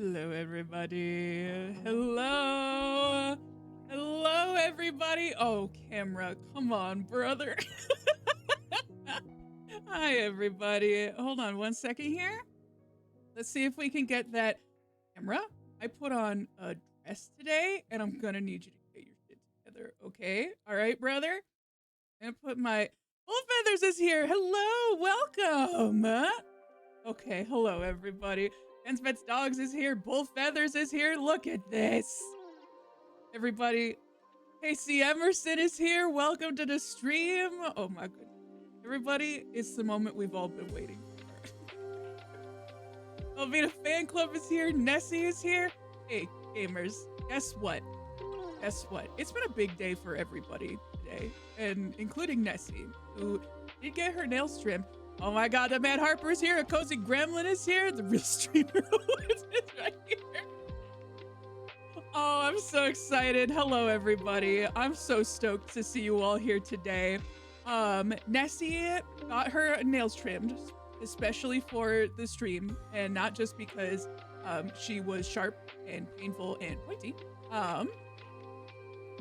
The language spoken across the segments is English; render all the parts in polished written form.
Hello, everybody. Hello. Hello, everybody. Oh, camera, come on, brother. Hi, everybody. Hold on one second here. Let's see if we can get that camera. I put on a dress today, and I'm gonna need you to get your shit together, okay? All right, brother? I'm gonna put my... Bull Feathers is here. Hello, welcome. Okay, hello, everybody. Pets Dogs is here. Bull Feathers is here. Look at this. Everybody. Casey Emerson is here. Welcome to the stream. Oh my goodness. Everybody, it's the moment we've all been waiting for. Elvita Fan Club is here. Nessie is here. Hey, gamers, guess what? Guess what? It's been a big day for everybody today, and including Nessie, who did get her nails trimmed. Oh my god, the Mad Harper is here. A Cozy Gremlin is here. The real streamer is right here. Oh, I'm so excited. Hello, everybody. I'm so stoked to see you all here today. Nessie got her nails trimmed, especially for the stream, and not just because she was sharp and painful and pointy.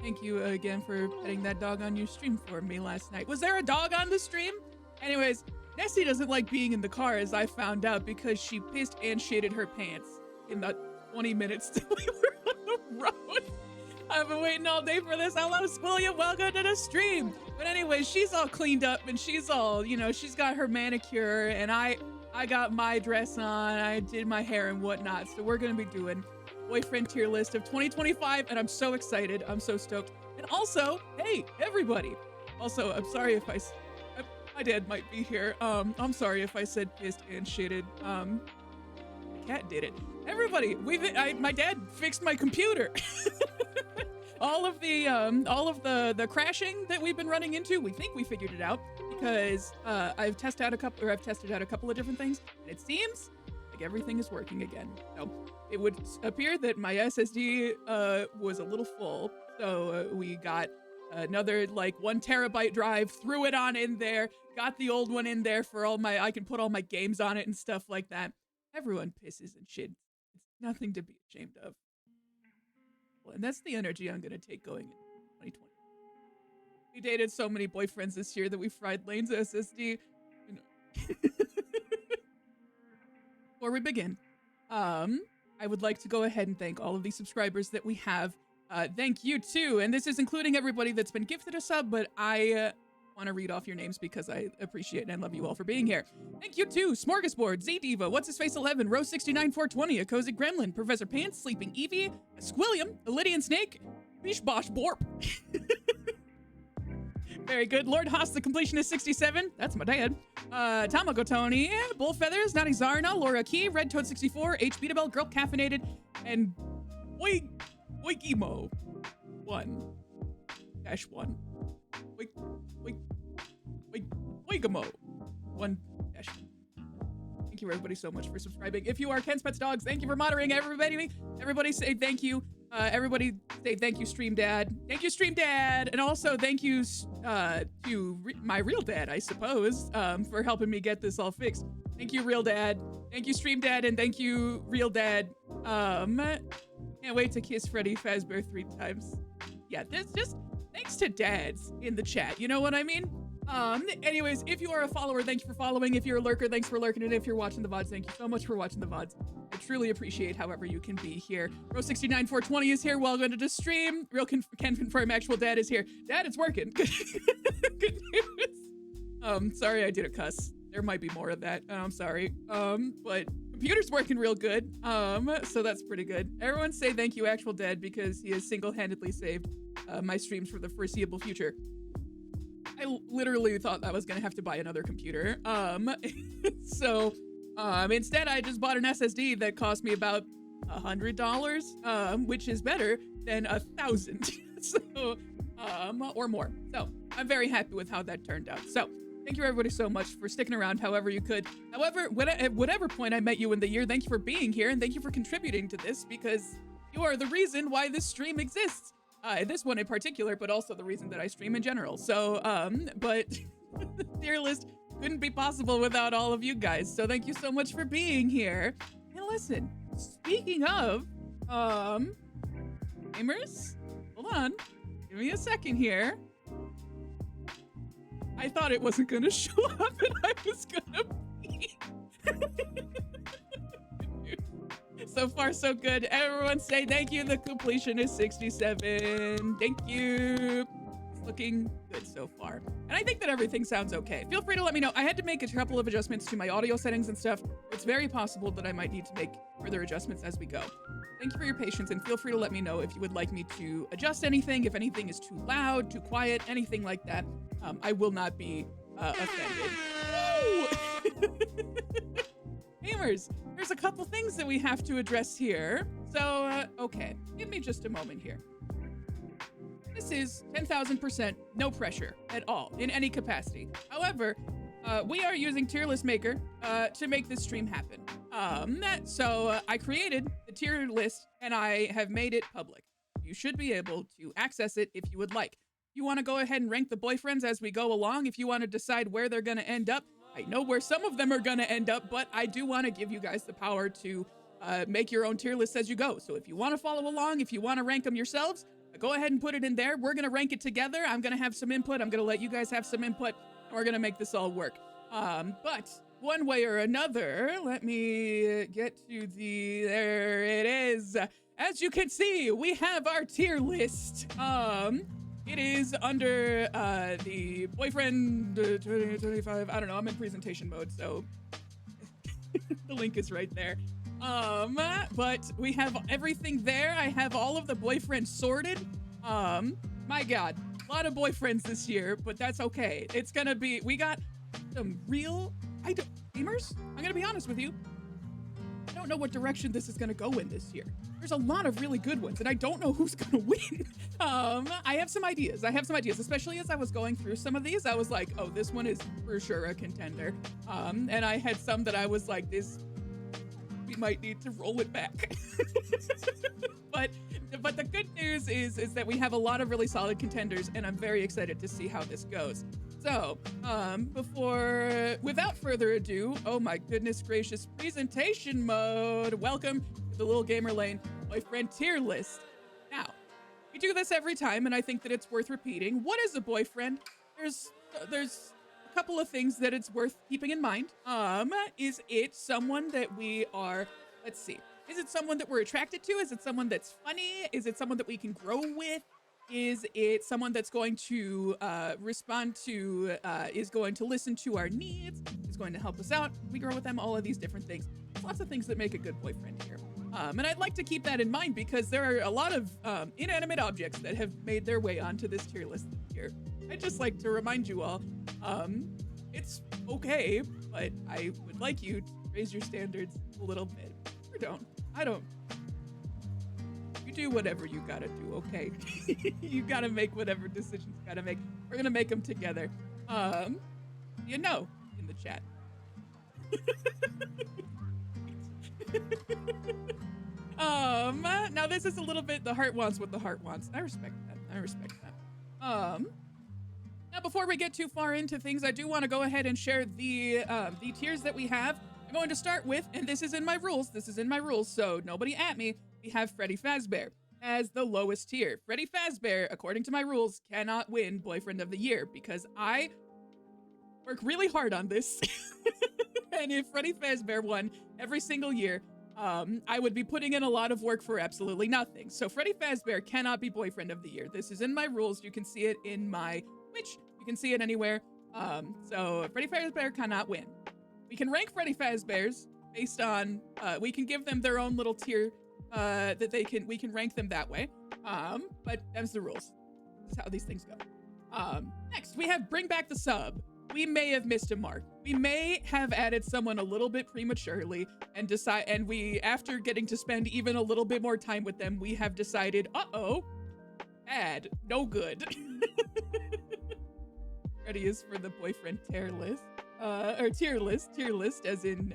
Thank you again for petting that dog on your stream for me last night. Was there a dog on the stream? Anyways, Nessie doesn't like being in the car, as I found out, because she pissed and shitted her pants in the 20 minutes that we were on the road. I've been waiting all day for this. Hello, Squilliam. Welcome to the stream. But anyway, she's all cleaned up and she's all, you know, she's got her manicure, and I got my dress on. I did my hair and whatnot. So we're going to be doing boyfriend tier list of 2025, and I'm so excited. I'm so stoked. And also, hey, everybody. Also, I'm sorry if my dad might be here. I'm sorry if I said pissed and shitted. My cat did it. Everybody, my dad fixed my computer. all of the crashing that we've been running into, we think we figured it out, because I've tested out a couple of different things, and it seems like everything is working again. So it would appear that my SSD was a little full, so we got another like 1 terabyte drive, threw it on in there, got the old one in there for I can put all my games on it and stuff like that. Everyone pisses and shit. It's nothing to be ashamed of. Well, and that's the energy I'm gonna take going in 2020. We dated so many boyfriends this year that we fried Lane's SSD. You know. Before we begin, I would like to go ahead and thank all of the subscribers that we have. Thank you too, and this is including everybody that's been gifted a sub, but I want to read off your names because I appreciate and love you all for being here. Thank you too, Smorgasbord, Z-Diva, What's His Face 11, Rose 69 420, A Cozy Gremlin, Professor Pants, Sleeping Evie, a Squilliam, a Lydian Snake, Bish Bosh Borp. Very good. Lord Haas, the completionist 67. That's my dad. Tamako Tony, Bull Feathers, Naughty Zarna, Laura Key, Red Toad 64, H. Beatabell, Girl Caffeinated, and Oigimo 1-1. Oigamo 1-1. Thank you, everybody, so much for subscribing. If you are Ken's Pets Dogs, thank you for moderating, everybody. Everybody say thank you. Everybody say thank you, Stream Dad. Thank you, Stream Dad. And also thank you to my real dad, I suppose, for helping me get this all fixed. Thank you, Real Dad. Thank you, Stream Dad, and thank you, Real Dad. Can't wait to kiss Freddy Fazbear 3 times. Yeah, this just thanks to dads in the chat. You know what I mean? Anyways, if you are a follower, thank you for following. If you're a lurker, thanks for lurking. And if you're watching the VODs, thank you so much for watching the VODs. I truly appreciate however you can be here. Rose 69 420 is here. Welcome to the stream. Real can confirm actual dad is here. Dad, it's working. Good news. Sorry I did a cuss. There might be more of that. I'm sorry. But computer's working real good. So that's pretty good. Everyone say thank you, actual dad, because he has single-handedly saved my streams for the foreseeable future. I literally thought I was gonna have to buy another computer. Instead I just bought an SSD that cost me about $100, which is better than 1,000. So, or more. So I'm very happy with how that turned out. So thank you everybody so much for sticking around however you could. However, at whatever point I met you in the year, thank you for being here and thank you for contributing to this, because you are the reason why this stream exists. This one in particular, but also the reason that I stream in general. So, but the tier list couldn't be possible without all of you guys. So thank you so much for being here. And listen, speaking of, gamers, hold on. Give me a second here. I thought it wasn't gonna show up and I was gonna be. So far, so good. Everyone say thank you. The completion is 67. Thank you. It's looking good so far. And I think that everything sounds okay. Feel free to let me know. I had to make a couple of adjustments to my audio settings and stuff. It's very possible that I might need to make further adjustments as we go. Thank you for your patience, and feel free to let me know if you would like me to adjust anything, if anything is too loud, too quiet, anything like that. I will not be offended. Gamers, there's a couple things that we have to address here. So, okay, give me just a moment here. This is 10,000% no pressure at all in any capacity. However, we are using Tier List Maker to make this stream happen. So I created the tier list and I have made it public. You should be able to access it if you would like. You want to go ahead and rank the boyfriends as we go along. If you want to decide where they're going to end up, I know where some of them are going to end up, but I do want to give you guys the power to make your own tier list as you go. So if you want to follow along, if you want to rank them yourselves, go ahead and put it in there. We're going to rank it together. I'm going to have some input. I'm going to let you guys have some input. And we're going to make this all work. But one way or another, let me get to there it is. As you can see, we have our tier list. It is under the boyfriend 2025. I don't know. I'm in presentation mode, so the link is right there. But we have everything there. I have all of the boyfriends sorted. My God, a lot of boyfriends this year, but that's okay. It's gonna be, we got some real, gamers, I'm gonna be honest with you. I don't know what direction this is gonna go in this year. There's a lot of really good ones, and I don't know who's gonna win. I have some ideas, especially as I was going through some of these. I was like, oh, this one is for sure a contender. And I had some that I was like, we might need to roll it back. But the good news is that we have a lot of really solid contenders, and I'm very excited to see how this goes. So, without further ado, oh my goodness gracious, presentation mode. Welcome to the LILGAMERLANE Boyfriend Tier List. Now, we do this every time, and I think that it's worth repeating. What is a boyfriend? There's a couple of things that it's worth keeping in mind. Is it someone that we are, let's see, is it someone that we're attracted to? Is it someone that's funny? Is it someone that we can grow with? Is it someone that's going to respond to, is going to listen to our needs, is going to help us out? We grow with them, all of these different things. There's lots of things that make a good boyfriend here. And I'd like to keep that in mind because there are a lot of inanimate objects that have made their way onto this tier list here. I'd just like to remind you all, it's okay, but I would like you to raise your standards a little bit. Or don't. I don't. You do whatever you gotta do, okay? You gotta make whatever decisions you gotta make. We're gonna make them together. You know, in the chat. Now this is a little bit, the heart wants what the heart wants. I respect that. Now before we get too far into things, I do want to go ahead and share the tiers that we have. I'm going to start with, and this is in my rules, so nobody at me, we have Freddy Fazbear as the lowest tier. Freddy Fazbear, according to my rules, cannot win Boyfriend of the Year because I work really hard on this. And if Freddy Fazbear won every single year, I would be putting in a lot of work for absolutely nothing. So Freddy Fazbear cannot be Boyfriend of the Year. This is in my rules. You can see it in my Twitch. You can see it anywhere. So Freddy Fazbear cannot win. We can rank Freddy Fazbears based on, we can give them their own little tier that we can rank them that way. But that's the rules. That's how these things go. Next, we have Bring Back the Sub. We may have missed a mark. We may have added someone a little bit prematurely and after getting to spend even a little bit more time with them, we have decided, bad, no good. Ready is for the boyfriend tier list. Or tier list as in,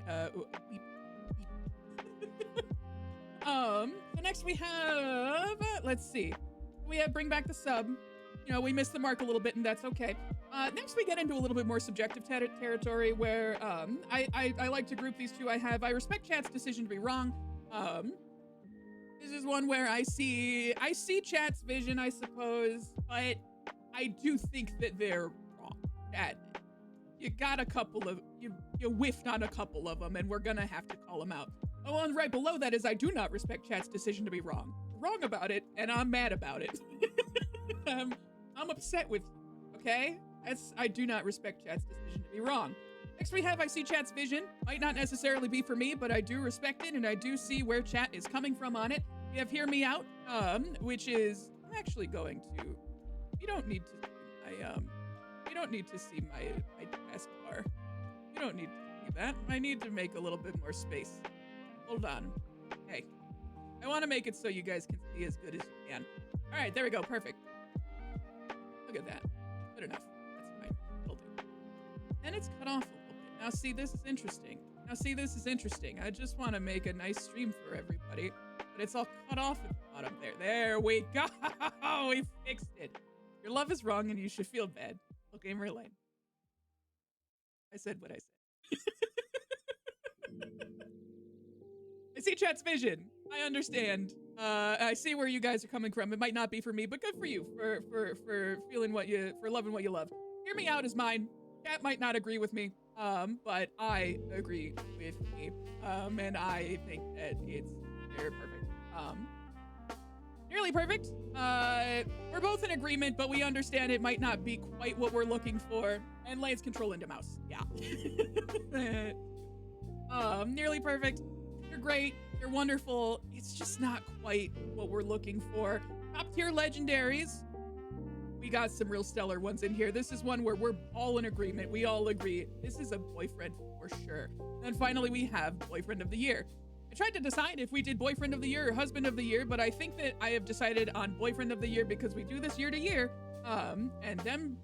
so next we have, let's see. We have Bring Back the Sub. You know, we missed the mark a little bit and that's okay. Next we get into a little bit more subjective territory where, I like to group these two. I respect chat's decision to be wrong. This is one where I see chat's vision, I suppose, but I do think that they're wrong. Chat, you got a couple of, you whiffed on a couple of them, and we're gonna have to call them out. Oh, and right below that is I do not respect chat's decision to be wrong. Wrong about it, and I'm mad about it. I'm upset with you, okay? I do not respect chat's decision to be wrong. Next we have I see chat's vision. Might not necessarily be for me, but I do respect it, and I do see where chat is coming from on it. We have hear me out, which is, I'm actually going to, you don't need to see my taskbar. You don't need to see that. I need to make a little bit more space. Hold on. Hey, I want to make it so you guys can see as good as you can. All right, there we go. Perfect. Look at that. Good enough. That's fine. It'll do. And it's cut off a little bit. Now see, this is interesting. I just want to make a nice stream for everybody, but it's all cut off at the bottom there. There we go. We fixed it. Your love is wrong and you should feel bad. LILGAMERLANE. I said what I said. I see chat's vision. I understand. I see where you guys are coming from. It might not be for me, but good for you for feeling for loving what you love. Hear me out is mine. Chat might not agree with me, but I agree with me. And I think that they're perfect. Nearly perfect. We're both in agreement, but we understand it might not be quite what we're looking for. And Lane's control into mouse. Yeah. Nearly perfect. You're great. You're wonderful. It's just not quite what we're looking for. Top tier legendaries. We got some real stellar ones in here. This is one where we're all in agreement. We all agree. This is a boyfriend for sure. And finally, we have boyfriend of the year. I tried to decide if we did boyfriend of the year or husband of the year, but I think that I have decided on boyfriend of the year because we do this year to year. And them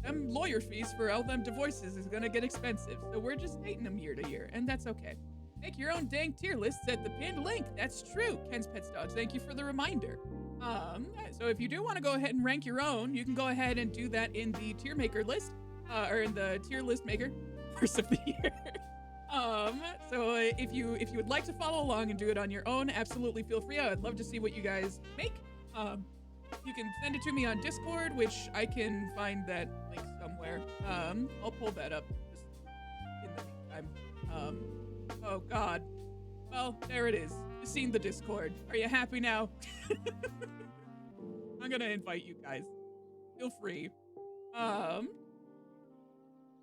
lawyer fees for all them divorces is gonna get expensive. So we're just dating them year to year, and that's okay. Make your own dang tier lists at the pinned link. That's true. Ken's Pets Dogs, thank you for the reminder. So if you do want to go ahead and rank your own, you can go ahead and do that in the tier maker list, or in the tier list maker, first of the year. So if you would like to follow along and do it on your own, absolutely feel free. I'd love to see what you guys make. You can send it to me on Discord, which I can find that link somewhere. I'll pull that up just in the meantime. Oh God. Well, there it is. You've seen the Discord. Are you happy now? I'm gonna invite you guys. Feel free.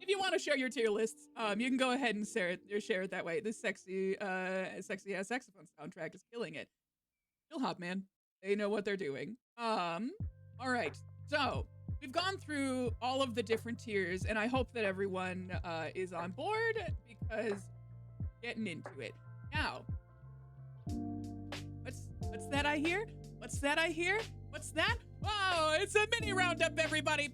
If you want to share your tier lists, you can go ahead and share it that way. This sexy ass saxophone soundtrack is killing it. Chill hop, man. They know what they're doing. All right. So we've gone through all of the different tiers, and I hope that everyone is on board because getting into it now. What's that I hear? What's that I hear? What's that? Wow, it's a mini roundup, everybody.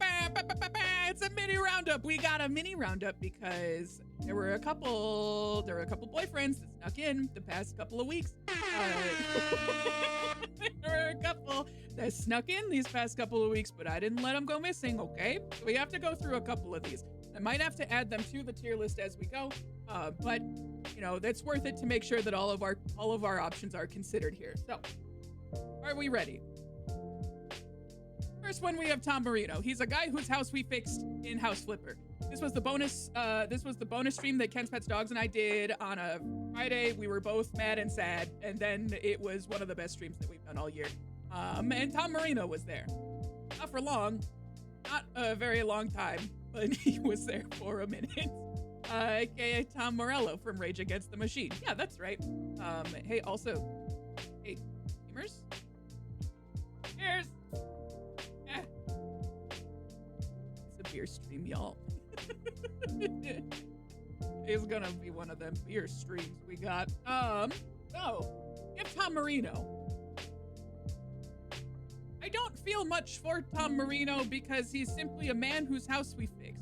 It's a mini roundup. We got a mini roundup because there were a couple boyfriends that snuck in the past couple of weeks. There were a couple that snuck in these past couple of weeks, but I didn't let them go missing, okay? So we have to go through a couple of these. I might have to add them to the tier list as we go, but you know, that's worth it to make sure that all of our options are considered here. So, are we ready? First one, we have Tom Marino. He's a guy whose house we fixed in House Flipper. This was the bonus stream that Ken's Pets Dogs and I did on a Friday. We were both mad and sad, and then it was one of the best streams that we've done all year. And Tom Marino was there. Not for long, not a very long time, but he was there for a minute. AKA Tom Morello from Rage Against the Machine. Yeah, that's right. Hey, also, hey, gamers? Cheers! It's a beer stream, y'all. It's gonna be one of them beer streams we got. So, if Tom Marino. I don't feel much for Tom Marino because he's simply a man whose house we fixed.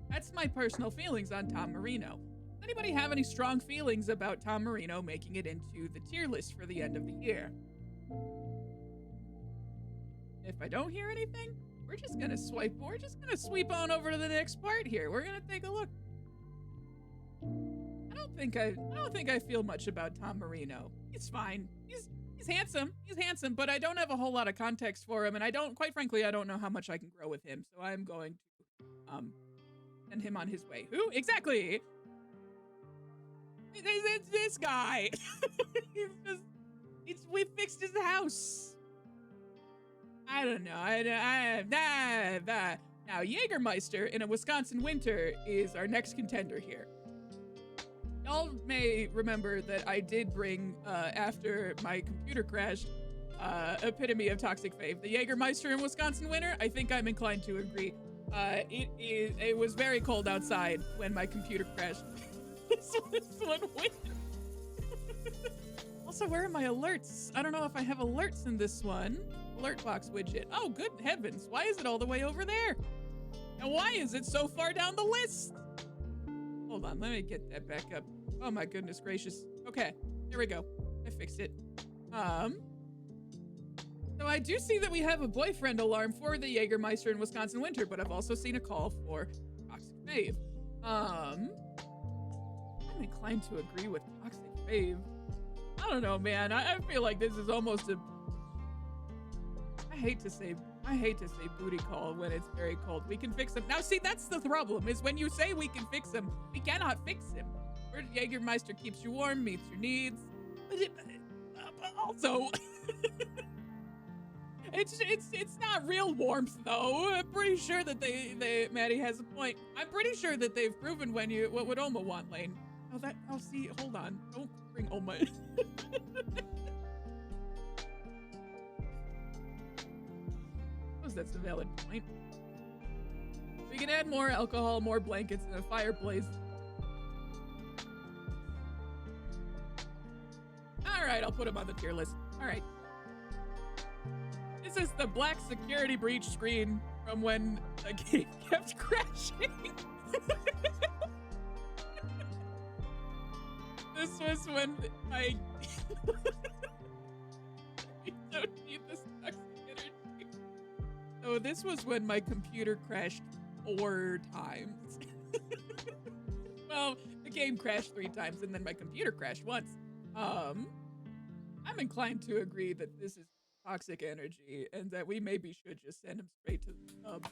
That's my personal feelings on Tom Marino. Does anybody have any strong feelings about Tom Marino making it into the tier list for the end of the year? If I don't hear anything, we're just gonna sweep on over to the next part here. We're gonna take a look. I don't think I feel much about Tom Marino. He's fine. He's handsome. He's handsome, but I don't have a whole lot of context for him, and quite frankly, I don't know how much I can grow with him. So I'm going to send him on his way. Who exactly? It's this guy. We fixed his house. I don't know. Now, Jägermeister in a Wisconsin winter is our next contender here. Y'all may remember that I did bring, after my computer crashed, epitome of toxic fave. The Jägermeister in Wisconsin winter, I think I'm inclined to agree. It was very cold outside when my computer crashed. This one wins. Also, where are my alerts? I don't know if I have alerts in this one. Alert box widget. Oh, good heavens. Why is it all the way over there? And why is it so far down the list? Hold on, let me get that back up. Oh my goodness gracious. Okay, there we go. I fixed it. So I do see that we have a boyfriend alarm for the Jägermeister in Wisconsin winter, but I've also seen a call for toxic fave. I'm inclined to agree with toxic fave. I don't know, man. I feel like this is almost a... I hate to say booty call when it's very cold. We can fix him. Now, see, that's the problem, is when you say we can fix him, we cannot fix him. Jägermeister keeps you warm, meets your needs. But also... It's not real warmth, though. I'm pretty sure that Maddie has a point. I'm pretty sure that they've proven what would Oma want, Lane. See, hold on. Don't bring Oma in. That's a valid point. We can add more alcohol, more blankets, and a fireplace. Alright, I'll put him on the tier list. Alright. This is the black security breach screen from when the game kept crashing. This was when I don't need this toxic energy. So this was when my computer crashed 4 times. Well, the game crashed 3 times and then my computer crashed once. I'm inclined to agree that this is toxic energy and that we maybe should just send him straight to the sub.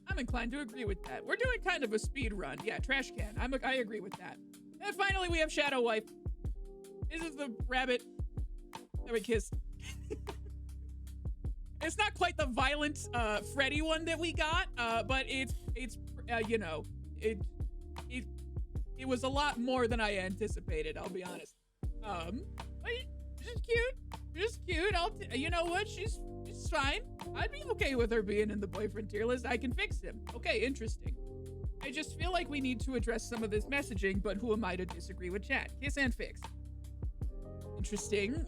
I'm inclined to agree with that. We're doing kind of a speed run. Yeah, trash can. I agree with that. And finally, we have Shadow Wife. This is the rabbit that we kissed. It's not quite the violent Freddy one that we got, but it's you know, it was a lot more than I anticipated, I'll be honest. But she's cute. She's cute. You know what? She's fine. I'd be okay with her being in the boyfriend tier list. I can fix him. Okay, interesting. I just feel like we need to address some of this messaging, but who am I to disagree with chat? Kiss and fix. Interesting.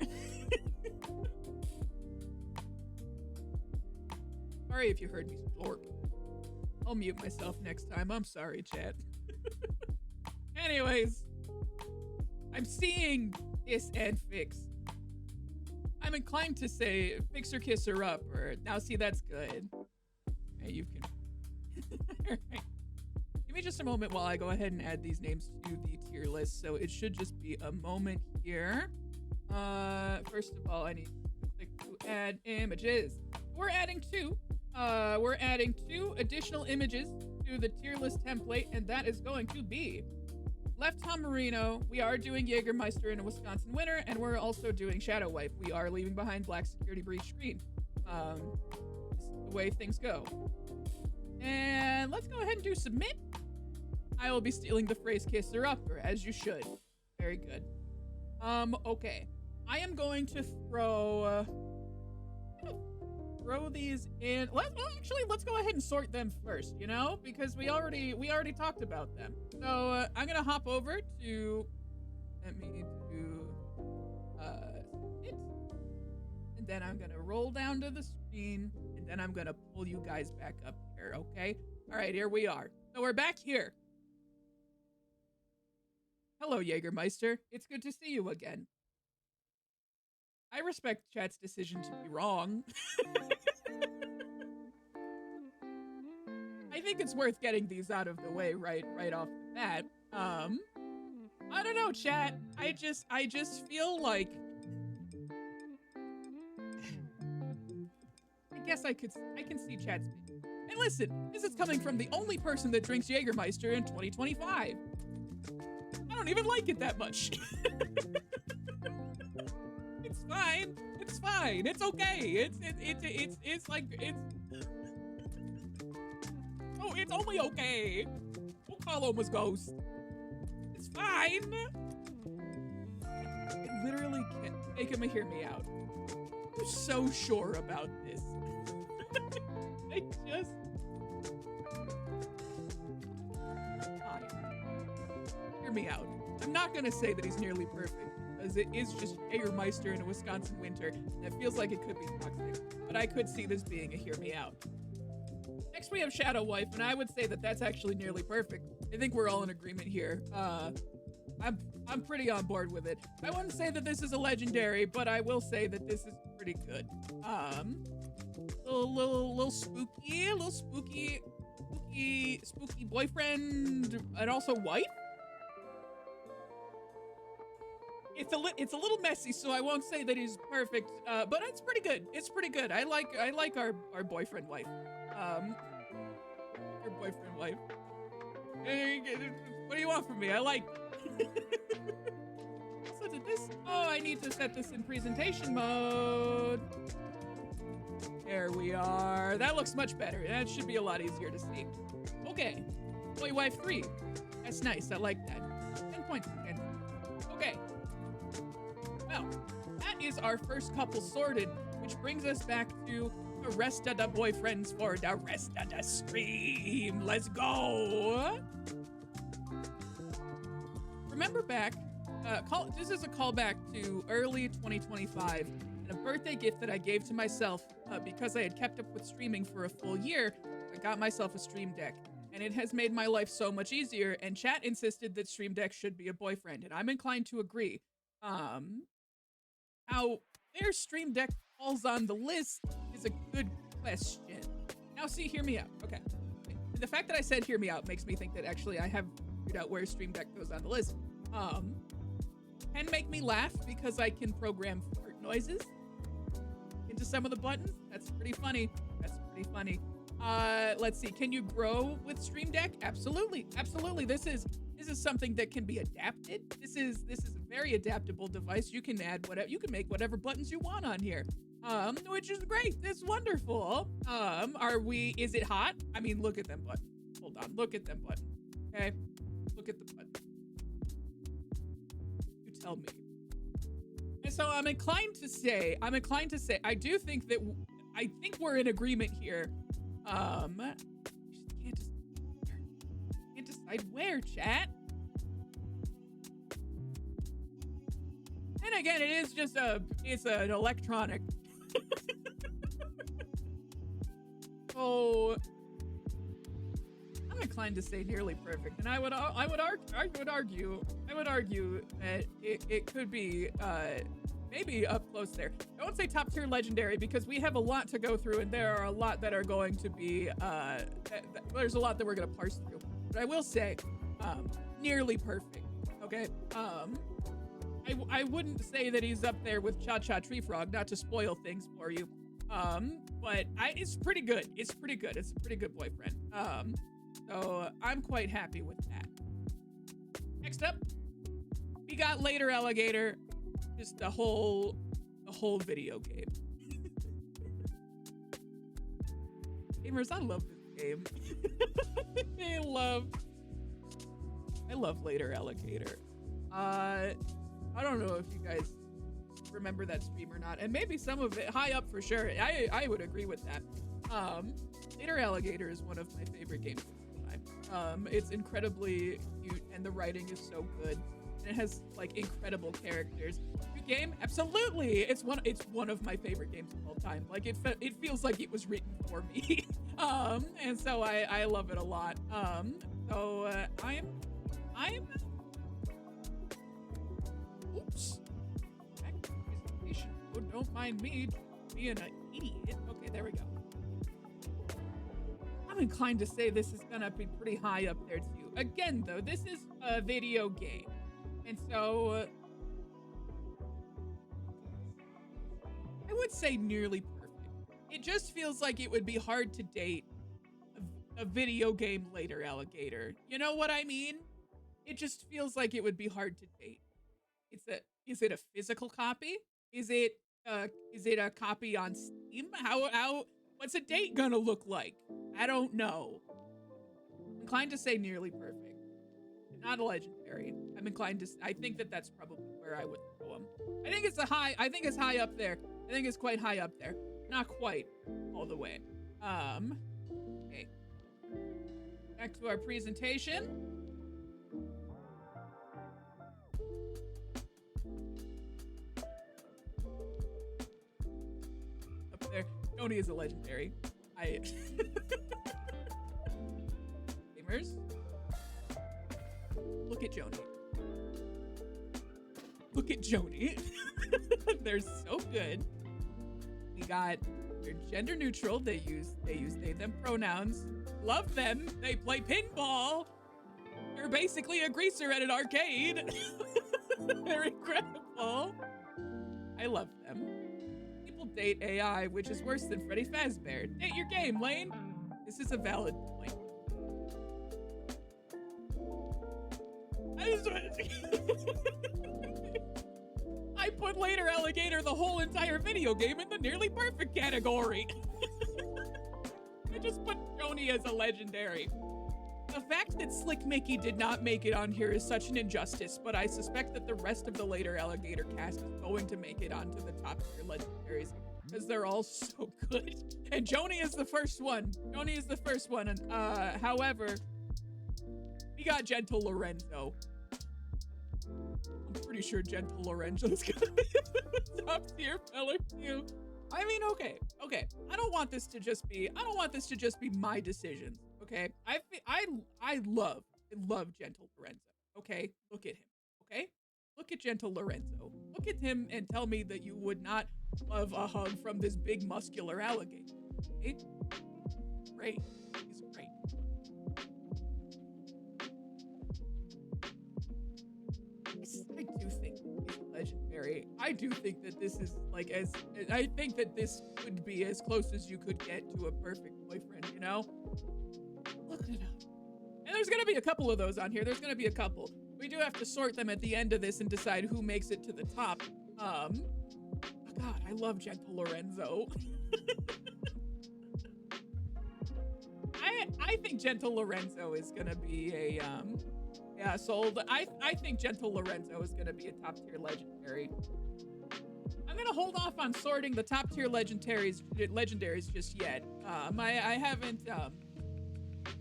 Sorry if you heard me slurp. I'll mute myself next time. I'm sorry, chat. Anyways, I'm seeing kiss and fix. I'm inclined to say fix or kiss her up, or now see, that's good. Okay, you can. All right. Give me just a moment while I go ahead and add these names to the tier list. So it should just be a moment here. First of all, I need to click to add images. We're adding 2. We're adding 2 additional images to the tier list template, and that is going to be left Tom Marino. We are doing Jägermeister in a Wisconsin winter, and we're also doing Shadow Wife. We are leaving behind black security breach screen. This is the way things go. And let's go ahead and do submit. I will be stealing the phrase kiss her up, or as you should. Very good. Okay. I am going to throw these in. Let's go ahead and sort them first, you know, because we already talked about them. So I'm gonna hop over to, let me do it, and then I'm gonna roll down to the screen, and then I'm gonna pull you guys back up here. Okay. All right, here we are. So we're back here. Hello, Jägermeister. It's good to see you again. I respect chat's decision to be wrong. I think it's worth getting these out of the way right off the bat. I don't know, chat. I just feel like I guess I can see chat's opinion. And listen, this is coming from the only person that drinks Jägermeister in 2025. I don't even like it that much. It's fine. It's fine. It's okay. It's like it's. Oh, it's only okay. We'll call him as Ghost. It's fine. I literally can't make him hear me out. I'm so sure about this. I just. Fine. Hear me out. I'm not gonna say that he's nearly perfect, because it is just Jägermeister in a Wisconsin winter. And it feels like it could be toxic, but I could see this being a hear me out. Next we have Shadow Wife, and I would say that that's actually nearly perfect. I think we're all in agreement here. I'm pretty on board with it. I wouldn't say that this is a legendary, but I will say that this is pretty good. Little spooky boyfriend and also wife. It's a little messy, so I won't say that he's perfect, but it's pretty good. It's pretty good. I like our boyfriend wife. Your boyfriend wife. What do you want from me? I like. So did this? Oh, I need to set this in presentation mode. There we are. That looks much better. That should be a lot easier to see. Okay. Boy wife 3. That's nice. I like that. 10 points again. Okay. Well, that is our first couple sorted, which brings us back to the rest of the boyfriends for the rest of the stream. Let's go. Remember back, this is a callback to early 2025 and a birthday gift that I gave to myself because I had kept up with streaming for a full year. I got myself a Stream Deck, and it has made my life so much easier, and chat insisted that Stream Deck should be a boyfriend, and I'm inclined to agree. How their Stream Deck falls on the list is a good question. Now see, hear me out. Okay. The fact that I said hear me out makes me think that actually I have figured out where Stream Deck goes on the list. Can make me laugh because I can program fart noises into some of the buttons. That's pretty funny. That's pretty funny. Let's see. Can you grow with Stream Deck? Absolutely. Absolutely. This is something that can be adapted. This is a very adaptable device. You can add whatever, you can make whatever buttons you want on here. Which is great. It's wonderful. Is it hot? I mean, look at them buttons. Hold on. Look at them buttons. Okay. Look at the buttons. You tell me. And so I'm inclined to say, I do think that, I think we're in agreement here. You just can't decide where, chat. And again, it is just it's an electronic. So I'm inclined to say nearly perfect, and I would argue that it could be maybe up close there. I won't say top tier legendary because we have a lot to go through, and there are a lot that are going to be there's a lot that we're gonna parse through. But I will say nearly perfect. Okay. I wouldn't say that he's up there with Cha Cha Tree Frog, not to spoil things for you. But it's pretty good. It's pretty good. It's a pretty good boyfriend. So I'm quite happy with that. Next up, we got Later Alligator. Just the whole video game. Gamers, I love this game. I love Later Alligator. I don't know if you guys remember that stream or not, and maybe some of it high up for sure. I would agree with that. Later Alligator is one of my favorite games of all time. It's incredibly cute, and the writing is so good. And it has like incredible characters. Good game, absolutely. It's one of my favorite games of all time. Like it feels like it was written for me. And so I love it a lot. So I'm. Oops. Oh, don't mind me being an idiot. Okay, there we go. I'm inclined to say this is gonna be pretty high up there too. Again, though, this is a video game. And so I would say nearly perfect. It just feels like it would be hard to date a video game later alligator. You know what I mean? It just feels like it would be hard to date. Is it a physical copy? Is it a copy on Steam? What's a date gonna look like? I don't know. I'm inclined to say nearly perfect. Not a legendary. I think that that's probably where I would throw them. I think it's high up there. I think it's quite high up there. Not quite all the way. Okay. Back to our presentation. Up there. Joni is a legendary. Gamers. Look at Joni. Look at Joni. They're so good. They're gender neutral. They use they them pronouns. Love them. They play pinball. They're basically a greaser at an arcade. They're incredible. I love them. People date AI, which is worse than Freddy Fazbear. Date your game, Lane. This is a valid point. I put later alligator the whole entire video game in the nearly perfect category. I just put Joni as a legendary. The fact that Slick Mickey did not make it on here is such an injustice, but I suspect that the rest of the later alligator cast is going to make it onto the top tier legendaries because they're all so good. And Joni is the first one. Joni is the first one. And however, we got Gentle Lorenzo. I'm pretty sure Gentle Lorenzo's gonna be the top tier fella too. I mean, okay. I don't want this to just be my decisions. Okay, I love Gentle Lorenzo. Okay, look at him. Okay, look at Gentle Lorenzo. Look at him and tell me that you would not love a hug from this big muscular alligator. Okay, great. He's great. I do think he's legendary. I do think that this is like I think that this could be as close as you could get to a perfect boyfriend. You know. Look it up. And there's gonna be a couple of those on here. There's gonna be a couple. We do have to sort them at the end of this and decide who makes it to the top. Oh God, I love Gentle Lorenzo. I think Gentle Lorenzo is gonna be a yeah, sold. I think Gentle Lorenzo is gonna be a top tier legendary. I'm gonna hold off on sorting the top tier legendaries just yet. I haven't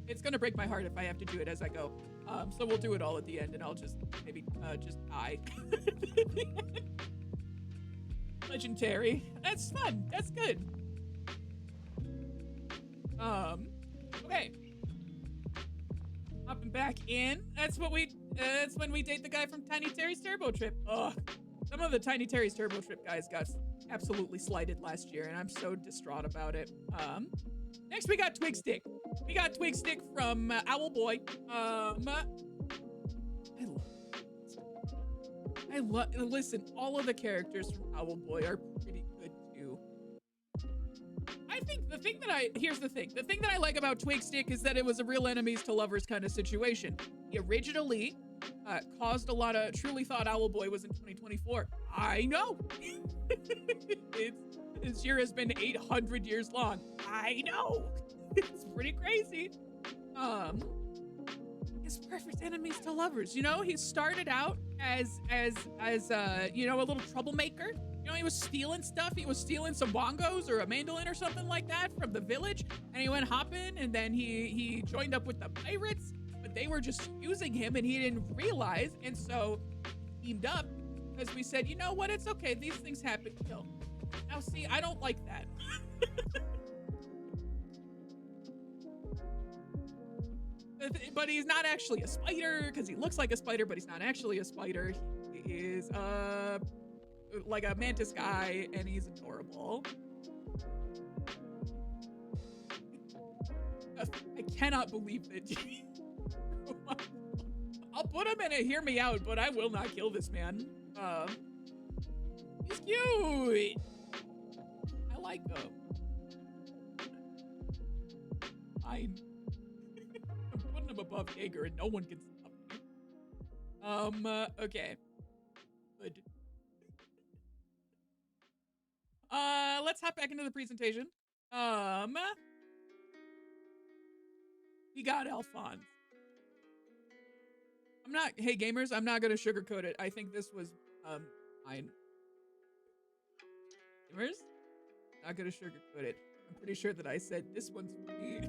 it's gonna break my heart if I have to do it as I go. So we'll do it all at the end and I'll just maybe just die. Legendary. That's fun. That's good. Okay. Hopping back in. That's when we date the guy from Tiny Terry's Turbo Trip. Ugh. Some of the Tiny Terry's Turbo Trip guys got absolutely slighted last year and I'm so distraught about it. Next we got Twigstick. We got Twigstick from Owlboy. Listen, all of the characters from Owlboy are pretty good too. I think here's the thing. The thing that I like about Twigstick is that it was a real enemies to lovers kind of situation. He originally caused a lot of, truly thought Owlboy was in 2024. I know. This year has been 800 years long. I know. It's pretty crazy. His perfect enemies to lovers. You know, he started out as you know, a little troublemaker. You know, he was stealing stuff. He was stealing some bongos or a mandolin or something like that from the village. And he went hopping and then he joined up with the pirates, but they were just using him and he didn't realize. And so he teamed up because we said, you know what? It's okay. These things happen. Kill. Now see, I don't like that. But he's not actually a spider because he looks like a spider, but he's not actually a spider. He is like a mantis guy and he's adorable. I cannot believe that. I'll put him in a hear me out, but I will not kill this man. He's cute. I like him. Fine. I'm putting him above Jaeger and no one can stop me. Okay. Good. Let's hop back into the presentation. We got Alphonse. Hey gamers, I'm not gonna sugarcoat it. I think this was, fine. Gamers? Not gonna sugarcoat it. I'm pretty sure that I said this one's me.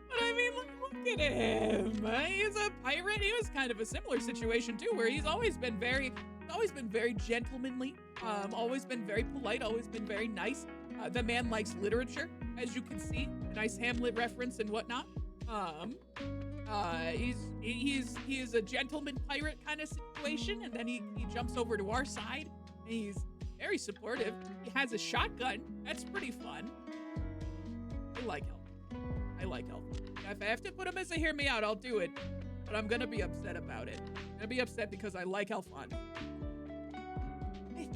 But I mean, look at him. He's a pirate. He was kind of a similar situation too, where he's always been very gentlemanly, always been very polite, always been very nice. The man likes literature, as you can see, a nice Hamlet reference and whatnot. He's a gentleman pirate kind of situation, and then he jumps over to our side, and he's very supportive. He has a shotgun. That's pretty fun. I like Elf. I like Elf. If I have to put him as a hear me out, I'll do it. But I'm gonna be upset about it. I'm gonna be upset because I like Alphonse. I think.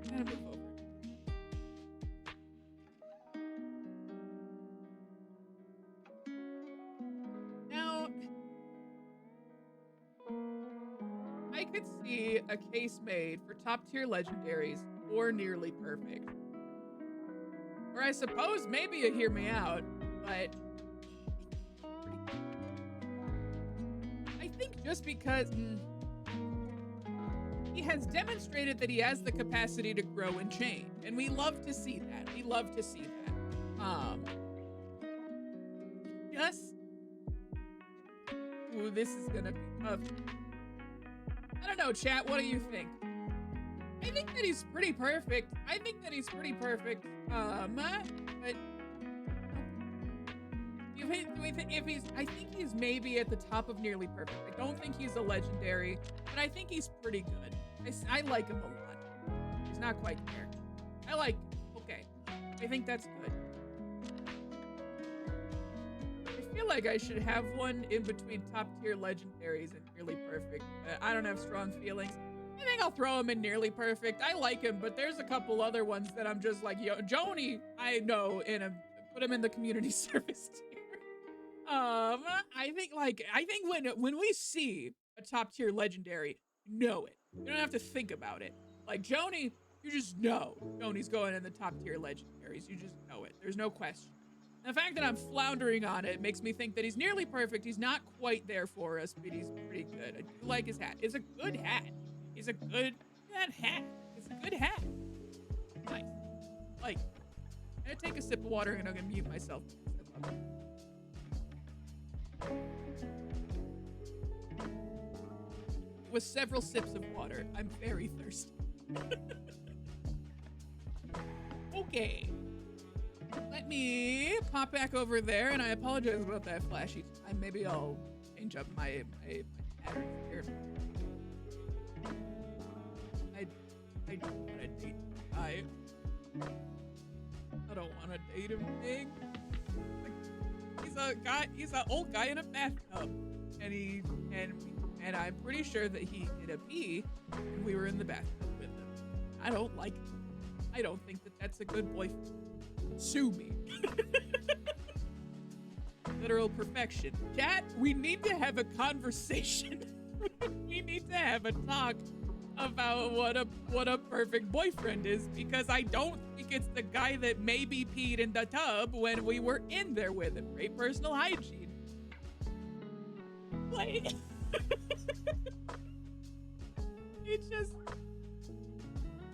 I'm gonna move over. Now, I could see a case made for top tier legendaries or nearly perfect. Or I suppose maybe a hear me out, but I think just because he has demonstrated that he has the capacity to grow and change, and we love to see that. We love to see that. Yes. Ooh, this is gonna be tough. I don't know, chat. What do you think? I think that he's pretty perfect. I think I think he's maybe at the top of nearly perfect. I don't think he's a legendary, but I think he's pretty good. I like him a lot. He's not quite there. I like, okay. I think that's good. I feel like I should have one in between top tier legendaries and nearly perfect. I don't have strong feelings. I think I'll throw him in nearly perfect. I like him, but there's a couple other ones that I'm just like, yo, Joni, I know, put him in the community service tier. I think when we see a top tier legendary, know it. You don't have to think about it. Like Joni, you just know Joni's going in the top tier legendaries. You just know it. There's no question. And the fact that I'm floundering on it makes me think that he's nearly perfect. He's not quite there for us, but he's pretty good. I do like his hat. It's a good hat. It's a good hat. It's a good hat. Nice. Like, I'm gonna take a sip of water and I'm gonna mute myself. With several sips of water, I'm very thirsty. Okay. Let me pop back over there, and I apologize about that flashy time. Maybe I'll change up my pattern here. I don't want to date the guy. I don't want to date him, Big. Like, he's an old guy in a bathtub, and I'm pretty sure that he did a pee when we were in the bathtub with him. I don't like him. I don't think that that's a good boyfriend. Sue me. Literal perfection. Cat, we need to have a conversation. We need to have a talk about what a perfect boyfriend is, because I don't think it's the guy that maybe peed in the tub when we were in there with him. Great personal hygiene. Like, it's just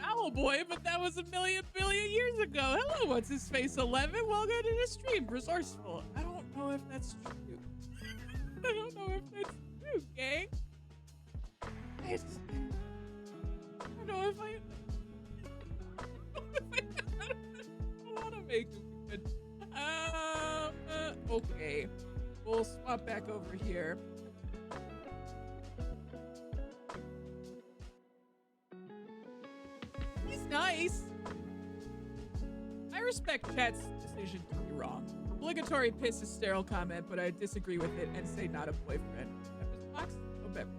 Owl Boy, but that was a million billion years ago. Hello, what's his face? 11. Welcome to the stream. Resourceful. I don't know if that's true. I don't know if that's true, gang. I don't know if I want to make him good. Okay. We'll swap back over here. He's nice. respect chat's decision to be wrong. Obligatory piss is sterile comment, but I disagree with it and say not a boyfriend. Pepper's box? Oh, Pepper.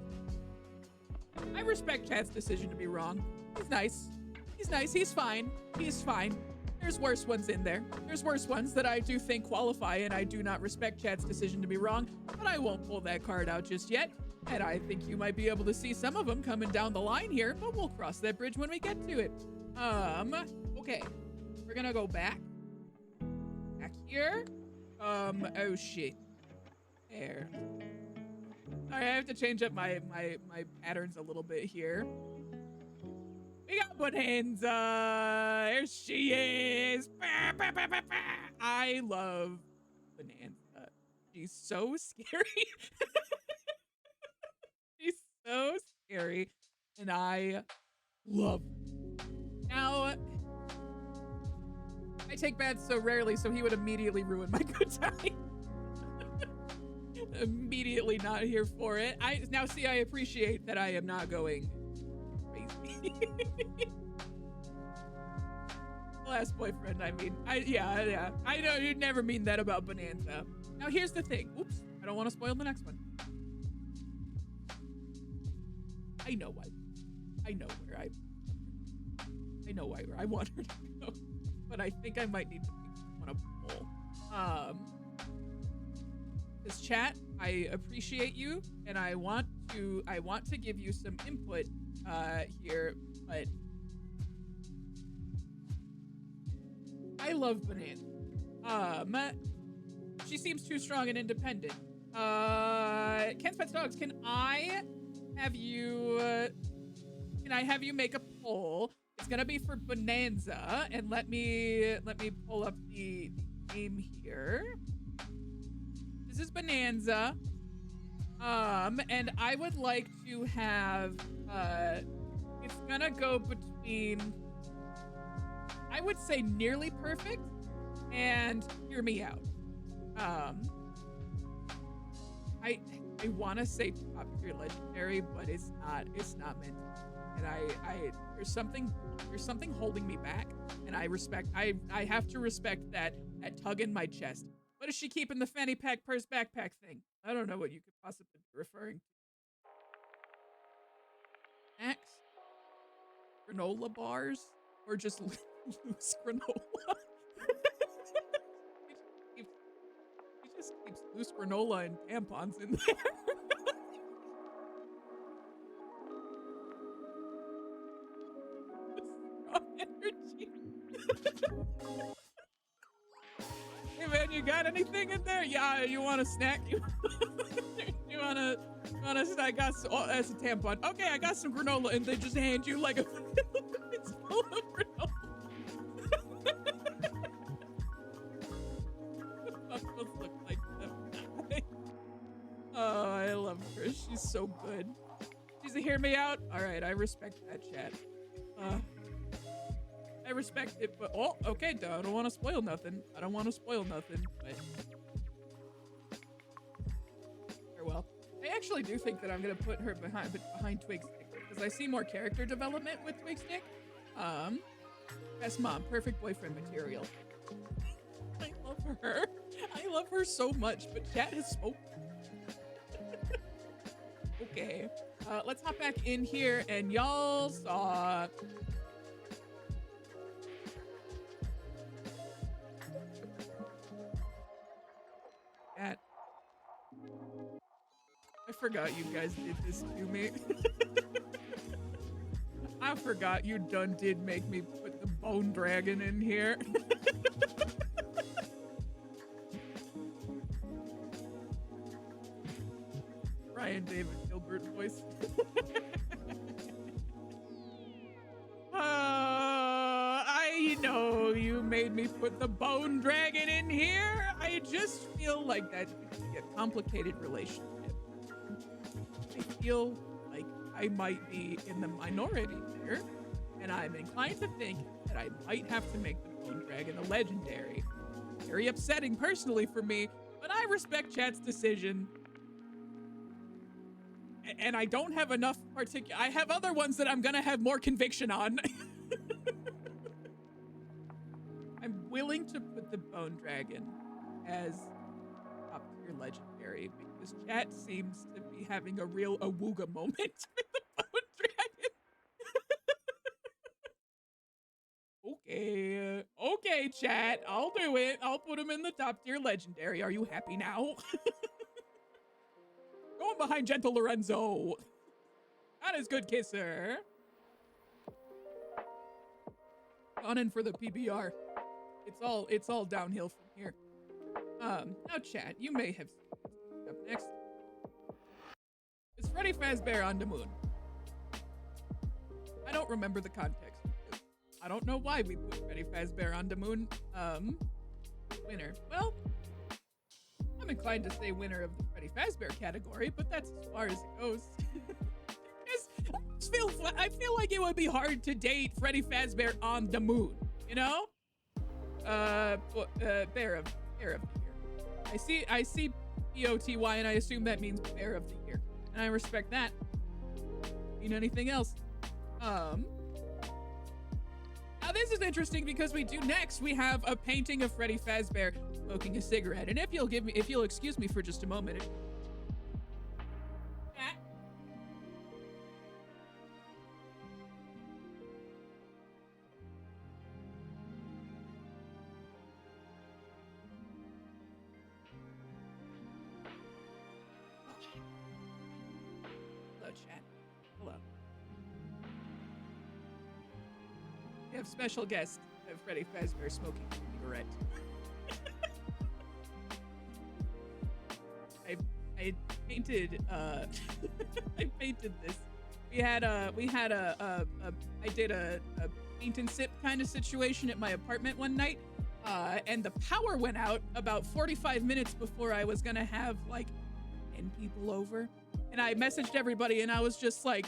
I respect chat's decision to be wrong. He's nice. He's nice. He's fine. He's fine. There's worse ones in there. There's worse ones that I do think qualify, and I do not respect chat's decision to be wrong, but I won't pull that card out just yet. And I think you might be able to see some of them coming down the line here, but we'll cross that bridge when we get to it. Okay. We're gonna go back. Back here. Oh shit. There. Sorry, I have to change up my patterns a little bit here. We got Bonanza. There she is. Bah, bah, bah, bah, bah. I love Bonanza. She's so scary. She's so scary. And I love her. Now, I take baths so rarely, so he would immediately ruin my good time. Immediately not here for it. Now see, I appreciate that I am not going crazy. Last boyfriend, I mean. Yeah. I know you'd never mean that about Bonanza. Now here's the thing. Oops, I don't want to spoil the next one. I know where I want her to go. But I think I might need to pick one up full. This chat, I appreciate you, and I want to give you some input here, but I love Banana. She seems too strong and independent. Ken's Pets Dogs, can I have you make a poll? It's gonna be for Bonanza, and let me pull up the name here. This is Bonanza. And I would like to have it's gonna go between, I would say, nearly perfect and hear me out. I want to say top tier legendary, but it's not meant to. And there's something holding me back, and I have to respect that tug in my chest. What is she keeping the fanny pack purse backpack thing? I don't know what you could possibly be referring to. Max? Granola bars? Or just loose granola? He just keeps loose granola and tampons in there. Strong energy. Hey man, you got anything in there? Yeah, you want a snack? you want a I got that's a tampon. Okay, I got some granola, and they just hand you like a it's full of granola. Must look like that. Oh, I love her. She's so good. She's a hear me out. All right, I respect that chat. I respect it, but oh, okay, I don't want to spoil nothing. But farewell. I actually do think that I'm gonna put her behind Twig Stick because I see more character development with Twig Stick. Best mom, perfect boyfriend material. I love her. I love her so much, but chat has spoken. Okay, let's hop back in here, and y'all saw. I forgot you guys did this to me. I forgot you did make me put the bone dragon in here. Ryan David Gilbert voice. I know you made me put the bone dragon in here. I just feel like that could be a complicated relationship. I feel like I might be in the minority here, and I'm inclined to think that I might have to make the bone dragon a legendary. Very upsetting personally for me, but I respect chat's decision. And I don't have enough I have other ones that I'm gonna have more conviction on. I'm willing to put the bone dragon as top tier legendary because chat seems to be having a real awooga moment with the bone dragon. Okay, chat. I'll do it. I'll put him in the top tier legendary. Are you happy now? Going behind Gentle Lorenzo. That is good, kisser. On in for the PBR. It's all downhill from here. Now chat, you may have seen this. Up next is Freddy Fazbear on the Moon. I don't remember the context. I don't know why we put Freddy Fazbear on the Moon. Winner. Well, I'm inclined to say winner of the Freddy Fazbear category, but that's as far as it goes. I feel like it would be hard to date Freddy Fazbear on the Moon, you know? Bear of the Year. I see POTY and I assume that means Bear of the Year. And I respect that. Mean anything else? Now this is interesting because we have a painting of Freddy Fazbear smoking a cigarette. And if you'll excuse me for just a moment. We have special guest of Freddy Fazbear smoking a cigarette. I painted I painted this. I did a paint and sip kind of situation at my apartment one night, and the power went out about 45 minutes before I was gonna have like 10 people over, and I messaged everybody and I was just like,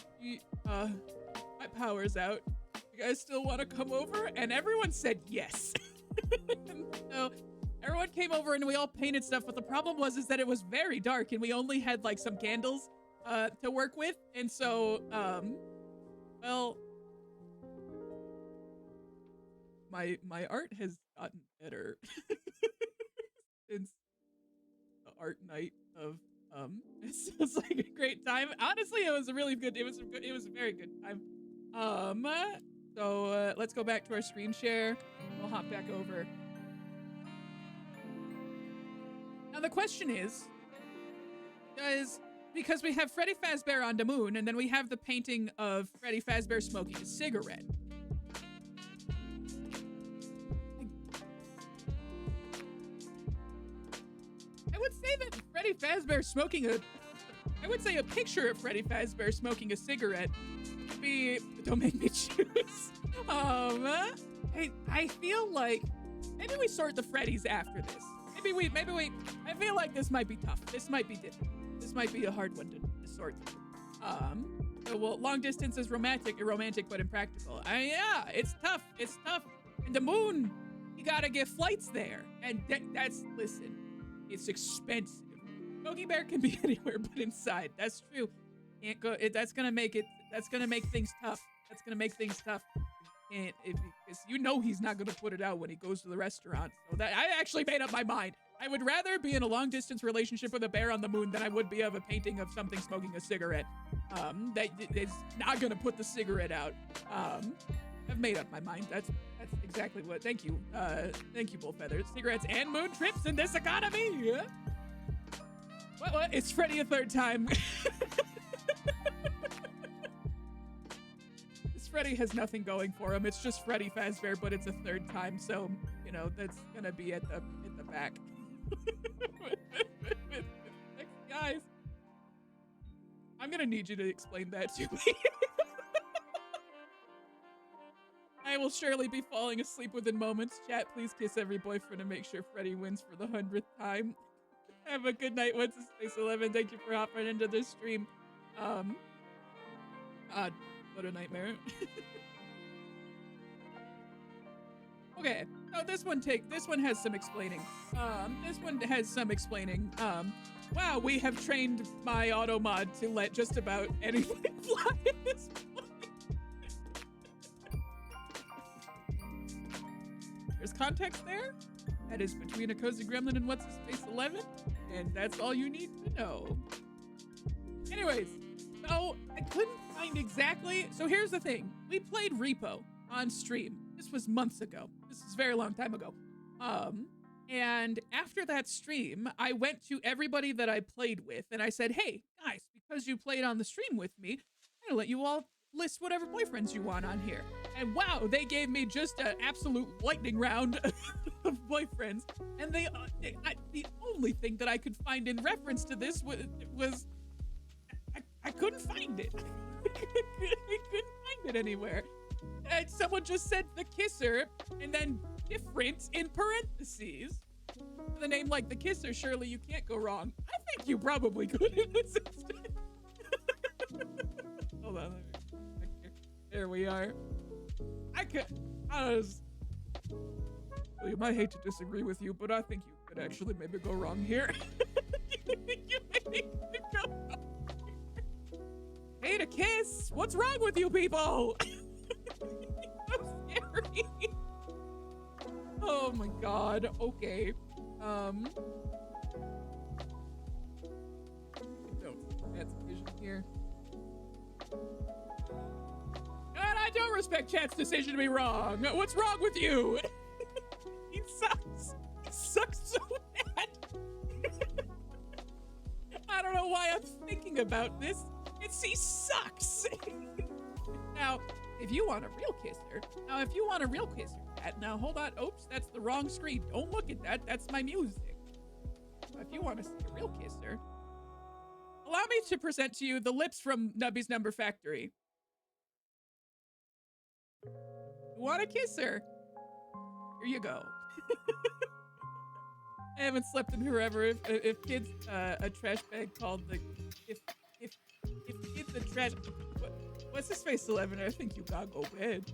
my power's out. You guys still want to come over? And everyone said yes. So everyone came over and we all painted stuff, but the problem was that it was very dark and we only had like some candles to work with. And so well, my art has gotten better since the art night of it sounds like a great time. Honestly, it was a very good time. So let's go back to our screen share. We'll hop back over. Now the question is, because we have Freddy Fazbear on the Moon, and then we have the painting of Freddy Fazbear smoking a cigarette. I would say that Freddy Fazbear smoking I would say a picture of Freddy Fazbear smoking a cigarette would be, don't make me choose. I feel like maybe we sort the Freddys after this. Maybe we, I feel like this might be tough. This might be difficult. This might be a hard one to sort through. So, well, long distance is romantic but impractical. Yeah, it's tough. And the Moon, you gotta get flights there. And listen, it's expensive. Smokey Bear can be anywhere but inside. That's true. Can't go. That's gonna make things tough. And because you know he's not gonna put it out when he goes to the restaurant. So that I actually made up my mind. I would rather be in a long distance relationship with a bear on the moon than I would be of a painting of something smoking a cigarette. That is not gonna put the cigarette out. I've made up my mind. That's exactly what. Thank you, Bullfeathers. Cigarettes and moon trips in this economy. Yeah. What? It's Freddy a third time. This Freddy has nothing going for him. It's just Freddy Fazbear, but it's a third time. So you know that's gonna be at the back. Guys, I'm gonna need you to explain that to me. I will surely be falling asleep within moments. Chat, please kiss every boyfriend and make sure Freddy wins for the 100th time. Have a good night. What's his face 11? Thank you for hopping into this stream. What a nightmare. Okay, so this one has some explaining. Wow, we have trained my auto mod to let just about anything fly at this point. There's context there. That is between a cozy gremlin and what's his face 11, and that's all you need to know. Anyways, so I couldn't find exactly. So here's the thing: we played Repo on stream. This was months ago. This is a very long time ago. And after that stream, I went to everybody that I played with, and I said, "Hey guys, because you played on the stream with me, I'm gonna let you all list whatever boyfriends you want on here." And wow, they gave me just an absolute lightning round of boyfriends. And the only thing that I could find in reference to this was I couldn't find it. I couldn't find it anywhere. And someone just said the kisser and then different in parentheses. The name like the kisser, surely you can't go wrong. I think you probably could in this instance. Hold on. There we are. Well, you might hate to disagree with you, but I think you could actually maybe go wrong here. You maybe could go wrong here. Hate a kiss? What's wrong with you people? So scary. Oh my god. Okay. That's vision here. And I don't respect Chat's decision to be wrong. What's wrong with you? He sucks. He sucks so bad. I don't know why I'm thinking about this. He sucks. Now, if you want a real kisser, Chat, now hold on. Oops, that's the wrong screen. Don't look at that. That's my music. If you want to see a real kisser, allow me to present to you the lips from Nubby's Number Factory. You want a kisser? Here you go. I haven't slept in forever. If kids a trash bag called the if kids a trash. What's his face 11? I think you gotta go bed.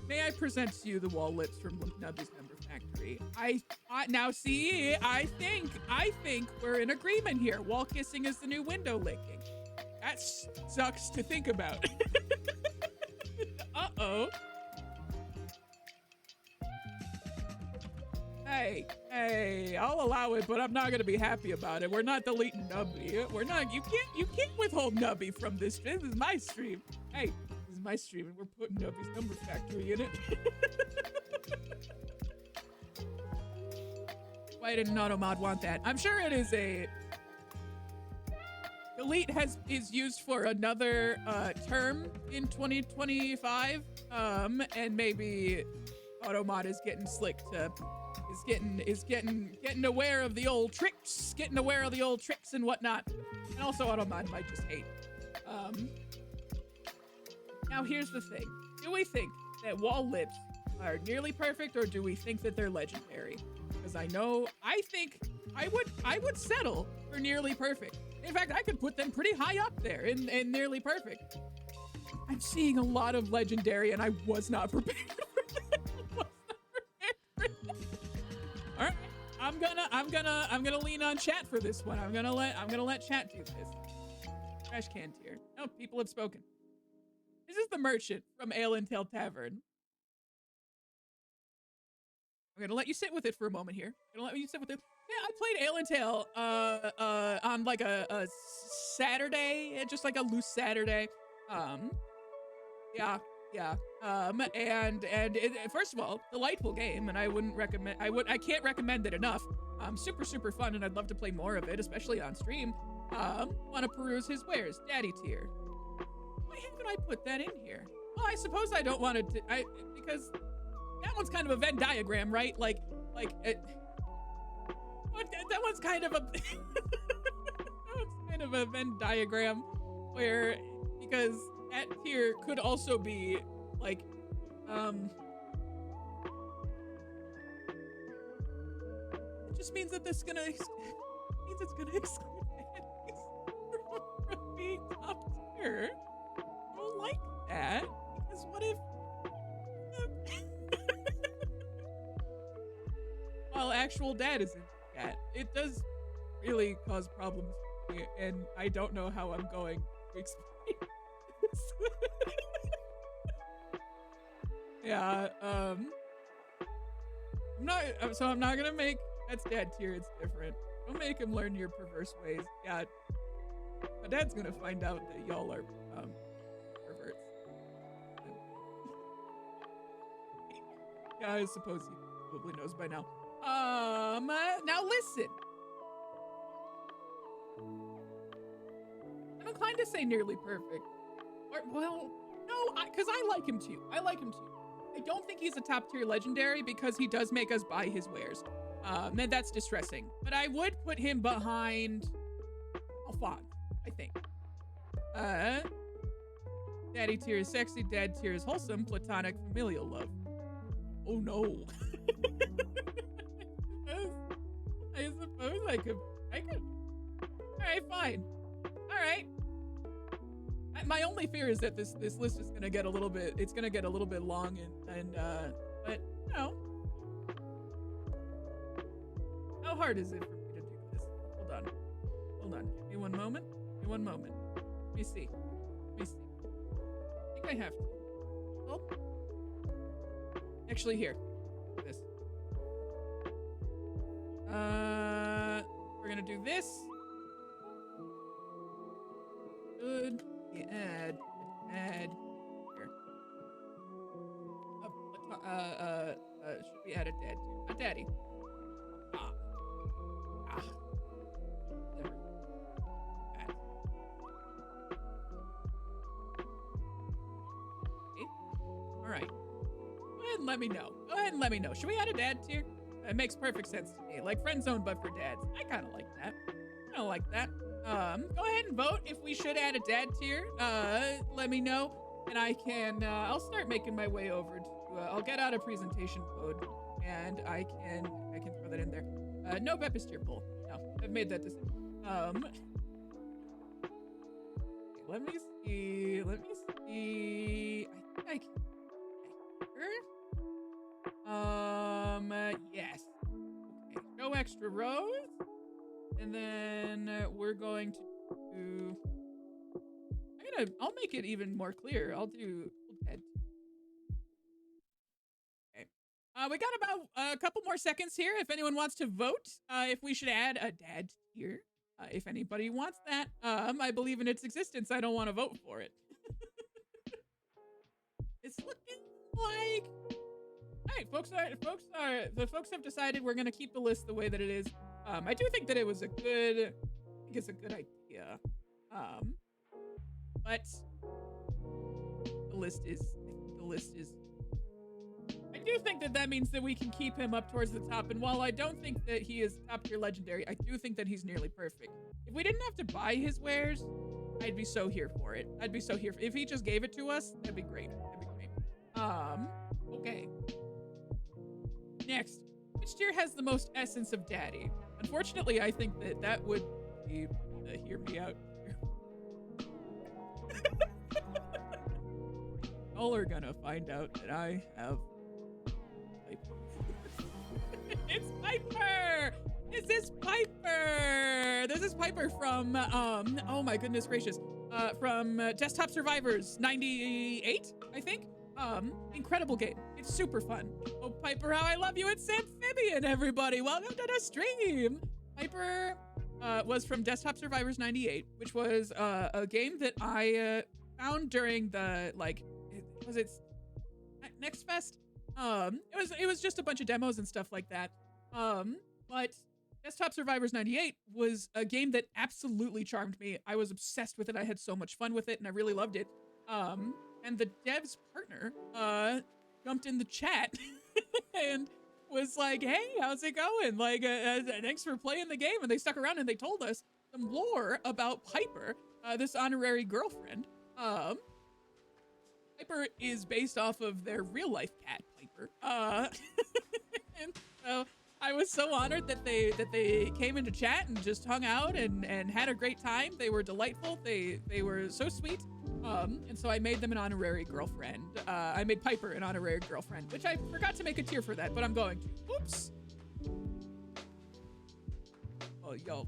May I present to you the wall lips from Nubby's Number Factory? Now see, I think we're in agreement here. Wall kissing is the new window licking. That sucks to think about. Uh-oh. Hey, I'll allow it, but I'm not gonna be happy about it. We're not deleting Nubby. You can't withhold Nubby from this stream. This is my stream. Hey, this is my stream, and we're putting Nubby's Number Factory in it. Why didn't AutoMod want that? I'm sure it is a... Delete is used for another term in 2025, and maybe AutoMod is getting slick to... is getting aware of the old tricks, and whatnot. And also AutoMod might just hate. Now here's the thing. Do we think that wall lips are nearly perfect, or do we think that they're legendary? Because I think I would settle for nearly perfect. In fact, I could put them pretty high up there in nearly perfect. I'm seeing a lot of legendary, and I was not prepared for that. All right, I'm gonna lean on Chat for this one. I'm gonna let Chat do this. Trash can tier. No, people have spoken. This is the merchant from Ale and Tail Tavern. I'm gonna let you sit with it for a moment here. I'm gonna let you sit with it. Yeah, I played Ale and Tail on like a Saturday, just like a loose Saturday. Yeah. And first of all, delightful game, and I can't recommend it enough. Super fun, and I'd love to play more of it, especially on stream. Want to peruse his wares, Daddy tier. Why haven't I put that in here? Well, I suppose I don't want to, because that one's kind of a Venn diagram, right? That one's kind of a Venn diagram where, because that tier could also be like, it just means that it's gonna exclude from being top tier. I don't like that, because what if while actual dad is in chat, it does really cause problems for me, and I don't know how I'm going to explain this. Yeah, I'm not gonna make that's dad tier, it's different. Don't make him learn your perverse ways. Yeah, my dad's gonna find out that y'all are, perverts. Yeah, I suppose he probably knows by now. Now listen. I'm inclined to say nearly perfect. Or, well, no, because I like him too. I like him too. I don't think he's a top tier legendary because he does make us buy his wares. And that's distressing. But I would put him behind Alphonse, I think. Daddy tier is sexy, dad tier is wholesome, platonic, familial love. Oh no. I suppose I could. Alright, fine. Alright. My only fear is that this list is gonna get a little bit, it's gonna get a little bit long and but you know. How hard is it for me to do this? Hold on. Give me one moment. Let me see. I think I have to. Oh. Actually, here. This. We're gonna do this. Good. We add here. Should we add a dad too? A daddy. Never. Okay. All right. Go ahead and let me know. Should we add a dad tier? It makes perfect sense to me. Like friend zone, but for dads. I kind of like that. Go ahead and vote if we should add a dad tier. Let me know, and I can. I'll start making my way over to. I'll get out a presentation code, and I can throw that in there. No Beppis tier poll. No, I've made that decision. Let me see. I think yes. Okay. No extra rows. And then we're going to do. I'll make it even more clear. I'll do dead. Okay. We got about a couple more seconds here. If anyone wants to vote, if we should add a dad tier, if anybody wants that, I believe in its existence. I don't want to vote for it. It's looking like. All right, the folks have decided we're gonna keep the list the way that it is. I do think that I think it's a good idea. But the list is, I do think that means that we can keep him up towards the top. And while I don't think that he is top tier legendary, I do think that he's nearly perfect. If we didn't have to buy his wares, I'd be so here for it. If he just gave it to us, that'd be great. Okay. Next, which tier has the most essence of daddy? Unfortunately, I think that would be the hear me out tier. Y'all are gonna find out that I have Piper. It's Piper! This is Piper from, oh my goodness gracious, from Desktop Survivors 98, I think. Incredible game. It's super fun. Oh, Piper, how I love you. It's Amphibian, everybody. Welcome to the stream. Piper was from Desktop Survivors 98, which was a game that I found during the, like, was it Next Fest? It was just a bunch of demos and stuff like that. But Desktop Survivors 98 was a game that absolutely charmed me. I was obsessed with it. I had so much fun with it, and I really loved it. And the dev's partner jumped in the chat and was like, hey, how's it going? Like, thanks for playing the game. And they stuck around and they told us some lore about Piper, this honorary girlfriend. Piper is based off of their real life cat, Piper. And so I was so honored that they came into chat and just hung out and had a great time. They were delightful. They were so sweet. And so I made them an honorary girlfriend. I made Piper an honorary girlfriend, which I forgot to make a tier for that, but I'm going to. Oops. Oh, yo.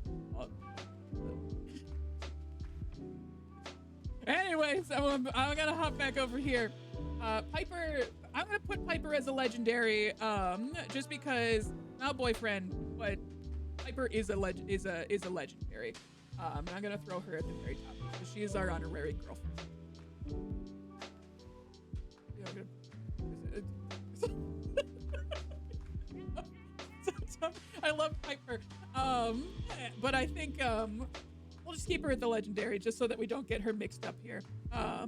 Anyways, I'm gonna hop back over here. Piper, I'm gonna put Piper as a legendary, just because not boyfriend, but Piper is a legendary. And I'm gonna throw her at the very top because she is our honorary girlfriend. I love Piper, but I think we'll just keep her at the legendary just so that we don't get her mixed up here. I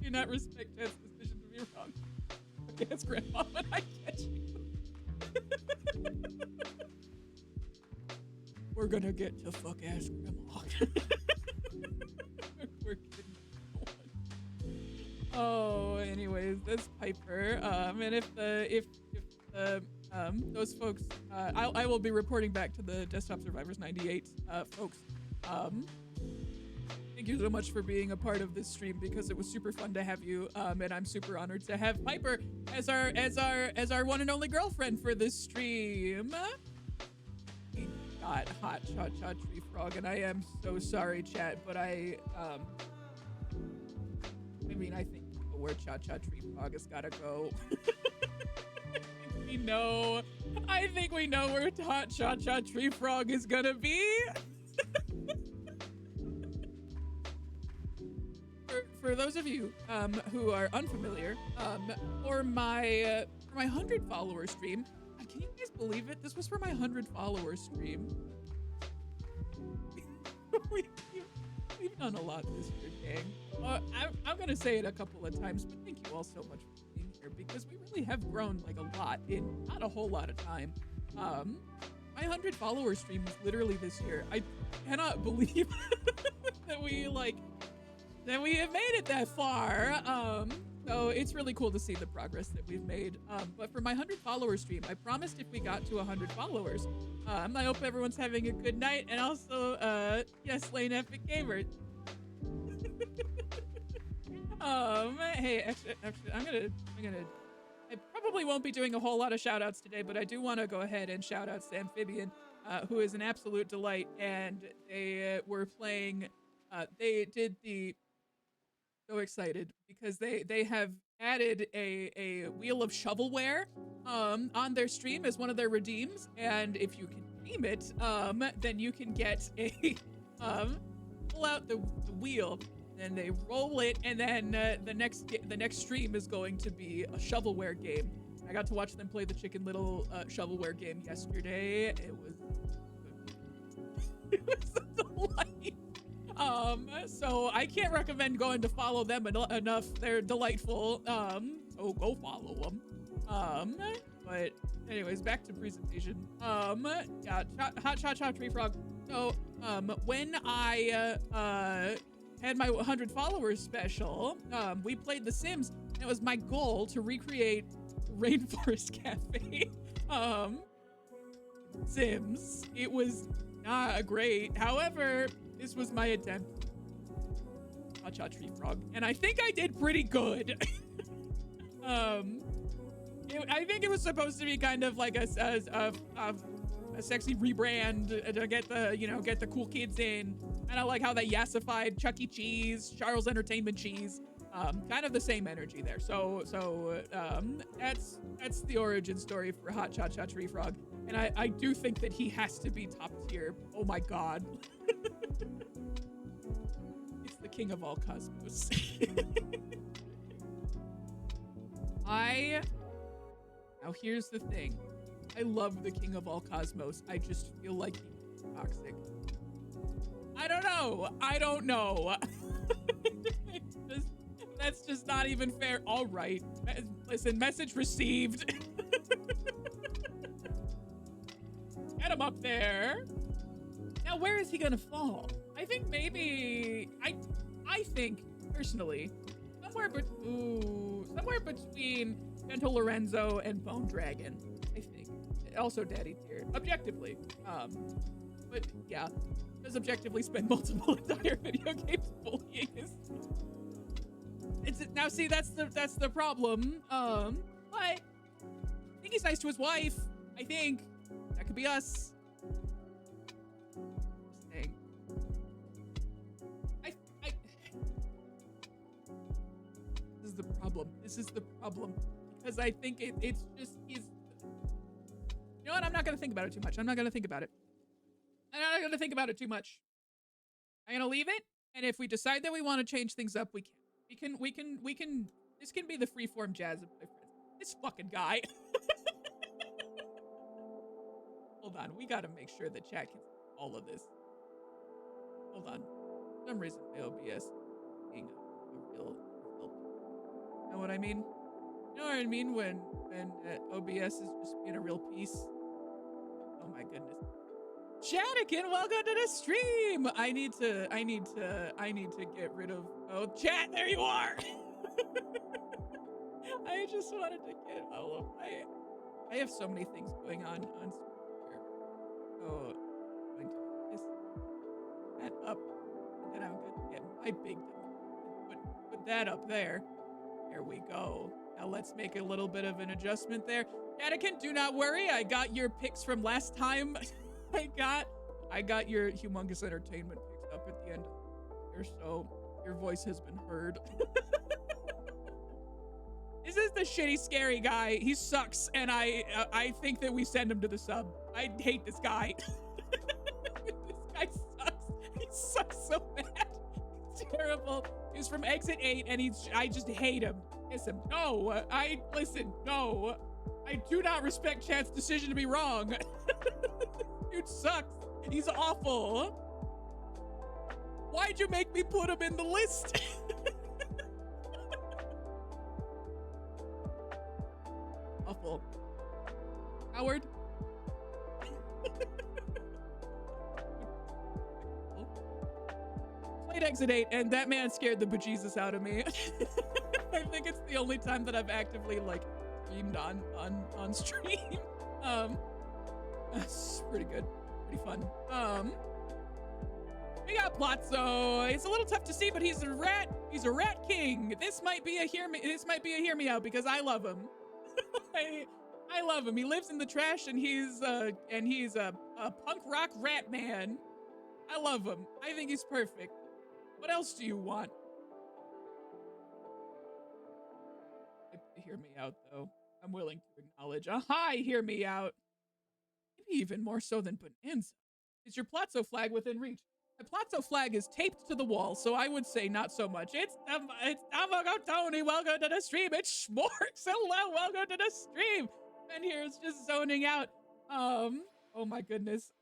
do not respect Ted's decision to be wrong. Okay, it's Grandma, but I get you. We're gonna get to fuck ass Grandma. We're kidding. Oh, anyways, that's Piper. And if those folks, I will be reporting back to the Desktop Survivors 98 folks. Thank you so much for being a part of this stream because it was super fun to have you. And I'm super honored to have Piper as our one and only girlfriend for this stream. We got Hot Cha Cha Tree Frog, and I am so sorry, chat, but I mean, I think the word Cha Cha Tree Frog has gotta go. I think we know where Hot Cha Cha Tree Frog is gonna be. For those of you who are unfamiliar, for my 100 follower stream, can you guys believe it? This was for my 100 follower stream. We've done a lot this year, gang. I'm gonna say it a couple of times, but thank you all so much for being here because we really have grown like a lot in not a whole lot of time. My 100 follower stream was literally this year. I cannot believe that we have made it that far. So it's really cool to see the progress that we've made. But for my 100 follower stream, I promised if we got to 100 followers, I hope everyone's having a good night. And also, yes, Lane Epic Gamer. Hey, actually, I probably won't be doing a whole lot of shout outs today, but I do want to go ahead and shout out to Amphibian, who is an absolute delight. And they were playing, they did the, so excited because they have added a wheel of shovelware on their stream as one of their redeems, and if you can name it, then you can get a pull out the wheel, then they roll it, and then the next stream is going to be a shovelware game. I got to watch them play the Chicken Little shovelware game yesterday. It was a delight. So I can't recommend going to follow them enough. They're delightful. So go follow them. But anyways, back to presentation. Yeah, Hot Cha Cha Tree Frog. So, when I, had my 100 followers special, we played The Sims, and it was my goal to recreate Rainforest Cafe, Sims. It was not great. However, this was my attempt. Hot Cha Tree Frog. And I think I did pretty good. I think it was supposed to be kind of like a sexy rebrand to get the cool kids in. And I like how they yassified Chuck E. Cheese, Charles Entertainment Cheese. Kind of the same energy there. So that's the origin story for Hot Cha Cha Tree Frog. And I do think that he has to be top tier. Oh my god. It's the king of all cosmos. Now here's the thing. I love the king of all cosmos. I just feel like he's toxic. I don't know. That's just not even fair. All right. Listen, message received. Get him up there. Now, where is he gonna fall? I think maybe, I think, personally, somewhere between Gentle Lorenzo and Bone Dragon, I think. Also Daddy tier, objectively. But yeah, does objectively spend multiple entire video games bullying his... Now see, that's the problem. But I think he's nice to his wife. I think that could be us. Dang. This is the problem. This is the problem. Because I think it's just, he's... You know what? I'm not going to think about it too much. I'm not going to think about it. I'm not going to think about it too much. I'm going to leave it. And if we decide that we want to change things up, we can. This can be the freeform jazz of my friends. This fucking guy. Hold on. We got to make sure the chat can see all of this. Hold on. For some reason, my OBS is being a real... You know what I mean? You know what I mean when OBS is just being a real piece? Oh my goodness. Chatikin, welcome to the stream. I need to get rid of chat. There you are. I just wanted to get all of I have so many things going on here. So I'm going to put that up, and then I'm going to get my big put that up there. There we go. Now let's make a little bit of an adjustment there. Chatikin, do not worry. I got your picks from last time. I got your humongous entertainment picks up at the end here, so your voice has been heard. This is the shitty scary guy. He sucks, and I think that we send him to the sub. I hate this guy. This guy sucks. He sucks so bad. He's terrible. He's from Exit 8, and I just hate him. Kiss him. No, listen, no. I do not respect chat's decision to be wrong. Dude sucks. He's awful. Why'd you make me put him in the list? Awful. Howard. Played Exit 8, and that man scared the bejesus out of me. I think it's the only time that I've actively streamed on stream. That's pretty good. Pretty fun. We got Plotso. It's a little tough to see, but he's a rat. He's a rat king. This might be a hear me out because I love him. I love him. He lives in the trash, and he's a punk rock rat man. I love him. I think he's perfect. What else do you want? Hear me out, though. I'm willing to acknowledge. Hi, hear me out. Maybe even more so than Bonanza. Is your Plotso flag within reach? The Plotso flag is taped to the wall, so I would say not so much. It's Tamago Tony. Welcome to the stream. It's Schmorks. Hello, welcome to the stream. Ben here is just zoning out. Oh my goodness.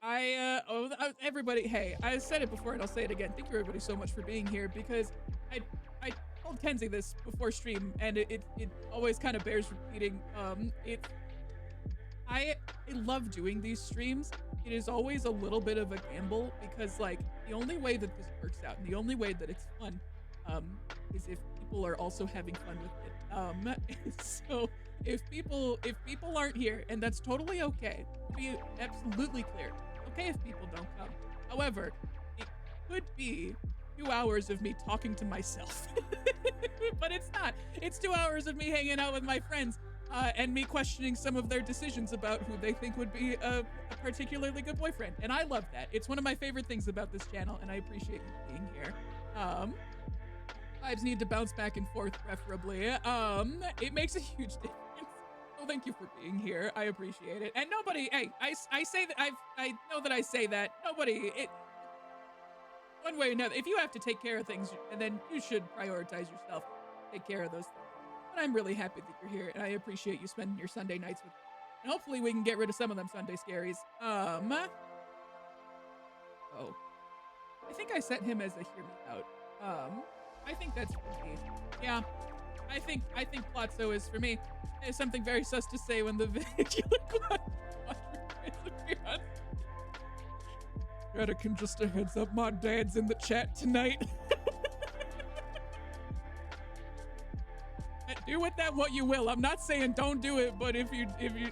Everybody, hey, I said it before and I'll say it again. Thank you everybody so much for being here, because I told Kenzie this before stream, and it always kind of bears repeating. I love doing these streams. It is always a little bit of a gamble, because the only way that this works out and the only way that it's fun is if people are also having fun with it. So if people aren't here, and that's totally okay, to be absolutely clear, okay if people don't come. However, it could be 2 hours of me talking to myself. But it's not. It's 2 hours of me hanging out with my friends and me questioning some of their decisions about who they think would be a particularly good boyfriend. And I love that. It's one of my favorite things about this channel, and I appreciate you being here. Vibes need to bounce back and forth, preferably. It makes a huge difference. So thank you for being here. I appreciate it. And nobody, hey, I say that I know that I say that. Nobody, one way or another, if you have to take care of things, and then you should prioritize yourself, take care of those things. But I'm really happy that you're here, and I appreciate you spending your Sunday nights with me. And hopefully we can get rid of some of them Sunday scaries. Oh, I think I sent him as a hear me out. I think that's for me. Yeah, I think Plotso is for me. There's something very sus to say when the vehicular appear on. Anakin, just a heads up, my dad's in the chat tonight. Do with that what you will. I'm not saying don't do it, but if you don't have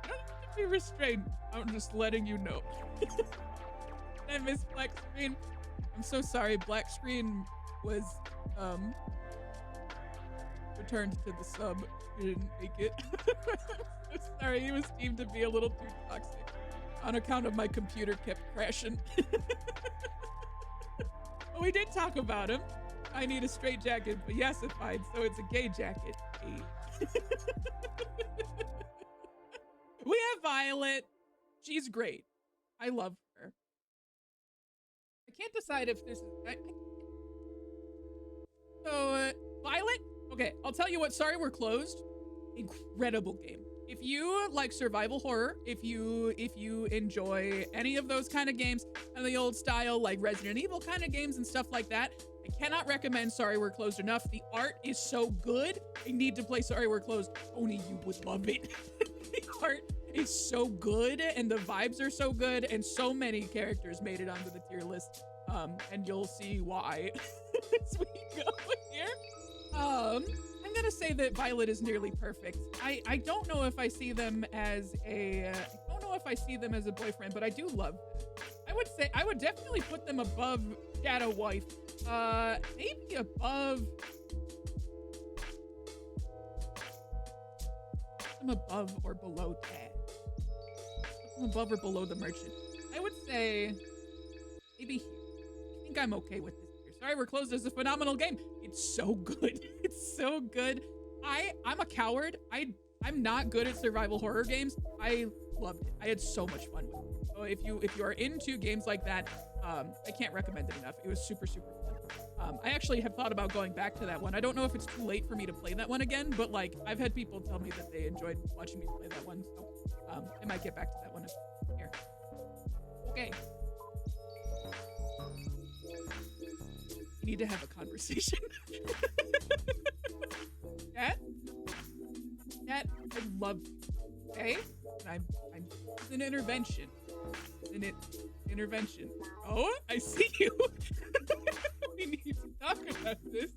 to be restrained. I'm just letting you know. I miss Black Screen. I'm so sorry. Black Screen was returned to the sub. He didn't make it. I'm so sorry. He was deemed to be a little too toxic on account of my computer kept crashing. But we did talk about him. I need a straight jacket, but yes, it's fine. So it's a gay jacket. We have Violet. She's great. I love her. I can't decide if this is... Violet? Okay, I'll tell you what. Sorry, we're closed. Incredible game. If you like survival horror, if you enjoy any of those kind of games and the old style like Resident Evil kind of games and stuff like that, I cannot recommend Sorry We're Closed enough. The art is so good. I need to play Sorry We're Closed. Only you would love it. The art is so good and the vibes are so good and so many characters made it onto the tier list. And you'll see why as we go here. I'm gonna say that Violet is nearly perfect. I don't know if I see them as a boyfriend, but I do love them. I would say I would definitely put them above Shadow Wife. Maybe above them above or below Tad. Put them above or below the Merchant. I would say maybe here. I think I'm okay with this here. Sorry We're Closed is a phenomenal game. It's so good. It's so good. I'm a coward. I'm not good at survival horror games. I loved it. I had so much fun with it. So if you are into games like that, I can't recommend it enough. It was super, super fun. I actually have thought about going back to that one. I don't know if it's too late for me to play that one again, but like I've had people tell me that they enjoyed watching me play that one. So I might get back to that one here. Okay. We need to have a conversation. Chat, I love you. Okay? And it's an intervention. Intervention. Oh, I see you. We need to talk about this.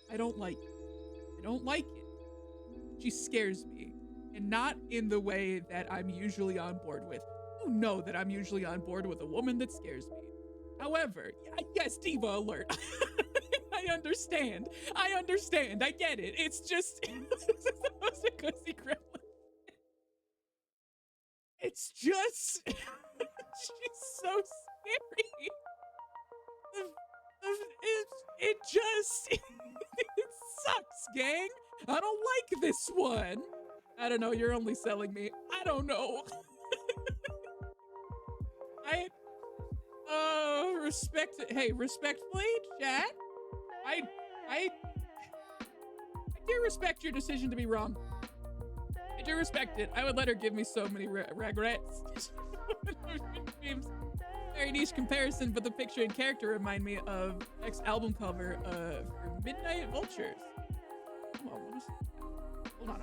I don't like it. I don't like it. She scares me. And not in the way that I'm usually on board with. You know that I'm usually on board with a woman that scares me. However, yes, diva alert. I understand. I get it. It's just it's supposed to cozy gremlin. It's just she's so scary. It sucks, gang. I don't like this one. I don't know. You're only selling me. I don't know. Respectfully, chat. I do respect your decision to be wrong. I do respect it. I would let her give me so many regrets. Very niche comparison, but the picture and character remind me of X album cover for Midnight Vultures. Come on, hold on.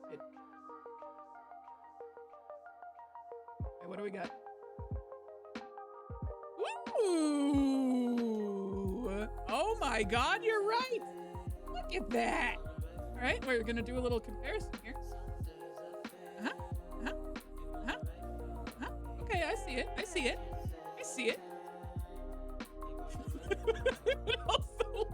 Okay, what do we got? Ooh! Oh my God, you're right. Look at that. All right, we're gonna do a little comparison here. Okay, I see it. Also,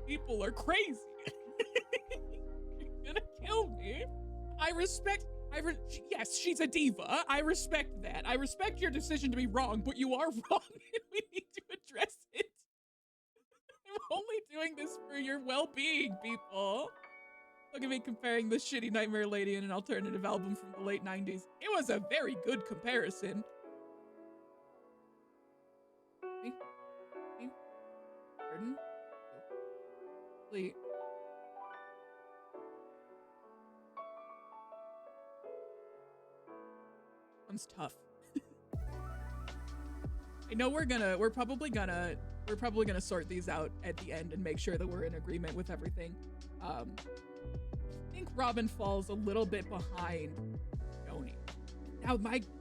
people are crazy. You're gonna kill me. Yes, she's a diva. I respect that. I respect your decision to be wrong, but you are wrong, and we need to address it. I'm only doing this for your well-being, people. Look at me comparing this shitty Nightmare Lady and an alternative album from the late 90s. It was a very good comparison. Pardon? Please. One's tough. I know we're probably gonna sort these out at the end and make sure that we're in agreement with everything. I think Robin falls a little bit behind Joni. Now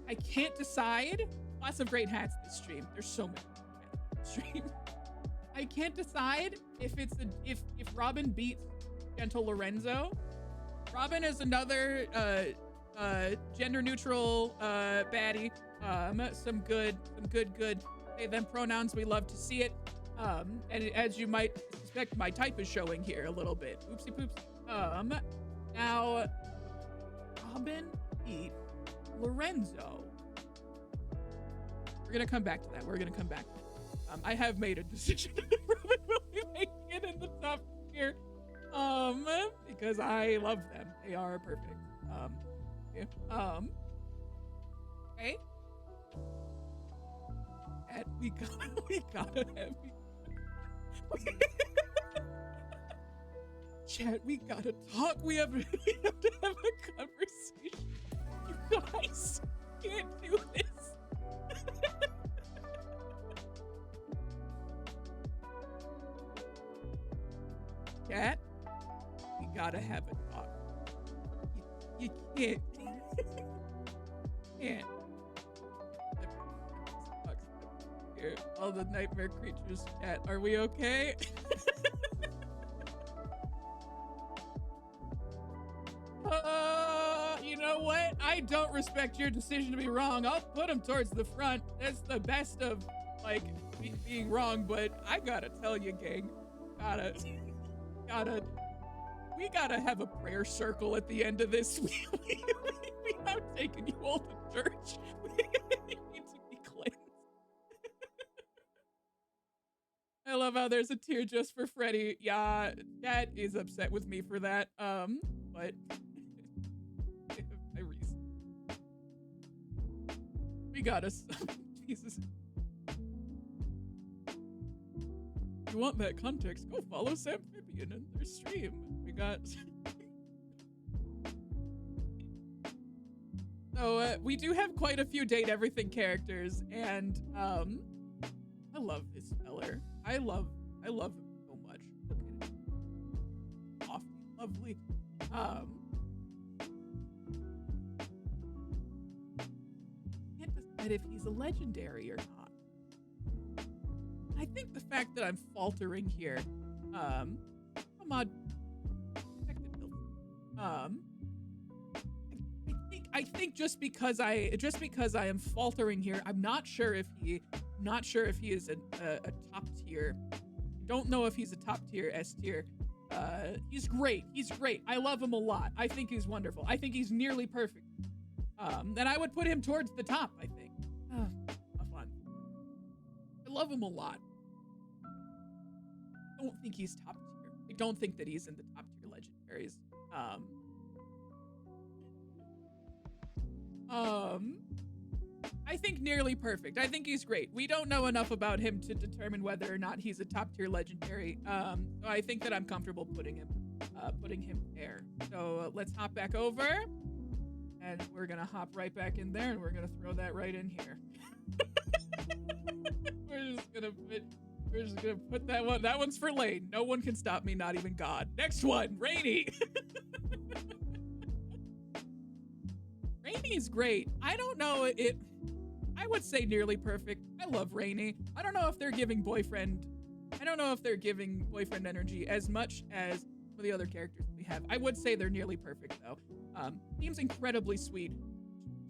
I can't decide. Lots of great hats this stream. There's so many hats this stream. I can't decide if Robin beats Gentle Lorenzo. Robin is another gender neutral baddie. Some good. Hey, them pronouns, we love to see it. And as you might suspect my type is showing here a little bit. Oopsie poops. Now, Robin beat Lorenzo. We're gonna come back to that. We're gonna come back to that. I have made a decision. Robin will be making it in the top tier. Because I love them. They are perfect. Yeah. Okay. And we gotta have Chat, we gotta talk. We have to have a conversation. You guys can't do this. Chat, we gotta have a talk. You can't. Can't. Here, all the nightmare creatures chat. Are we okay? You know what? I don't respect your decision to be wrong. I'll put him towards the front. That's the best of, like, being wrong, but I gotta tell you, gang. We gotta have a prayer circle at the end of this. We have taken you all to church. We need to be cleansed. I love how there's a tier just for Freddy. Yeah, Dad is upset with me for that. But I have my reason. We gotta Jesus. If you want that context, go follow Sam Fabian in their stream. We got so we do have quite a few Date Everything characters, and I love this feller. I love him so much. Look at it. Lofty, lovely. Can't decide if he's a legendary or not. I think the fact that I'm faltering here, come on, I think just because I am faltering here, I'm not sure if he is a top tier. Don't know if he's a top tier, S tier. He's great. I love him a lot. I think he's wonderful. I think he's nearly perfect. And I would put him towards the top, I think. Fun. I love him a lot. I don't think he's top tier. I don't think that he's in the top tier legendaries. I think nearly perfect. I think he's great. We don't know enough about him to determine whether or not he's a top tier legendary. So I think that I'm comfortable putting him there. So let's hop back over, and we're gonna hop right back in there, and we're gonna throw that right in here. We're just gonna put that one. That one's for Lane. No one can stop me, not even God. Next one, Rainy. Rainy's great. I don't know it. I would say nearly perfect. I love Rainy. I don't know if they're giving boyfriend. I don't know if they're giving boyfriend energy as much as for the other characters we have. I would say they're nearly perfect though. Seems incredibly sweet.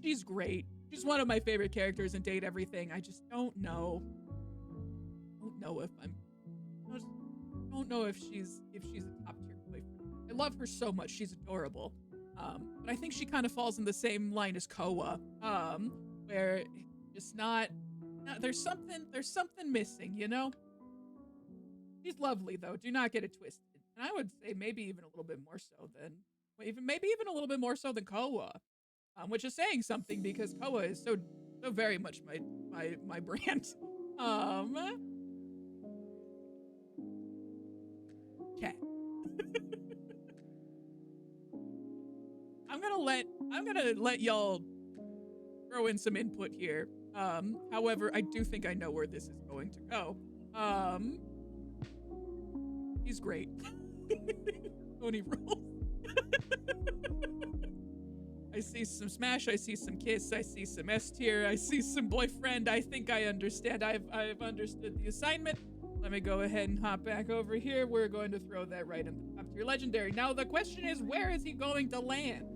She's great. She's one of my favorite characters in Date Everything. I just don't know. I don't know if she's a top tier boyfriend. I love her so much. She's adorable. But I think she kind of falls in the same line as Koa, where it's not, there's something missing, you know? She's lovely though. Do not get it twisted. And I would say maybe even a little bit more so than, maybe even a little bit more so than Koa, which is saying something because Koa is so very much my brand. Chat. I'm gonna let y'all throw in some input here. However, I do think I know where this is going to go. He's great. Tony rules. I see some Smash, I see some Kiss, I see some S tier, I see some Boyfriend. I think I understand. I've understood the assignment. Let me go ahead and hop back over here. We're going to throw that right in the top tier legendary. Now the question is, where is he going to land?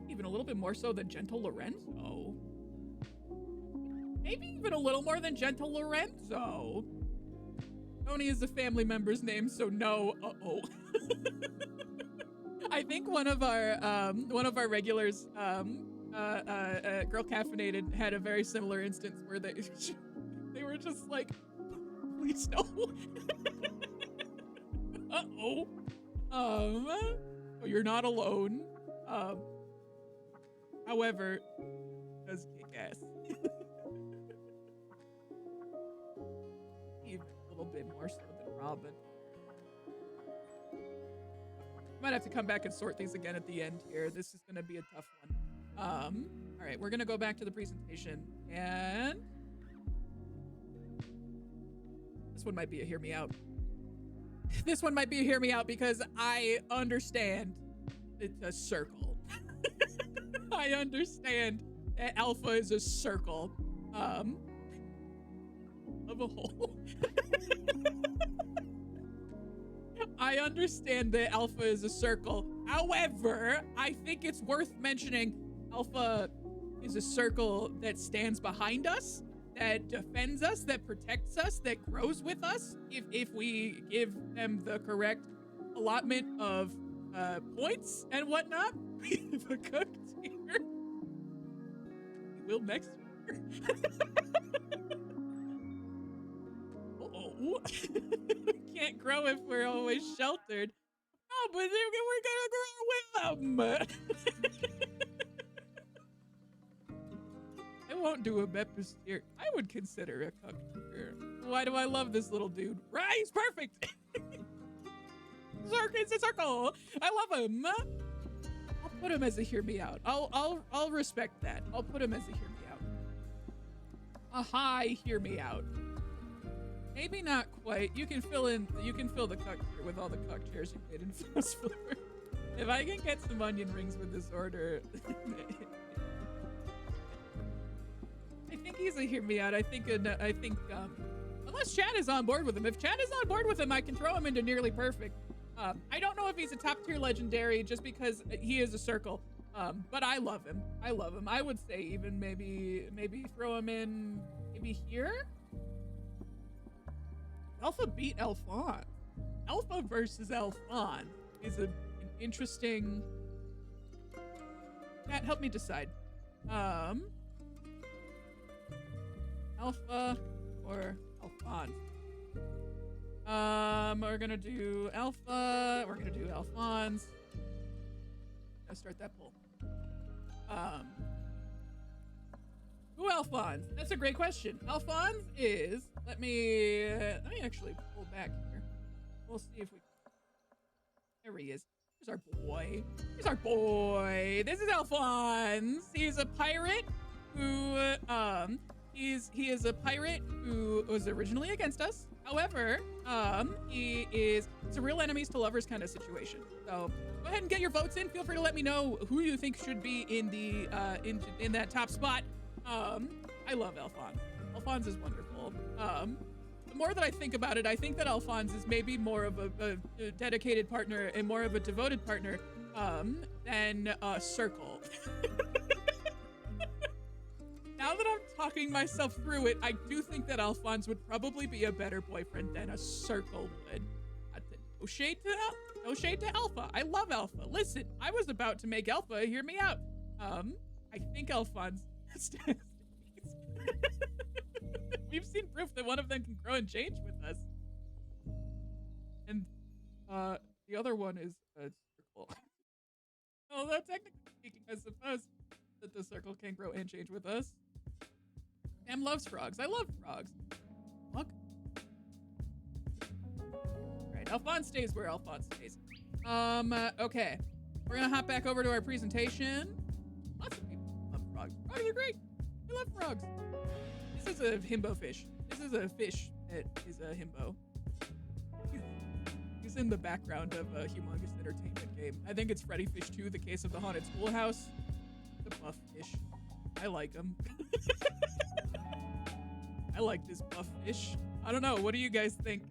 Even a little bit more so than Gentle Lorenzo. Maybe even a little more than Gentle Lorenzo. Tony is a family member's name, so no. Uh-oh. I think one of our regulars, Girl Caffeinated, had a very similar instance where they were just like, please no. Uh-oh. Oh, you're not alone. However, does kick ass. Even a little bit more so than Robin. Might have to come back and sort these again at the end here. This is gonna be a tough one. All right, we're gonna go back to the presentation, and this one might be a hear me out. This one might be a hear me out because I understand it's a circle. I understand that alpha is a circle of a hole. I understand that alpha is a circle. However, I think it's worth mentioning alpha is a circle that stands behind us, that defends us, that protects us, that grows with us if we give them the correct allotment of points and whatnot. The cooked here. We will next year. Uh-oh. Can't grow if we're always sheltered. Oh, but we're gonna grow with them. I won't do a Mepisteer. I would consider a cook here. Why do I love this little dude? Right, he's perfect. It's a circle. I love him. I'll put him as a hear me out. I'll respect that. I'll put him as a hear me out. A high hear me out. Maybe not quite. You can fill the cuck here with all the cuck chairs you made in Fast Flipper. If I can get some onion rings with this order. I think he's a hear me out. I think unless Chad is on board with him. If Chad is on board with him, I can throw him into nearly perfect. I don't know if he's a top tier legendary just because he is a circle. But I love him. I love him. I would say even maybe throw him in maybe here. Alpha beat Alphonse. Alpha versus Alphonse is an interesting. Matt, help me decide. Alpha or Alphonse? We're gonna do Alpha. We're gonna do Alphonse. Let's start that poll. Who Alphonse? That's a great question. Alphonse is. Let me actually pull back here. We'll see if we. There he is. Here's our boy. Here's our boy. This is Alphonse. He's a pirate who he is a pirate who was originally against us. However, it's a real enemies to lovers kind of situation. So go ahead and get your votes in. Feel free to let me know who you think should be in the in that top spot. I love Alphonse. Alphonse is wonderful. The more that I think about it, I think that Alphonse is maybe more of a dedicated partner and more of a devoted partner than Circle. Now that I'm talking myself through it, I do think that Alphonse would probably be a better boyfriend than a Circle would. No shade to Alpha. I love Alpha. Listen, I was about to make Alpha hear me out. I think Alphonse stands. We've seen proof that one of them can grow and change with us. And the other one is a circle. Although technically speaking, I suppose that the circle can grow and change with us. Sam loves frogs. I love frogs. Look. Alright, Alphonse stays where Alphonse stays. Okay. We're gonna hop back over to our presentation. Lots of people love frogs. Frogs are great. I love frogs. This is a himbo fish. This is a fish that is a himbo. He's in the background of a humongous entertainment game. I think it's Freddy Fish 2, The Case of the Haunted Schoolhouse. The buff fish. I like him. I like this buff fish. I don't know. What do you guys think?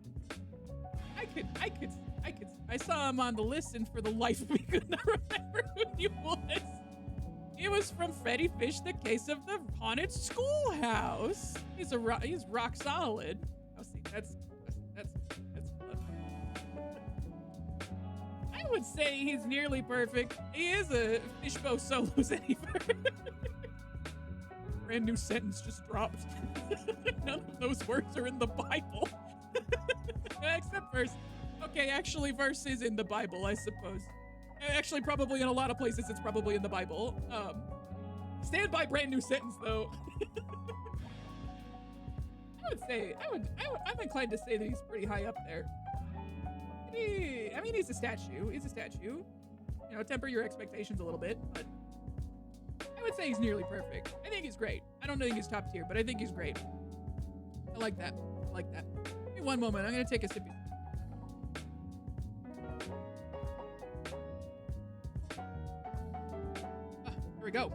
I saw him on the list and for the life of me could not remember who he was. It was from Freddy Fish, The Case of the Haunted Schoolhouse. He's rock solid. Oh, see, that's fun. I would say he's nearly perfect. He is a Fishbow Solos anywhere. Brand new sentence just dropped. None of those words are in the Bible. Except verse. Okay, actually, verse is in the Bible, I suppose. Actually, probably in a lot of places, it's probably in the Bible. Stand by brand new sentence, though. I would say, I'm inclined to say that he's pretty high up there. I mean, he's a statue. He's a statue. You know, temper your expectations a little bit, but I would say he's nearly perfect. I think he's great. I don't think he's top tier, but I think he's great. I like that. I like that. Give me one moment. I'm going to take a sip. Here we go.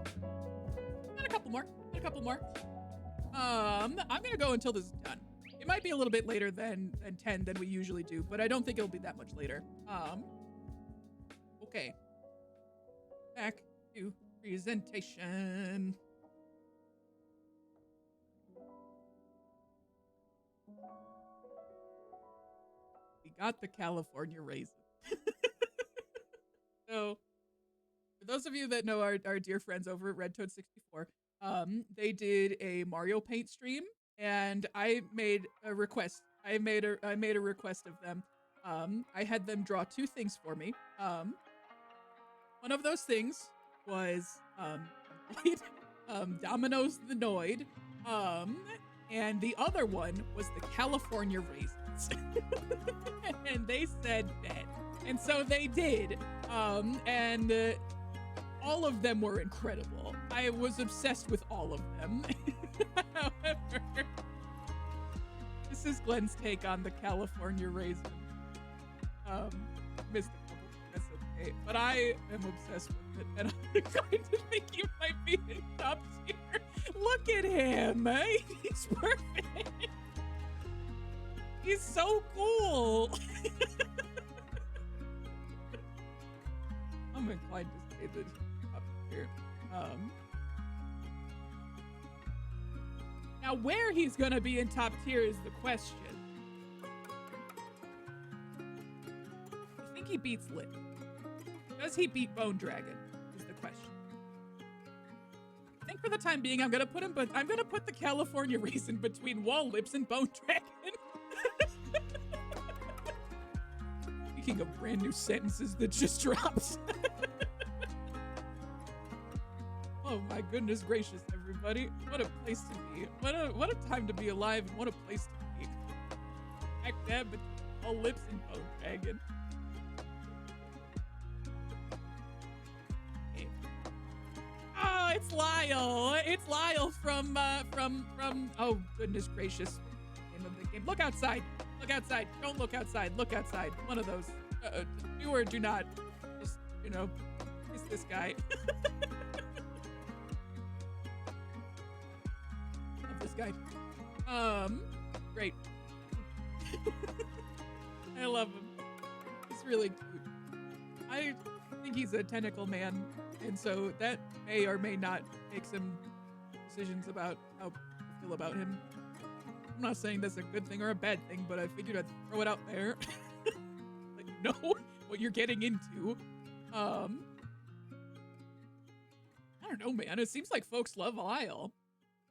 Got a couple more. I'm gonna go until this is done. It might be a little bit later than 10 than we usually do, but I don't think it'll be that much later. Okay. Back to presentation. We got the California raisin. So, for those of you that know our dear friends over at Red Toad 64, they did a Mario Paint stream, and I made a request. I made a request of them. I had them draw two things for me. One of those things was Domino's the Noid, and the other one was the California raisins. And they said that, and so they did. And all of them were incredible. I was obsessed with all of them. However, this is Glenn's take on the California raisin. Missed a couple, that's okay. But I am obsessed with it, and I'm going to think he might be in top tier. Look at him. He's perfect. He's so cool. I'm inclined to say that he's up here. Now, where he's gonna be in top tier is the question. I think he beats Lip. Does he beat Bone Dragon? Is the question. I think for the time being, I'm gonna put the California raisin between Wall Lips and Bone Dragon. Speaking of brand new sentences that just dropped. Oh my goodness gracious, everybody. What a place to be. What a time to be alive, and what a place to be. Back there between Wall Lips and Bone Dragon. Okay. Oh, it's Lyle. It's Lyle from oh goodness gracious. Name of the game. Look outside. Look outside. Don't look outside. Look outside. One of those. Do or do not. Just, you know, kiss this guy. Love this guy. Great. I love him. He's really cute. I think he's a tentacle man, and so that may or may not make some decisions about how I feel about him. I'm not saying that's a good thing or a bad thing, but I figured I'd throw it out there. Let you know what you're getting into. I don't know, man. It seems like folks love Lyle.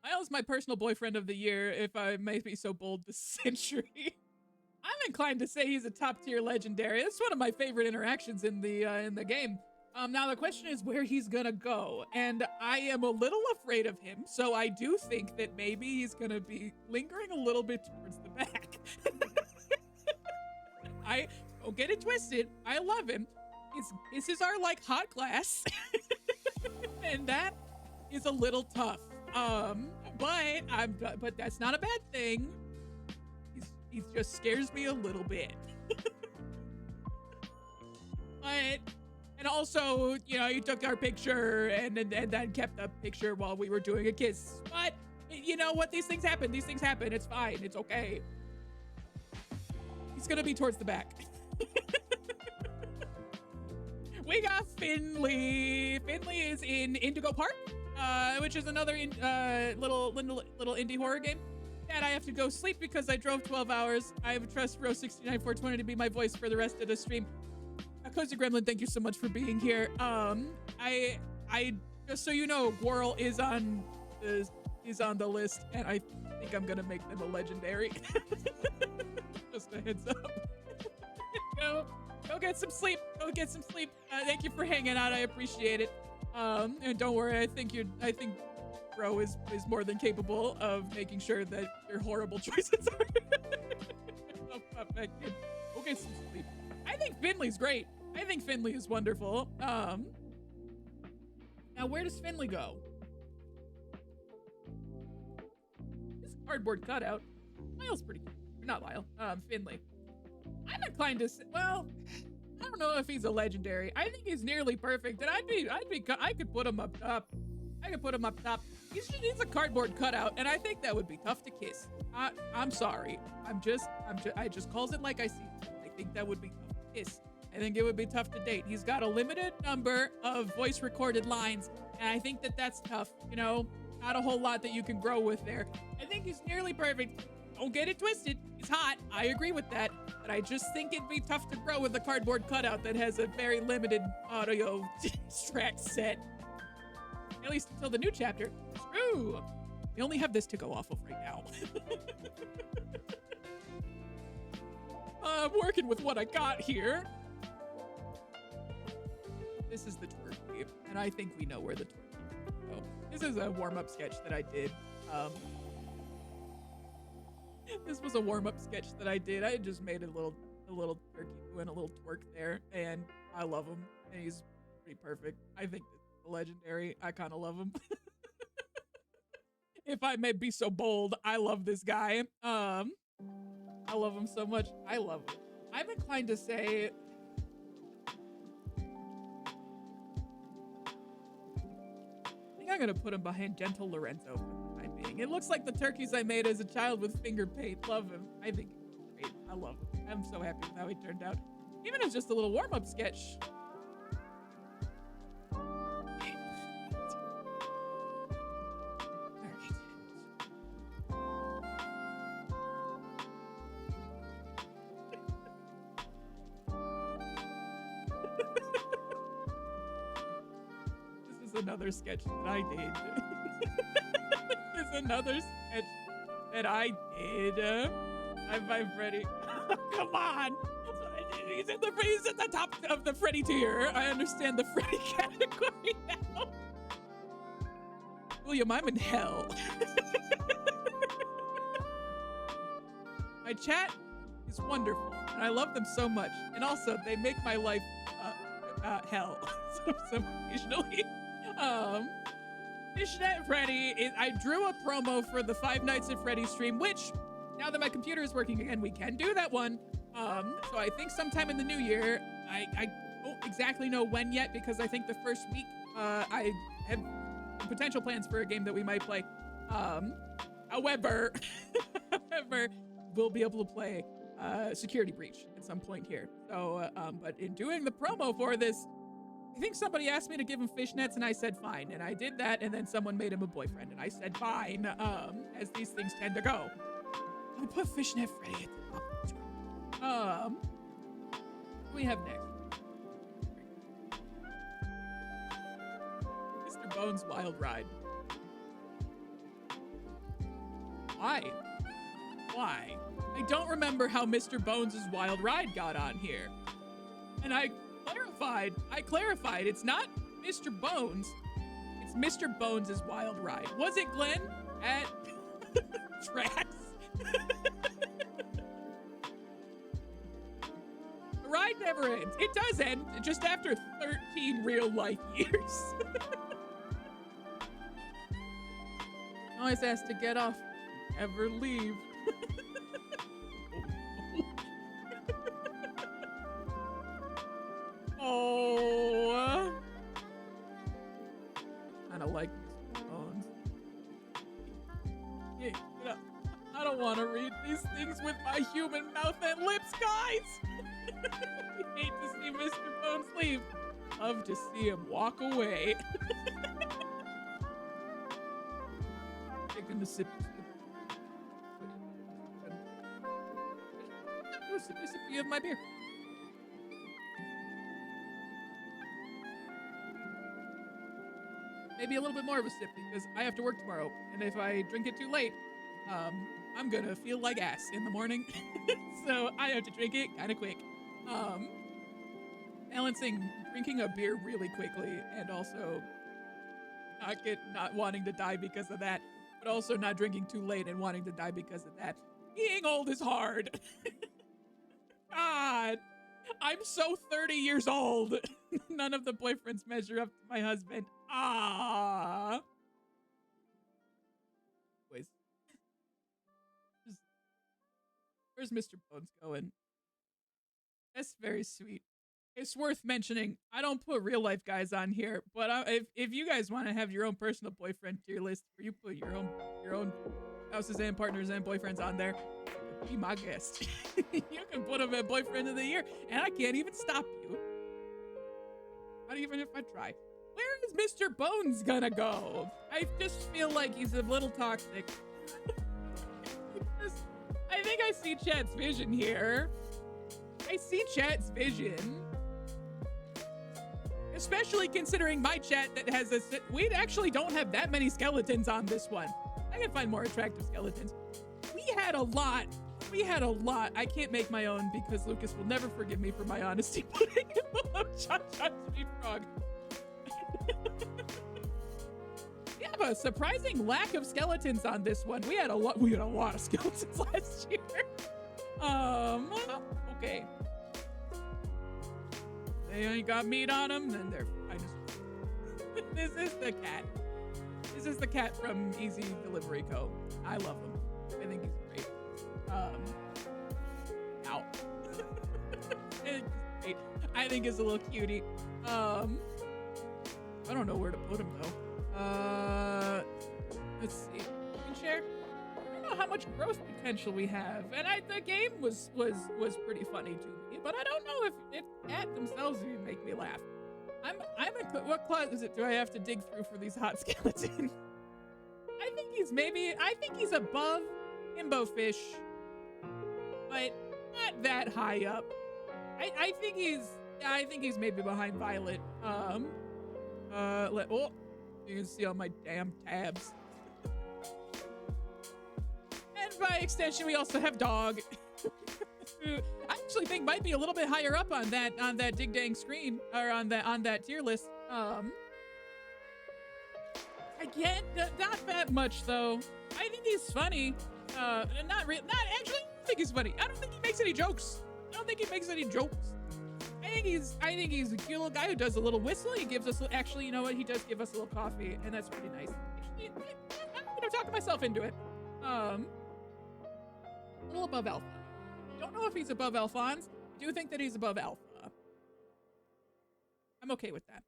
Lyle's my personal boyfriend of the year, if I may be so bold this century. I'm inclined to say he's a top tier legendary. It's one of my favorite interactions in the game. Now the question is where he's gonna go, and I am a little afraid of him, so I do think that maybe he's gonna be lingering a little bit towards the back. I don't get it twisted. I love him. This is our like hot class, and that is a little tough. But that's not a bad thing. He just scares me a little bit. And also, you know, you took our picture and then kept the picture while we were doing a kiss. But you know what? These things happen. These things happen. It's fine. It's okay. He's gonna be towards the back. We got Finley. Finley is in Indigo Park, which is another little indie horror game. Dad, I have to go sleep because I drove 12 hours. I have a trust Row 69420 to be my voice for the rest of the stream. Cozy Gremlin, thank you so much for being here. I just so you know, Gwirl is on the list, and I think I'm gonna make them a legendary. Just a heads up. Go get some sleep. Go get some sleep. Thank you for hanging out. I appreciate it. And don't worry. I think Bro is more than capable of making sure that your horrible choices are. Go get some sleep. I think Finley's great. I think Finley is wonderful. Now where does Finley go? This cardboard cutout. Lyle's pretty cool. Not Lyle. Finley. I'm inclined to say, well, I don't know if he's a legendary. I think he's nearly perfect, and I could put him up top. I could put him up top. He's a cardboard cutout, and I think that would be tough to kiss. I'm sorry. I just calls it like I see it. I think that would be tough to kiss. I think it would be tough to date. He's got a limited number of voice recorded lines, and I think that's tough. You know, not a whole lot that you can grow with there. I think he's nearly perfect. Don't get it twisted. He's hot. I agree with that. But I just think it'd be tough to grow with a cardboard cutout that has a very limited audio track set. At least until the new chapter. True. We only have this to go off of right now. I'm working with what I got here. This is the twerk, and I think we know where the twerk is. So this is a warm-up sketch that I did. This was a warm-up sketch that I did. I just made a little turkey doing a little twerk there, and I love him. And he's pretty perfect. I think it's legendary. I kind of love him. If I may be so bold, I love this guy. I love him so much. I love him. I'm inclined to say, I think I'm gonna put him behind Gentle Lorenzo for the time being. It looks like the turkeys I made as a child with finger paint. Love him. I think he's great. I love him. I'm so happy with how he turned out. Even if it's just a little warm-up sketch. Another sketch that I did. This is another sketch that I did. I'm Freddy. Come on. He's at the top of the Freddy tier. I understand the Freddy category now. William, I'm in hell. My chat is wonderful, and I love them so much. And also, they make my life hell. So occasionally. Fishnet Freddy, I drew a promo for the 5 Nights at Freddy's stream, which, now that my computer is working again, we can do that one. So I think sometime in the new year, I don't exactly know when yet, because I think the first week, I have potential plans for a game that we might play. However, we'll be able to play Security Breach at some point here. So, but in doing the promo for this, I think somebody asked me to give him fishnets, and I said fine, and I did that, and then someone made him a boyfriend, and I said fine, as these things tend to go. I put Fishnet Freddy at the top of the screen. What do we have next? Mr. Bones' Wild Ride. Why? I don't remember how Mr. Bones' Wild Ride got on here. And I clarified, it's not Mr. Bones, it's Mr. Bones' Wild Ride. Was it Glenn at Tracks? The ride never ends. It does end, just after 13 real life years. Always asked to get off, never leave. Oh, kind of like Mr. Bones. Yeah, you know, I don't want to read these things with my human mouth and lips, guys. I hate to see Mr. Bones leave. love to see him walk away. Taking the sip. Do a sippy of my beer. Maybe a little bit more of a sip because I have to work tomorrow, and if I drink it too late, I'm gonna feel like ass in the morning. So I have to drink it kind of quick. Balancing drinking a beer really quickly and also not wanting to die because of that, but also not drinking too late and wanting to die because of that. Being old is hard. God, I'm so 30 years old. None of the boyfriends measure up to my husband. Ah. Anyways. Where's Mr. Bones going? That's very sweet. It's worth mentioning, I don't put real life guys on here, but if you guys want to have your own personal boyfriend tier list where you put your own spouses and partners and boyfriends on there, be my guest. You can put them at boyfriend of the year, and I can't even stop you. Not even if I try. Where is Mr. Bones gonna go? I just feel like he's a little toxic. I think I see Chat's vision here. I see Chat's vision. Especially considering my chat that has we actually don't have that many skeletons on this one. I can find more attractive skeletons. We had a lot. I can't make my own because Lucas will never forgive me for my honesty putting him below Cha-Cha Street Frog. We have a surprising lack of skeletons on this one. We had a lot of skeletons last year. Okay. They ain't got meat on them, then they're fine. This is the cat. This is the cat from Easy Delivery Co. I love him. I think he's great. Ow. I think he's a little cutie. I don't know where to put him though. Let's see. Screen share. I don't know how much growth potential we have, and the game was pretty funny to me, but I don't know if cat themselves even make me laugh. What closet do I have to dig through for these hot skeletons? I think he's above Himbo Fish, but not that high up. I think he's maybe behind Violet. You can see all my damn tabs. And by extension, we also have Dog. Who I actually think might be a little bit higher up on that dig dang screen, or on that tier list. Again, not that much though. I think he's funny. Not actually. I don't think he's funny. I don't think he makes any jokes. I think he's a cute little guy who does a little whistle. He gives us, actually, you know what? He does give us a little coffee, and that's pretty nice. Actually, I'm gonna talk myself into it. A little above Alpha. Don't know if he's above Alphonse. I do think that he's above Alpha. I'm okay with that.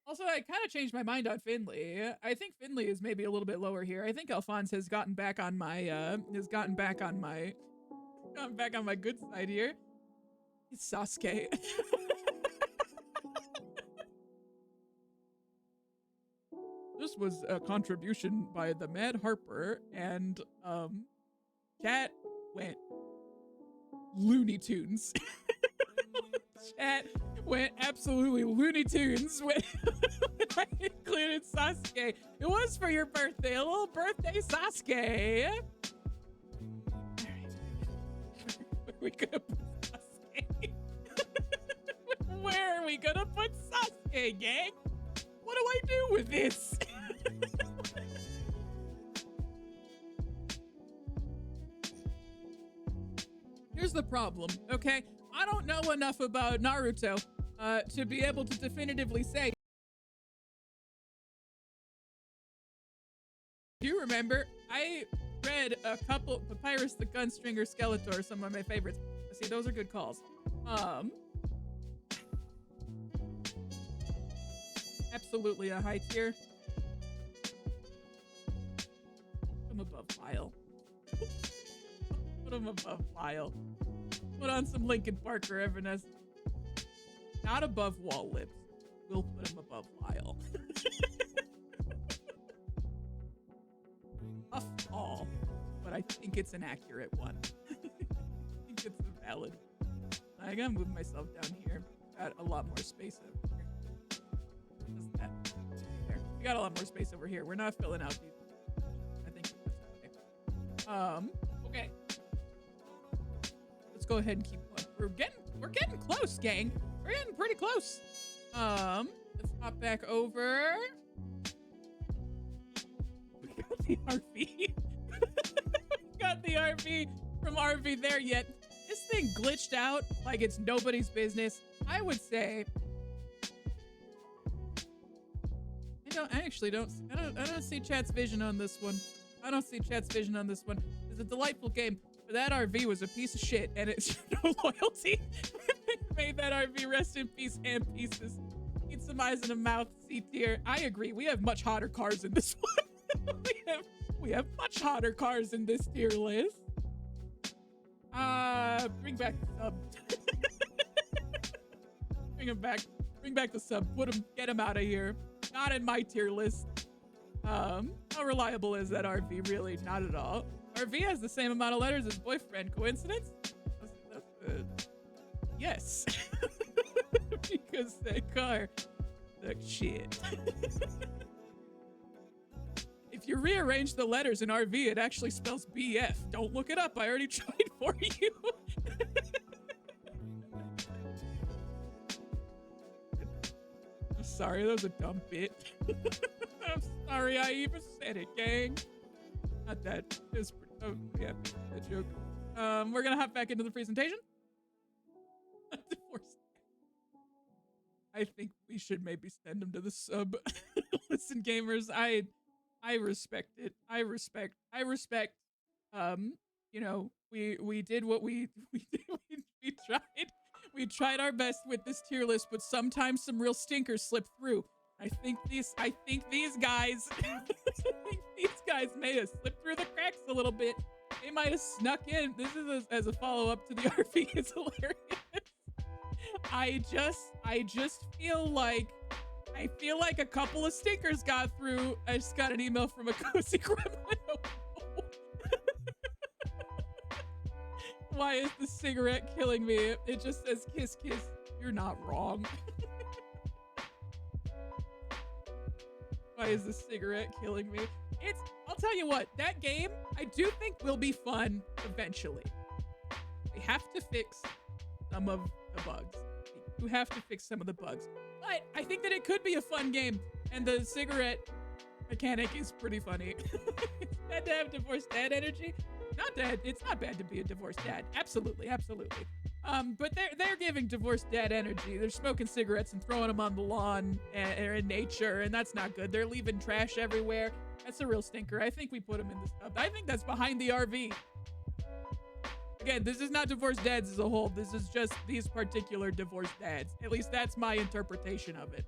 Also, I kind of changed my mind on Finley. I think Finley is maybe a little bit lower here. I think Alphonse has gotten back on my good side here. It's Sasuke. This was a contribution by the Mad Harper, and chat went Looney Tunes. Chat went absolutely Looney Tunes when I included Sasuke. It was for your birthday, a little birthday Sasuke. Where are we gonna put Sasuke? Where are we gonna put Sasuke, gang? What do I do with this? Here's the problem, okay? I don't know enough about Naruto to be able to definitively say. Do you remember? I read a couple, Papyrus the Gunstringer Skeletor, some of my favorites. See, those are good calls. Absolutely a high tier. Put him above Lyle. Put him above Lyle. Put on some Linkin Park or Evanescence. not above wall lips. We'll put him above Lyle. Tough call, but I think it's an accurate one. I think it's a valid. I gotta move myself down here. Got a lot more space over here. Just that. There. We got a lot more space over here. We're not filling out these. I think that's okay. Okay. Let's go ahead and keep going. We're getting close, gang. We're getting pretty close. Let's hop back over. We got the RV. We got the RV from RV there yet. This thing glitched out like it's nobody's business. I would say. I don't see chat's vision on this one. I don't see chat's vision on this one. It's a delightful game, but that RV was a piece of shit, and it's no loyalty. Made that RV rest in peace and pieces. Eat some eyes and a mouth, C tier. I agree. We have much hotter cars in this one. we have much hotter cars in this tier list. Bring back the sub. Bring him back. Bring back the sub. Get him out of here. Not in my tier list. How reliable is that RV? Really, not at all. RV has the same amount of letters as boyfriend. Coincidence? That's yes. Because that car looks shit. If you rearrange the letters in RV, it actually spells BF. Don't look it up. I already tried for you. I'm sorry, that was a dumb bit. I'm sorry I even said it, gang. Not that. It's oh yeah, that joke. We're gonna hop back into the presentation. Divorce. I think we should maybe send him to the sub. Listen, gamers, I respect it. I respect. You know, we did what we did. We tried. We tried our best with this tier list, but sometimes some real stinkers slip through. I think these guys may have slipped through the cracks a little bit. They might have snuck in. This is as a follow-up to the RV. It's hilarious. I just feel like a couple of stinkers got through. I just got an email from a cozy gremlin. Why is the cigarette killing me? It just says kiss kiss. You're not wrong. Why is the cigarette killing me? I'll tell you what, that game I do think will be fun eventually. They have to fix some of the bugs. You have to fix some of the bugs. But I think that it could be a fun game, and the cigarette mechanic is pretty funny. It's bad to have divorced dad energy. Not bad. It's not bad to be a divorced dad. Absolutely, absolutely. But they're giving divorced dad energy. They're smoking cigarettes and throwing them on the lawn or in nature, and that's not good. They're leaving trash everywhere. That's a real stinker. I think we put them in the sub. I think that's behind the RV. Again, this is not divorced dads as a whole. This is just these particular divorced dads. At least that's my interpretation of it.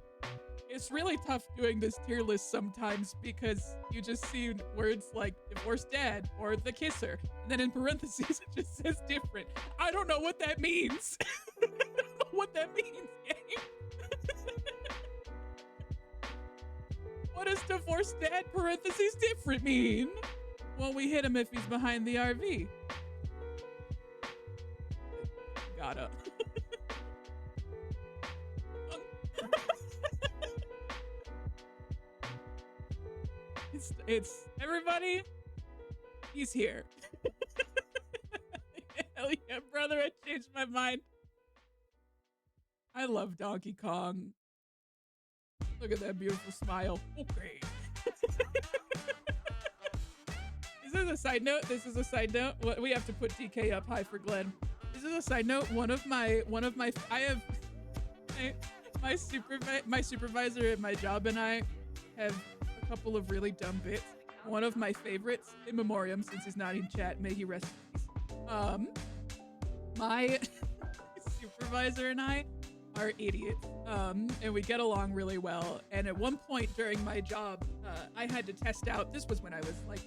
It's really tough doing this tier list sometimes because you just see words like divorced dad or the kisser. And then in parentheses, it just says different. I don't know what that means. I don't know what that means, gang. What does divorced dad parentheses different mean? Well, we hit him if he's behind the RV. Gotta. It's everybody. He's here. Hell yeah, brother! I changed my mind. I love Donkey Kong. Look at that beautiful smile. Okay. This is a side note. What we have to put DK up high for Glenn. This is a side note. My supervisor at my job and I have a couple of really dumb bits. One of my favorites, in memoriam, since he's not in chat, may he rest in peace. My supervisor and I are idiots, and we get along really well. And at one point during my job, I had to test out. This was when I was like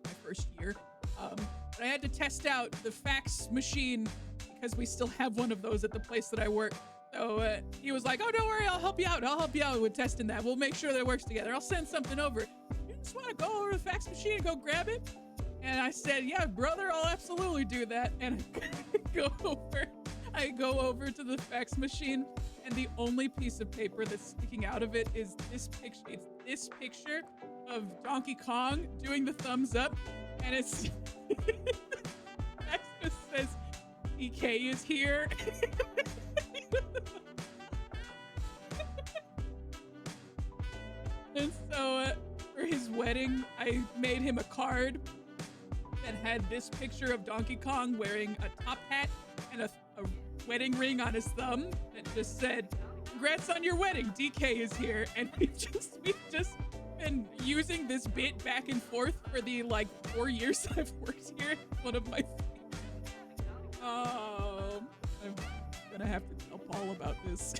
my first year. But I had to test out the fax machine because we still have one of those at the place that I work. So he was like, oh, don't worry, I'll help you out. I'll help you out with testing that. We'll make sure that it works together. I'll send something over. You just want to go over to the fax machine and go grab it? And I said, yeah, brother, I'll absolutely do that. And I go over to the fax machine, and the only piece of paper that's sticking out of it is this picture. It's this picture of Donkey Kong doing the thumbs up, and it's that just says DK is here. And so for his wedding, I made him a card that had this picture of Donkey Kong wearing a top hat and a wedding ring on his thumb that just said, congrats on your wedding, DK is here. And we've just been using this bit back and forth for the like 4 years I've worked here. It's one of my I'm gonna have to tell Paul about this.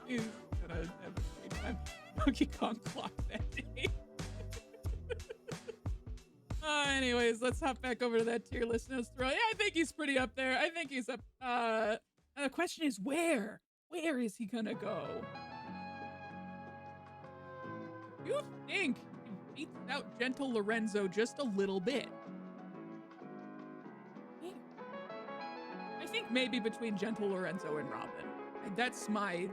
He's gonna have a great time. Donkey Kong clock that day. Anyways, let's hop back over to that tier list. Yeah, I think he's pretty up there. I think he's up. The question is where? Where is he gonna go? You think he beats out Gentle Lorenzo just a little bit? I think maybe between Gentle Lorenzo and Robin. That's my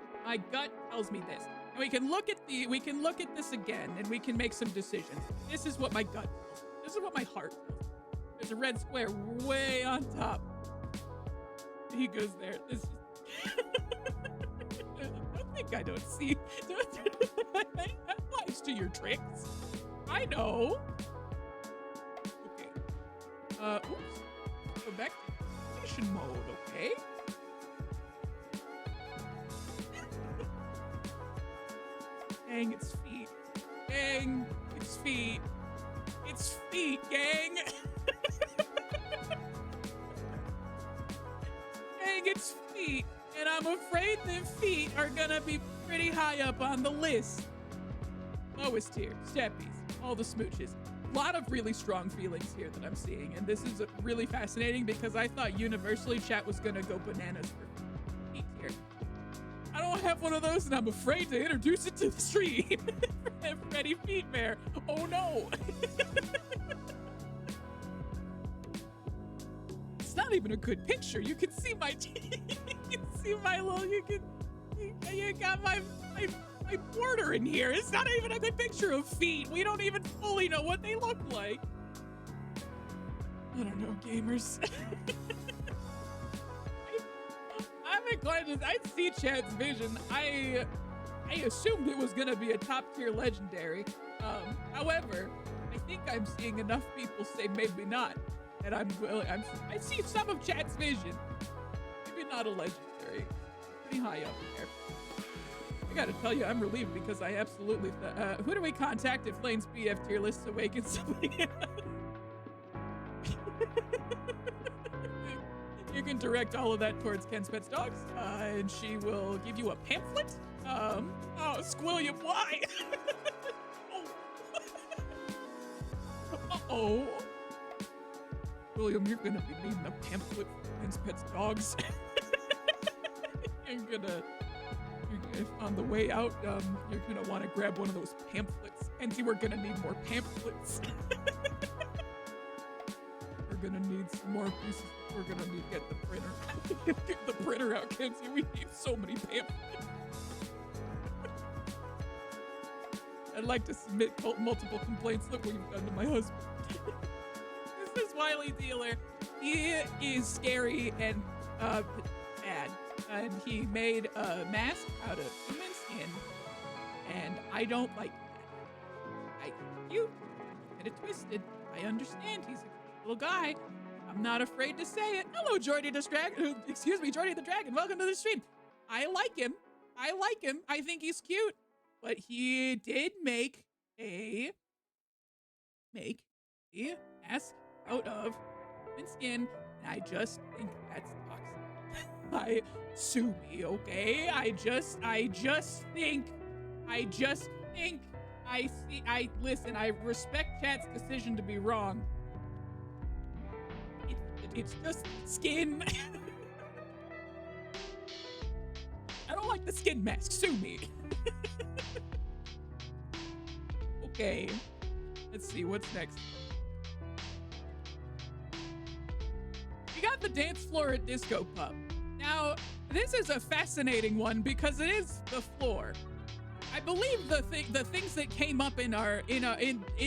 gut tells me this. And we can look at this again and we can make some decisions. This is what my gut tells me. This is what my heart tells me. There's a red square way on top. He goes there. This is don't think I don't see. That applies to your tricks. I know. Okay. Oops. Go back to mission mode, okay? Dang, it's feet. Dang, it's feet. It's feet, gang. Dang, it's feet. And I'm afraid the feet are gonna be pretty high up on the list. Lowest tier, steppies, all the smooches. A lot of really strong feelings here that I'm seeing. And this is really fascinating because I thought universally chat was gonna go bananas for feet here. I don't have one of those and I'm afraid to introduce it to the stream. Freddy Feet Bear. Oh no. It's not even a good picture. You can see my you can see my little you got my border in here. It's not even a good picture of feet. We don't even fully know what they look like. I don't know, gamers. I'm inclined to I see chat's vision. I assumed it was gonna be a top tier legendary. However, I think I'm seeing enough people say maybe not. And I see some of chat's vision. Maybe not a legendary. Pretty high up there. I gotta tell you, I'm relieved because I absolutely who do we contact if Lane's BF tier list awakens something? You can direct all of that towards Ken's Pets Dogs, and she will give you a pamphlet. Oh, Squilliam, why? Uh-oh. William, you're gonna be needing a pamphlet for Ken's Pets Dogs. You're gonna, on the way out, you're gonna want to grab one of those pamphlets. And we're gonna need more pamphlets. We're gonna need some more pieces. We're gonna need to get the printer. Get the printer out, Kenzie. We need so many pamphlets. I'd like to submit multiple complaints that we've done to my husband. This is Wily Dealer. He is scary and bad. And he made a mask out of human skin. And I don't like that. You get it twisted. I understand he's a little guy. I'm not afraid to say it. Hello, Jordy the Dragon. Excuse me, Jordy the Dragon. Welcome to the stream. I like him. I think he's cute. But he did make a mask out of human skin. And I just think that's toxic. Sue me, okay? I just think, listen, I respect chat's decision to be wrong. It's just skin. Fuck the skin mask. Sue me. Okay. Let's see. What's next? We got the dance floor at Disco Pub. Now, this is a fascinating one because it is the floor. I believe the things that came up in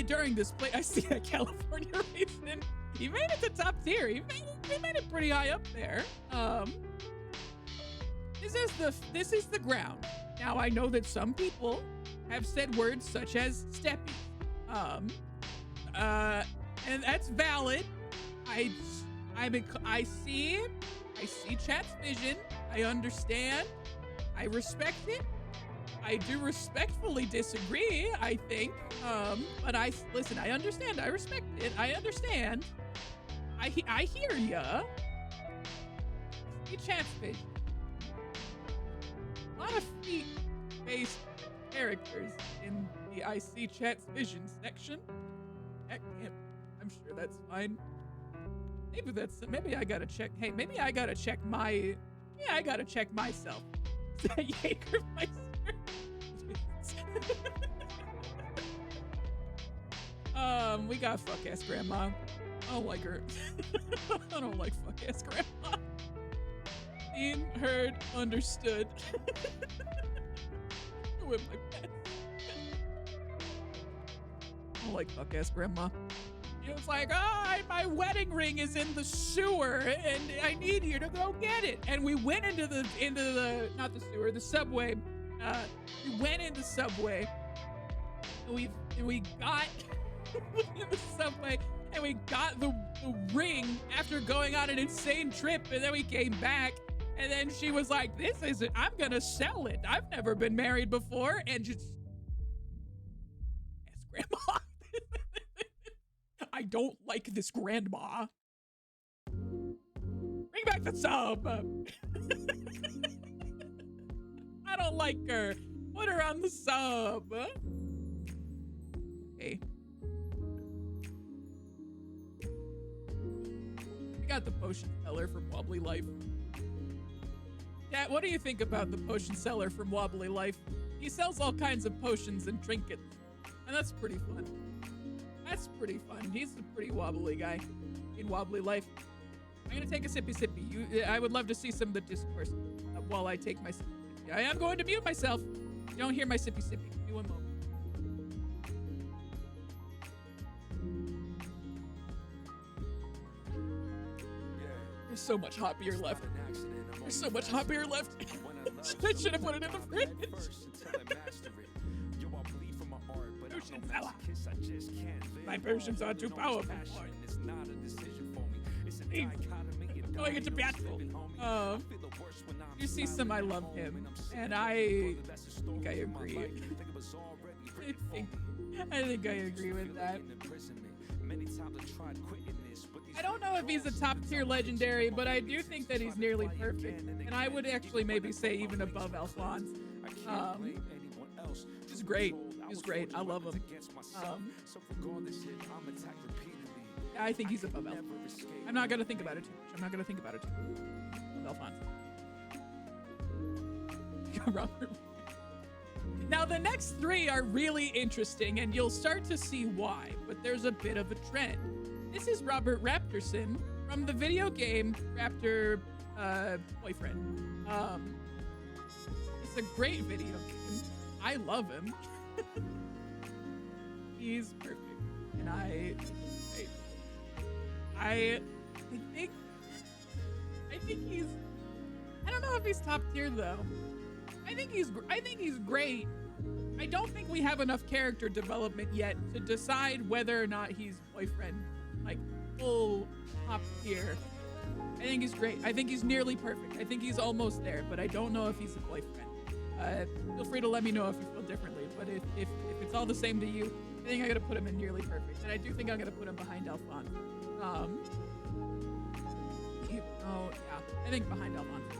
during this play. I see that California Raisin. He made it to top tier. He made it pretty high up there. This is the ground. Now I know that some people have said words such as steppy. And that's valid. I see chat's vision. I understand. I respect it. I do respectfully disagree, I think. But listen, I understand. I respect it. I understand. I hear ya. I see chat's vision. A lot of feet-based characters in the I see chat's vision section. Heck, I'm sure that's fine. Maybe I gotta check. Hey, maybe I gotta check my. Yeah, I gotta check myself. Is that Jägermeister? We got fuck ass grandma. I don't like her. I don't like fuck ass grandma. Seen, heard, understood. With my pets. I don't like fuck ass grandma. It was like, my wedding ring is in the sewer and I need you to go get it. And we went into the not the sewer, the subway. We went in the subway and we got in the subway and we got the ring after going on an insane trip, and then we came back and then she was like, this isn't, I'm gonna sell it. I've never been married before. And just ask grandma. I don't like this grandma. Bring back the sub. I don't like her. Put her on the sub. Okay. We got the potion seller from Wobbly Life. Cat, what do you think about the potion seller from Wobbly Life? He sells all kinds of potions and trinkets, and that's pretty fun. That's pretty fun. He's a pretty wobbly guy in Wobbly Life. I'm gonna take a sippy. I would love to see some of the discourse while I take my sippy. I am going to mute myself. You don't hear my sippy. Give me one moment. There's so much hot beer left. There's so much hot beer left. I should have put it in the fridge. My potions are too powerful. Going into battle. You see some, I love him, and I think I agree. I think I agree with that. I don't know if he's a top tier legendary, but I do think that he's nearly perfect, and I would actually maybe say even above Alphonse. He's great. He's great. I love him. I think he's above Alphonse. I'm not gonna think about it too much. Alphonse. Robert. Now the next three are really interesting, and you'll start to see why, but there's a bit of a trend. This is Robert Raptorson from the video game Raptor Boyfriend. It's a great video game. I love him. He's perfect, and I think he's. I don't know if he's top tier though. I think he's great. I don't think we have enough character development yet to decide whether or not he's boyfriend, like full top tier. I think he's great. I think he's nearly perfect. I think he's almost there, but I don't know if he's a boyfriend. Feel free to let me know if you feel differently. But if it's all the same to you, I think I'm gonna put him in nearly perfect, and I do think I'm gonna put him behind Alphonse. I think behind Alphonse.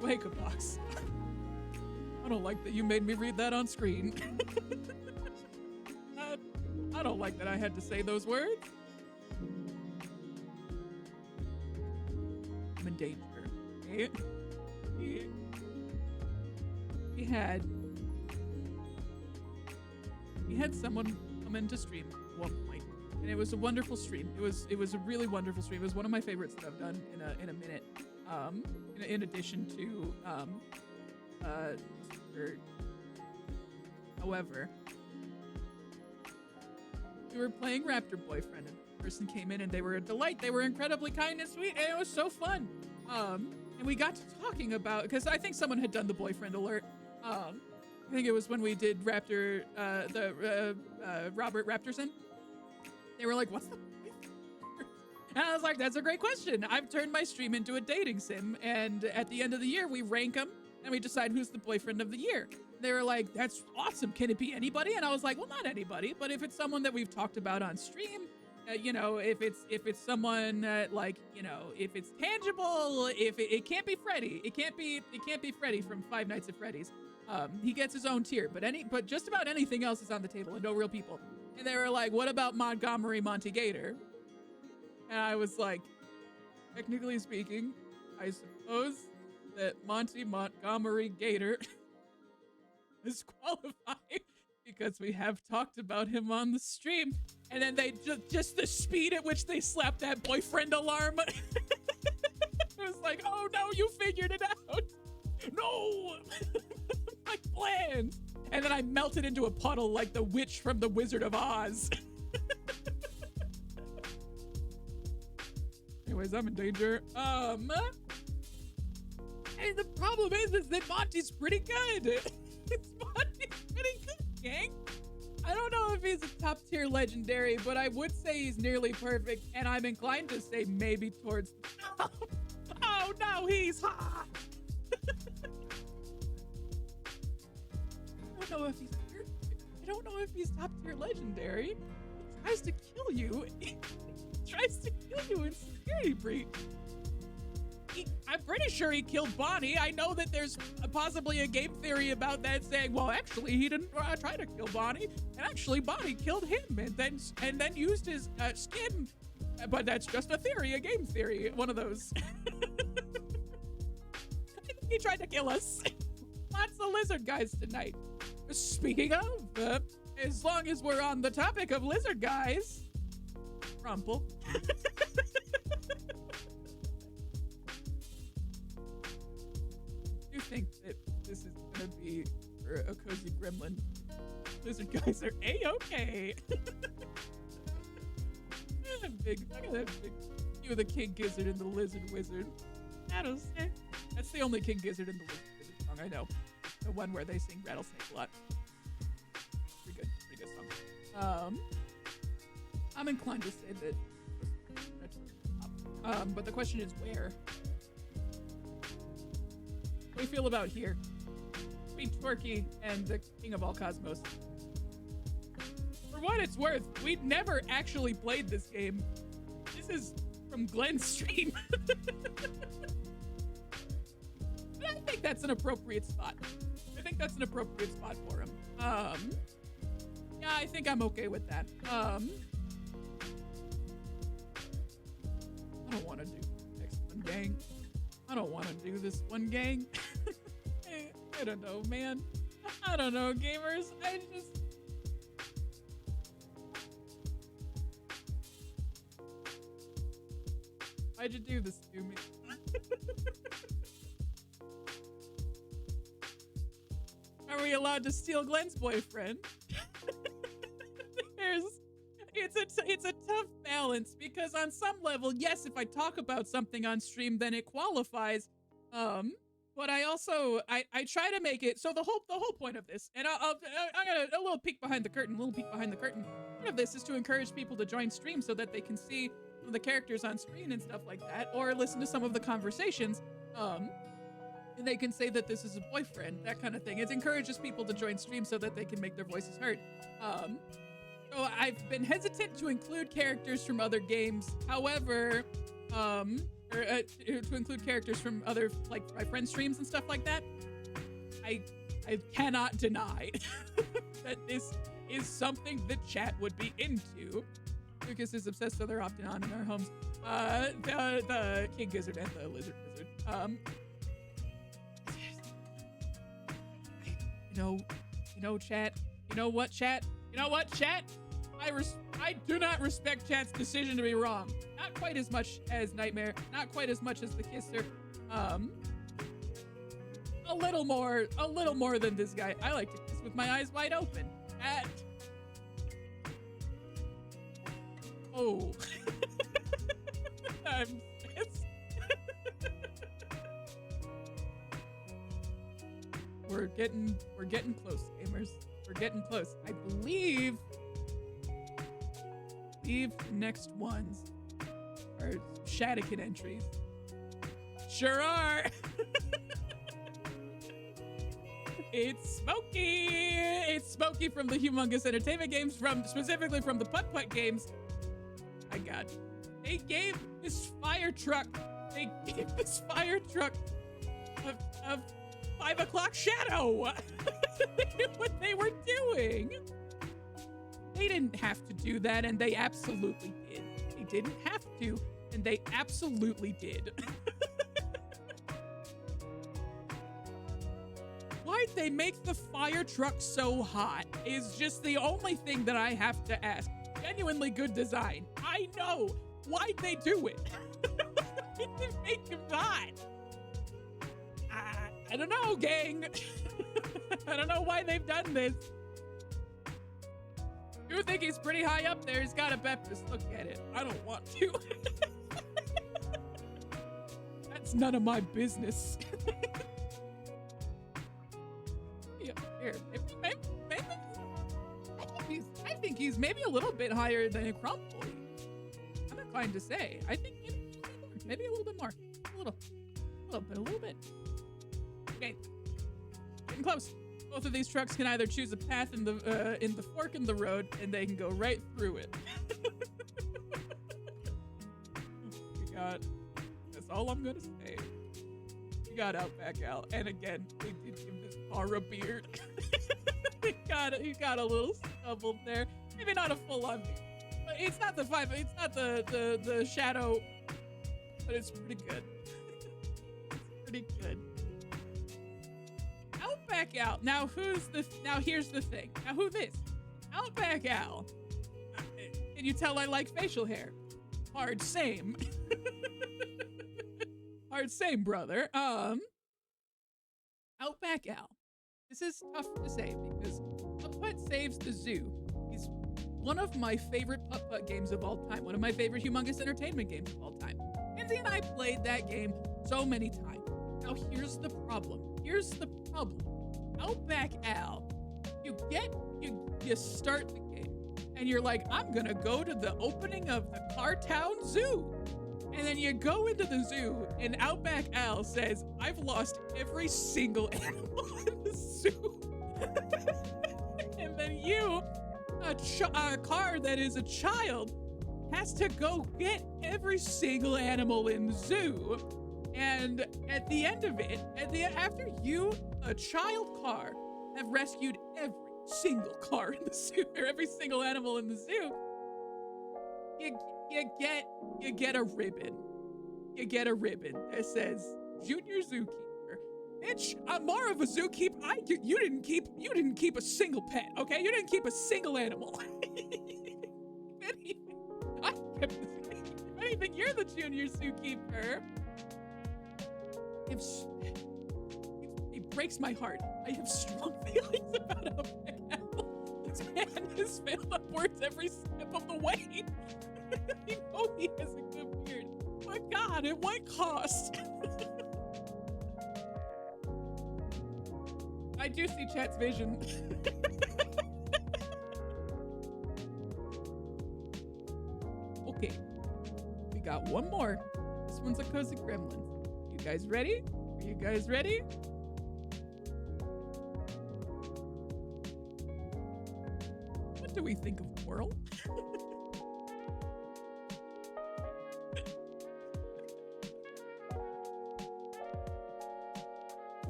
Wake up box. I don't like that you made me read that on screen. I don't like that I had to say those words. I'm in danger. we had someone come into stream at one point, and it was a wonderful stream. It was a really wonderful stream. It was one of my favorites that I've done in a minute. In addition to however, we were playing Raptor Boyfriend, and the person came in and they were a delight. They were incredibly kind and sweet, and it was so fun. And we got to talking about, because I think someone had done the boyfriend alert. I think it was when we did Raptor, Robert Raptorson. They were like, what's the boyfriend? And I was like, that's a great question. I've turned my stream into a dating sim, and at the end of the year, we rank them, and we decide who's the boyfriend of the year. They were like, that's awesome. Can it be anybody? And I was like, well, not anybody, but if it's someone that we've talked about on stream, you know, if it's someone like, you know, if it's tangible, if it can't be Freddy, it can't be Freddy from Five Nights at Freddy's. He gets his own tier, but just about anything else is on the table and no real people. And they were like, what about Montgomery Monty Gator? And I was like, technically speaking, I suppose that Montgomery Gator is qualified because we have talked about him on the stream. And then they just the speed at which they slapped that boyfriend alarm. It was like, oh no, you figured it out. No, my plans. And then I melted into a puddle like the witch from the Wizard of Oz. Anyways, I'm in danger. And the problem is that Monty's pretty good. Monty's pretty good, gang. I don't know if he's a top tier legendary, but I would say he's nearly perfect, and I'm inclined to say maybe towards the top. Oh no, he's hot. I don't know if he's perfect. I don't know if he's top tier legendary. He tries to kill you. He tries to kill you in Security Breach. I'm pretty sure he killed Bonnie. I know that there's possibly a game theory about that saying, well, actually, he didn't try to kill Bonnie, and actually Bonnie killed him and then used his skin. But that's just a theory, a game theory, one of those. He tried to kill us. Lots of lizard guys tonight. Speaking of, as long as we're on the topic of lizard guys, Rumple. You think that this is gonna be for a cozy gremlin? Lizard guys are a-okay. Look at that big. You, the king gizzard and the lizard wizard. Rattlesnake. That's the only king gizzard in the lizard wizard song I know. The one where they sing rattlesnake a lot. Pretty good song. I'm inclined to say that. But the question is where. What do you feel about here? Sweet Twerky and the King of All Cosmos. For what it's worth, we'd never actually played this game. This is from Glenn's stream. But I think that's an appropriate spot. I think that's an appropriate spot for him. Yeah, I think I'm okay with that. I don't want to do the next one, gang. I don't want to do this one, gang. I don't know, man. I don't know, gamers. Why'd you do this to me? Are we allowed to steal Glenn's boyfriend? It's a tough balance because on some level, yes, if I talk about something on stream, then it qualifies. But I also I try to make it so the whole point of this, and I got a little peek behind the curtain. Part of this is to encourage people to join stream so that they can see the characters on screen and stuff like that, or listen to some of the conversations. And they can say that this is a boyfriend, that kind of thing. It encourages people to join stream so that they can make their voices heard. So I've been hesitant to include characters from other games. However, to include characters from other, like, my friends' streams and stuff like that. I cannot deny that this is something the chat would be into. Lucas is obsessed, so they're opting on in our homes. The King Gizzard and the Lizard Wizard. chat. You know what, chat? You know what, chat? I do not respect chat's decision to be wrong. Not quite as much as Nightmare. Not quite as much as the Kisser. A little more than this guy. I like to kiss with my eyes wide open. Oh. I'm pissed. We're getting close, gamers. We're getting close. I believe the next ones are Shadikin entries. Sure are. It's Smokey. It's Smokey from the Humongous Entertainment Games, specifically from the Putt Putt games. My God. They gave this fire truck a 5 o'clock shadow. They knew what they were doing. They didn't have to do that, and they absolutely did. They didn't have to, and they absolutely did. Why'd they make the fire truck so hot is just the only thing that I have to ask. Genuinely good design. I know. Why'd they do it? Why'd they make him hot? I don't know, gang. I don't know why they've done this. You think he's pretty high up there. He's got a Baptist. Look at it. I don't want to. That's none of my business. Yeah, here. Maybe, I think he's maybe a little bit higher than Crumple. I'm inclined to say. I think maybe a little bit more. A little bit. Okay. Getting close. Both of these trucks can either choose a path in the fork in the road, and they can go right through it. We got. That's all I'm gonna say. We got Outback Al, and again, they did give this car a beard. he got a little stubble there. Maybe not a full-on beard, but it's not the the shadow, but it's pretty good. It's pretty good. Outback Al. Now here's the thing. Now who this? Outback Al. Can you tell I like facial hair? Hard same. Hard same, brother. Outback Al. This is tough to say because Putt-Putt Saves the Zoo is one of my favorite Putt-Putt games of all time. One of my favorite Humongous Entertainment games of all time. Kenzie and I played that game so many times. Now here's the problem. Outback Al, you start the game and you're like, I'm gonna go to the opening of the Cartown Zoo. And then you go into the zoo and Outback Al says, I've lost every single animal in the zoo. And then you, a car that is a child, has to go get every single animal in the zoo. And at the end of it, after you, a child car, have rescued every single car in the zoo, or every single animal in the zoo, you get a ribbon. You get a ribbon that says Junior Zookeeper. Bitch, I'm more of a zookeeper. You didn't keep a single pet, okay? You didn't keep a single animal. I kept the same. If anything, you're the Junior Zookeeper. It breaks my heart. I have strong feelings about Outback Al. This man has failed upwards every step of the way. I know he has a good beard. My God, at what cost? I do see chat's vision. Okay, we got one more. This one's a Cozy Gremlin. You guys ready? Are you guys ready? What do we think of Whirl?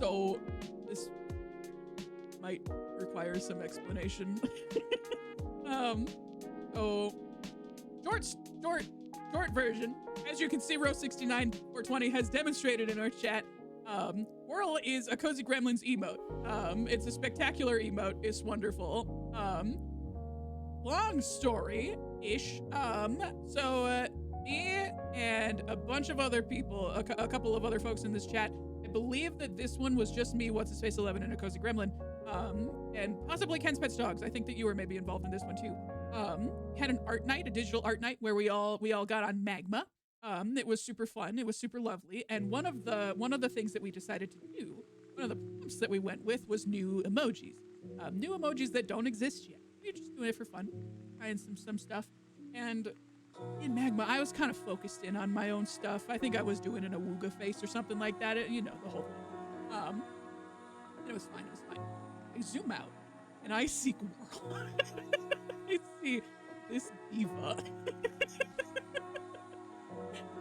So, this might require some explanation. So, short version. As you can see, Row 69 420 has demonstrated in our chat. Whirl is a Cozy Gremlins emote. It's a spectacular emote. It's wonderful. Long story-ish. Me and a bunch of other people, a couple of other folks in this chat, I believe that this one was just me, What's-His-Face 11, and a Cozy Gremlin, and possibly Ken's Pets Dogs. I think that you were maybe involved in this one too. Had an art night, a digital art night, where we all got on Magma. It was super fun. It was super lovely. And one of the things that we decided to do, one of the prompts that we went with was new emojis. New emojis that don't exist yet. We're just doing it for fun, trying some stuff. And in Magma, I was kind of focused in on my own stuff. I think I was doing an awooga face or something like that. You know, the whole thing. And it was fine. It was fine. I zoom out and I see Whirl. I see this diva.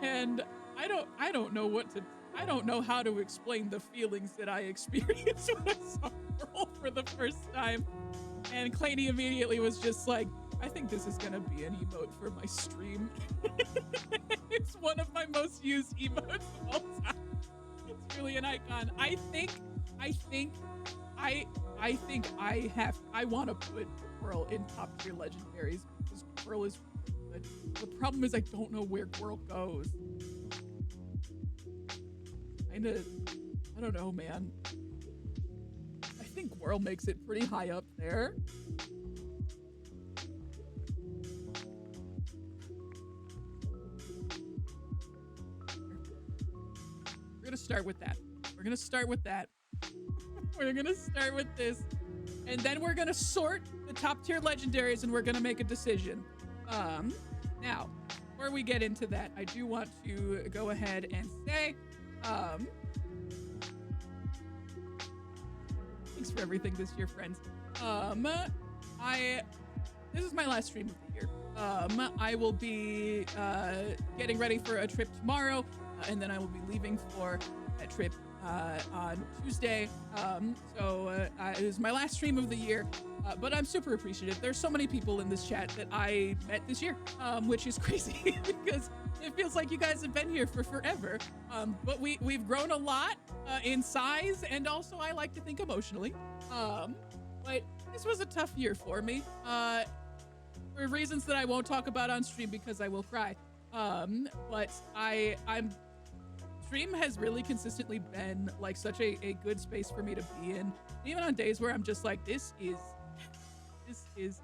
And I don't know how to explain the feelings that I experienced when I saw Whirl for the first time. And Claney immediately was just like, I think this is gonna be an emote for my stream. It's one of my most used emotes of all time. It's really an icon. I want to put Whirl in top tier legendaries because Whirl is good. The problem is I don't know where Whirl goes. I don't know, man. I think Whirl makes it pretty high up there. We're gonna start with that. We're gonna start with that. We're gonna start with this. And then we're gonna sort the top tier legendaries and we're gonna make a decision. Now, before we get into that, I do want to go ahead and say, thanks for everything this year, friends. This is my last stream of the year. I will be getting ready for a trip tomorrow, and then I will be leaving for a trip on Tuesday. It is my last stream of the year, but I'm super appreciative. There's so many people in this chat that I met this year, which is crazy because it feels like you guys have been here for forever. But we've grown a lot in size, and also I like to think emotionally. But this was a tough year for me, for reasons that I won't talk about on stream because I will cry. But stream has really consistently been like such a good space for me to be in. Even on days where I'm just like, this is,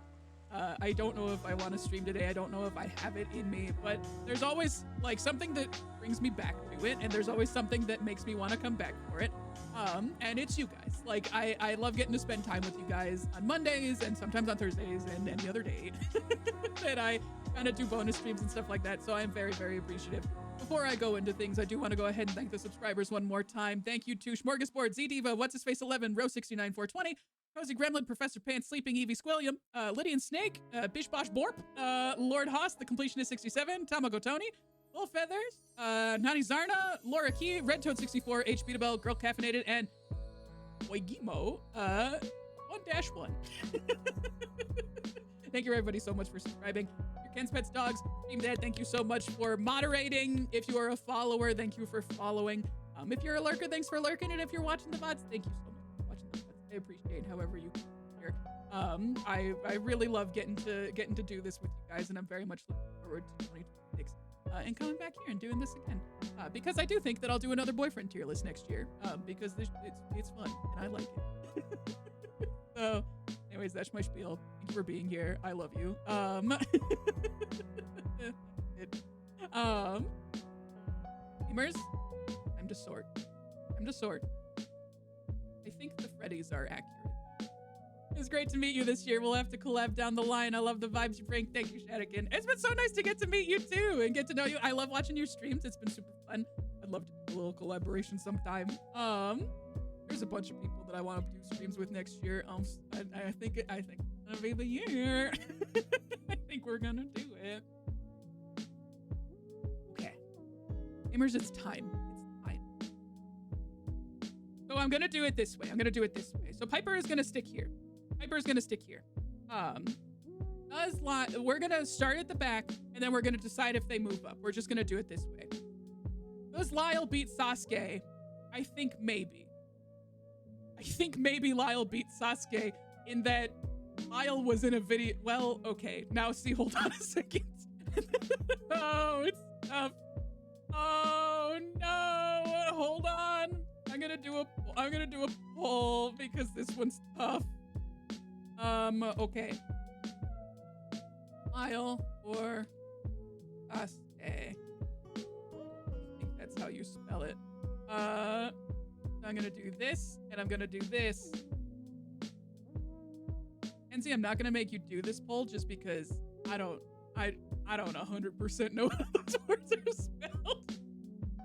I don't know if I want to stream today. I don't know if I have it in me, but there's always like something that brings me back to it. And there's always something that makes me want to come back for it. And it's you guys. Like I love getting to spend time with you guys on Mondays and sometimes on Thursdays and any other day that I kind of do bonus streams and stuff like that. So I'm very, very appreciative. Before I go into things, I do want to go ahead and thank the subscribers one more time. Thank you to Smorgasbord, Z-Diva, What's-His-Face 11, Row 69420, Cozy Gremlin, Professor Pants, Sleeping Evie Squilliam, Lydian Snake, Bish Bosh Borp, Lord Haas, The Completionist 67, Tamago Tony, Full Feathers, Nani Zarna, Laura Key, Red Toad 64, H. Beatabell, Girl Caffeinated, and Oigimo, 1-1. Thank you everybody so much for subscribing. Ken's Pets Dogs, Team Dad, thank you so much for moderating. If you are a follower, thank you for following. If you're a lurker, thanks for lurking. And if you're watching the VODs, thank you so much for watching the VODs. I appreciate however you come here. I really love getting to do this with you guys, and I'm very much looking forward to 2026 and coming back here and doing this again. Because I do think that I'll do another boyfriend tier list next year. Because it's fun and I like it. So anyways, that's my spiel. Thank you for being here. I love you. Gamers, time to sort. I think the Freddies are accurate. It's great to meet you this year. We'll have to collab down the line. I love the vibes you bring. Thank you, Shadikin. It's been so nice to get to meet you too and get to know you. I love watching your streams. It's been super fun. I'd love to do a little collaboration sometime. There's a bunch of people that I want to do streams with next year. I think it's gonna be the year. I think we're gonna do it. Okay, gamers, it's time. So I'm gonna do it this way. So Piper is gonna stick here. We're gonna start at the back, and then we're gonna decide if they move up. We're just gonna do it this way. Does Lyle beat Sasuke? I think maybe. I think maybe Lyle beat Sasuke in that Lyle was in a video. Well, okay. Now see, hold on a second. Oh, it's tough. Oh no, hold on. I'm gonna do a poll because this one's tough. Okay. Lyle or Sasuke. I think that's how you spell it. I'm gonna do this, and I'm gonna do this. Kenzie, I'm not gonna make you do this poll just because I don't 100% know how those words are spelled.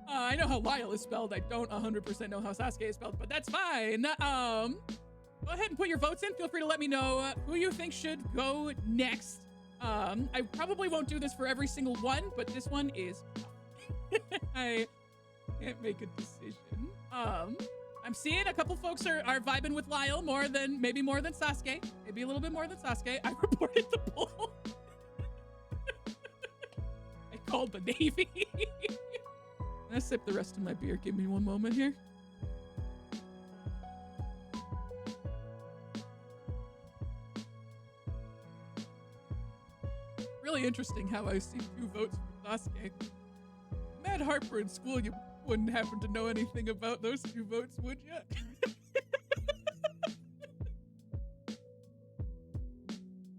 I know how Lyle is spelled. I don't 100% know how Sasuke is spelled, but that's fine. Go ahead and put your votes in. Feel free to let me know who you think should go next. I probably won't do this for every single one, but this one is I can't make a decision. I'm seeing a couple folks are vibing with Lyle maybe more than Sasuke. Maybe a little bit more than Sasuke. I reported the poll. I called the Navy. I'm gonna sip the rest of my beer. Give me one moment here. Really interesting how I see 2 votes for Sasuke. Mad Harper in school, you wouldn't happen to know anything about those 2 votes, would you?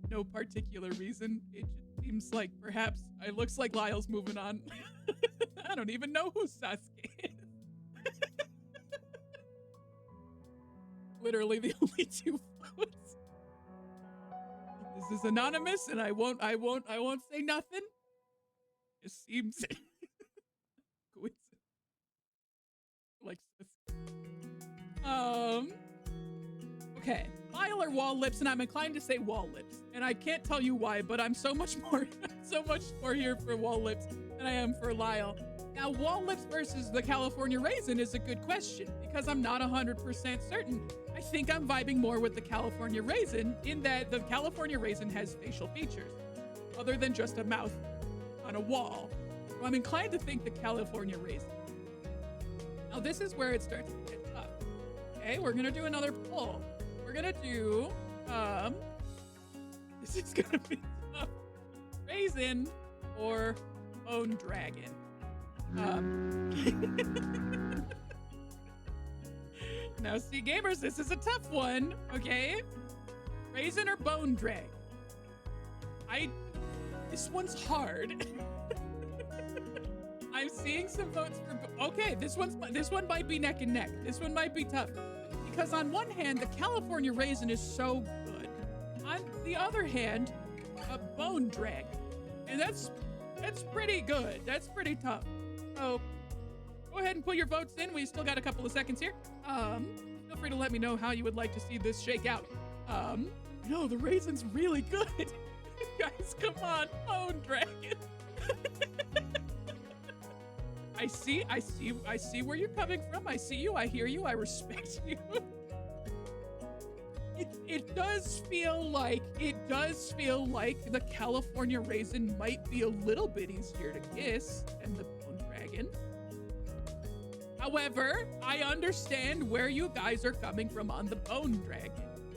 No particular reason. It just seems like perhaps it looks like Lyle's moving on. I don't even know who Sasuke is. Literally the only 2 votes. This is anonymous, and I won't say nothing. It seems coincidence. Like okay. Lyle or Wall Lips, and I'm inclined to say Wall Lips. And I can't tell you why, but I'm so much more here for Wall Lips than I am for Lyle. Now, Wall Lips versus the California Raisin is a good question because I'm not 100% certain. I think I'm vibing more with the California Raisin in that the California Raisin has facial features other than just a mouth on a wall. So I'm inclined to think the California Raisin. Now, this is where it starts to get tough. Okay, we're gonna do another poll. We're gonna do, this is gonna be tough. Raisin or Bone Dragon. Now, see, gamers, this is a tough one, okay? Raisin or Bone Drag? This one's hard. I'm seeing some votes for, okay, this one might be neck and neck. This one might be tough. Because on one hand, the California Raisin is so good. On the other hand, a Bone Drag. And that's pretty good. That's pretty tough. So go ahead and put your votes in. We still got a couple of seconds here. Feel free to let me know how you would like to see this shake out. No, the Raisin's really good. Guys, come on, Bone Dragon. I see where you're coming from. I see you, I hear you, I respect you. It does feel like the California Raisin might be a little bit easier to kiss than the Bone Dragon. However, I understand where you guys are coming from on the Bone Dragon.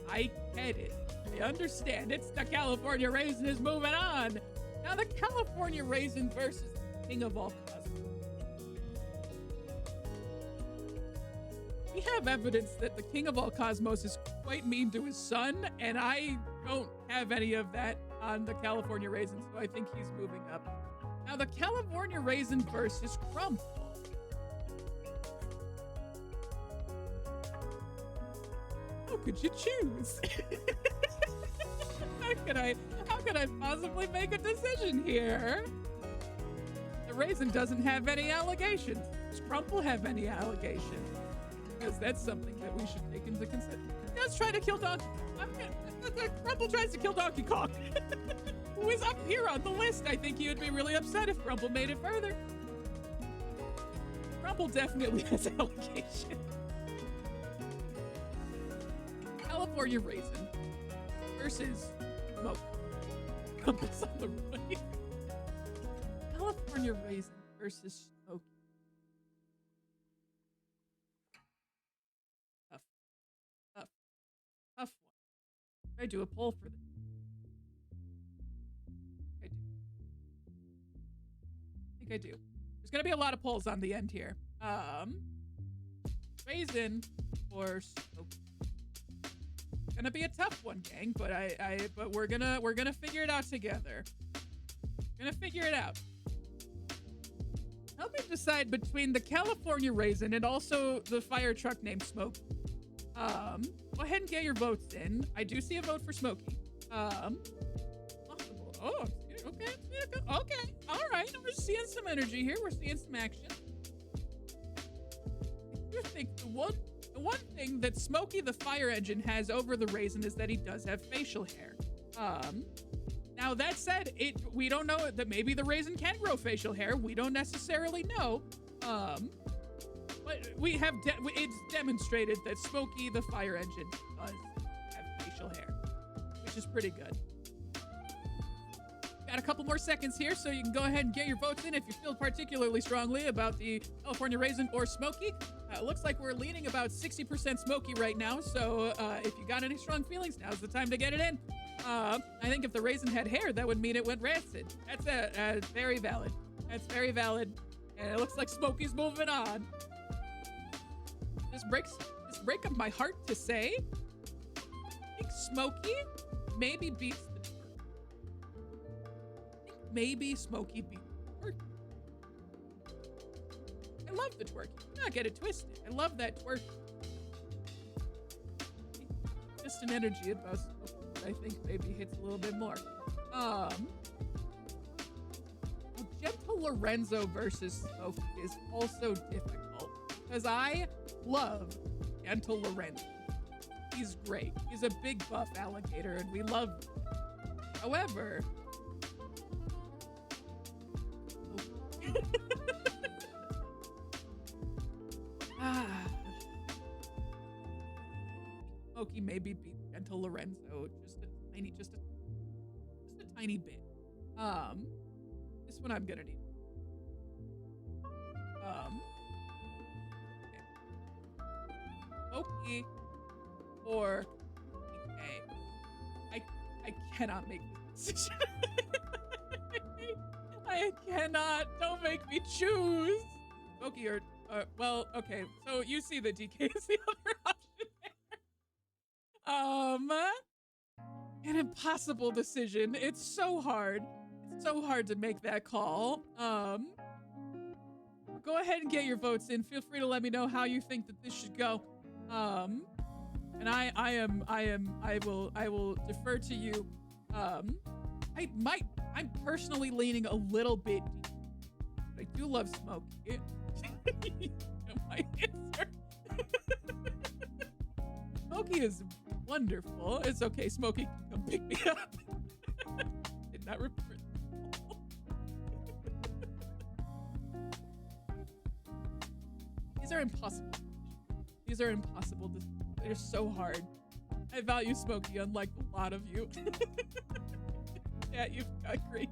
I get it. I understand. It's the California Raisin is moving on. Now the California Raisin versus the King of all cosmos. We have evidence that the King of all cosmos is quite mean to his son, and I don't have any of that on the California Raisin, so I think he's moving up. Now the California Raisin versus Crumple. How could you choose? How could I possibly make a decision here? The Raisin doesn't have any allegations. Does Crumple have any allegations? Because that's something that we should take into consideration. Let's try to kill Donkey. Crumple tries to kill Donkey Kong, who is up here on the list. I think he would be really upset if Crumple made it further. Crumple definitely has allegations. California Raisin versus Smoke. Crumple's on the right. California Raisin versus Smoke. I do a poll for this. I think I do. There's gonna be a lot of polls on the end here. Raisin or Smokey? Gonna be a tough one, gang, but but we're gonna figure it out together. We're gonna figure it out. Help me decide between the California Raisin and also the fire truck named Smokey. Go ahead and get your votes in. I do see a vote for Smokey. Possible. Oh, okay. All right. We're seeing some energy here. We're seeing some action. I do think the one thing that Smokey the fire engine has over the Raisin is that he does have facial hair. Now that said, we don't know that maybe the Raisin can grow facial hair. We don't necessarily know. But we have it's demonstrated that Smokey the fire engine does have facial hair, which is pretty good. Got a couple more seconds here, so you can go ahead and get your votes in if you feel particularly strongly about the California Raisin or Smokey. Looks like we're leaning about 60% Smokey right now, so if you got any strong feelings, now's the time to get it in. I think if the Raisin had hair, that would mean it went rancid. That's very valid. That's very valid. And it looks like Smokey's moving on. This breaks my heart to say. I think Smokey maybe beats the twerk. I think maybe Smokey beats the twerk. I love the twerk. Do not get it twisted. I love that twerk. Just an energy about Smokey that I think maybe hits a little bit more. Gentle Lorenzo versus Smokey is also difficult because I love Gentle Lorenzo. He's great. He's a big buff alligator and we love him. However, Smokey maybe beat Gentle Lorenzo just a tiny bit. This one I'm gonna need. Smokey or DK. I cannot make this decision. I cannot. Don't make me choose. Smokey or well, okay. So you see the DK is the other option there. An impossible decision. It's so hard. It's so hard to make that call. Go ahead and get your votes in. Feel free to let me know how you think that this should go. And I will defer to you. I'm personally leaning a little bit deep. But I do love Smokey. My answer. Smokey is wonderful. It's okay. Smokey can come pick me up. Did not report. These are impossible. These are impossible. They're so hard. I value Smokey unlike a lot of you. Yeah, you've got great.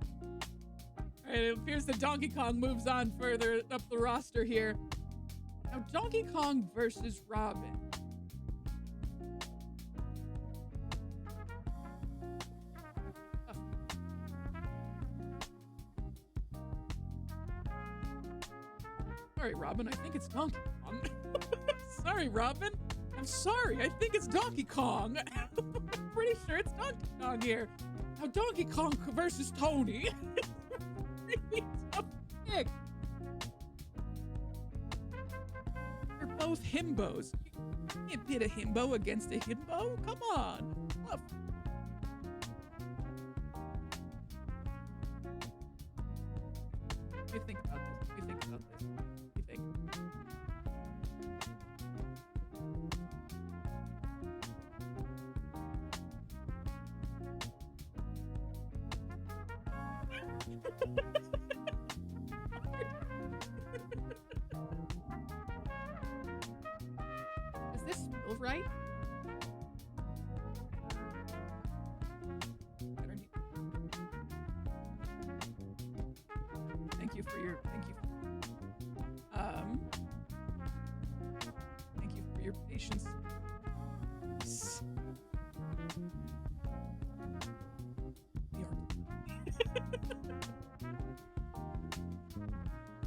All right, it appears that Donkey Kong moves on further up the roster here. Now, Donkey Kong versus Robin. Sorry, Robin, I think it's Donkey Kong. Sorry, Robin. I'm sorry, I think it's Donkey Kong. I'm pretty sure it's Donkey Kong here. Now, Donkey Kong versus Tony. Really tough pick. They're both himbos. You can't pit a himbo against a himbo. Come on. Tough. What do you think about this? What do you think about this? What do you think? Is this still right? Thank you for your patience.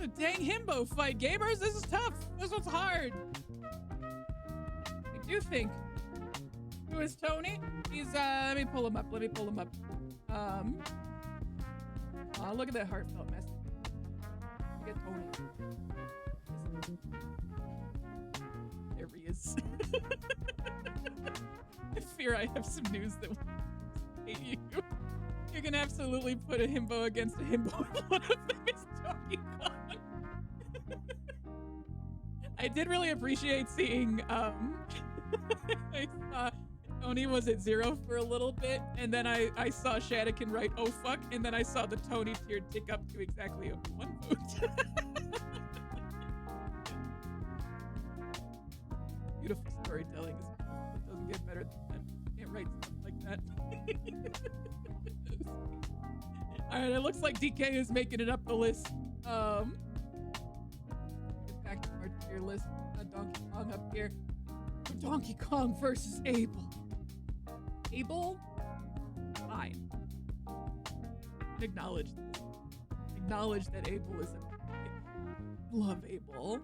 a dang himbo fight, gamers. This is tough. This one's hard. I do think. Who is Tony? He's let me pull him up. Oh, look at that heartfelt message. Get Tony. There he is. I fear I have some news that will hate you. You can absolutely put a himbo against a himbo. One of them is Donkey Kong. I did really appreciate seeing I saw Tony was at 0 for a little bit, and then I saw Shadikin write "oh fuck," and then I saw the Tony tier tick up to exactly 1 vote. Beautiful storytelling. It doesn't get better than that. You can't write stuff like that. All right, it looks like DK is making it up the list. Get back to our tier list. Donkey Kong up here. Donkey Kong versus Abel. Abel? Fine. Acknowledge this. Acknowledge that Abel is a... Love Abel.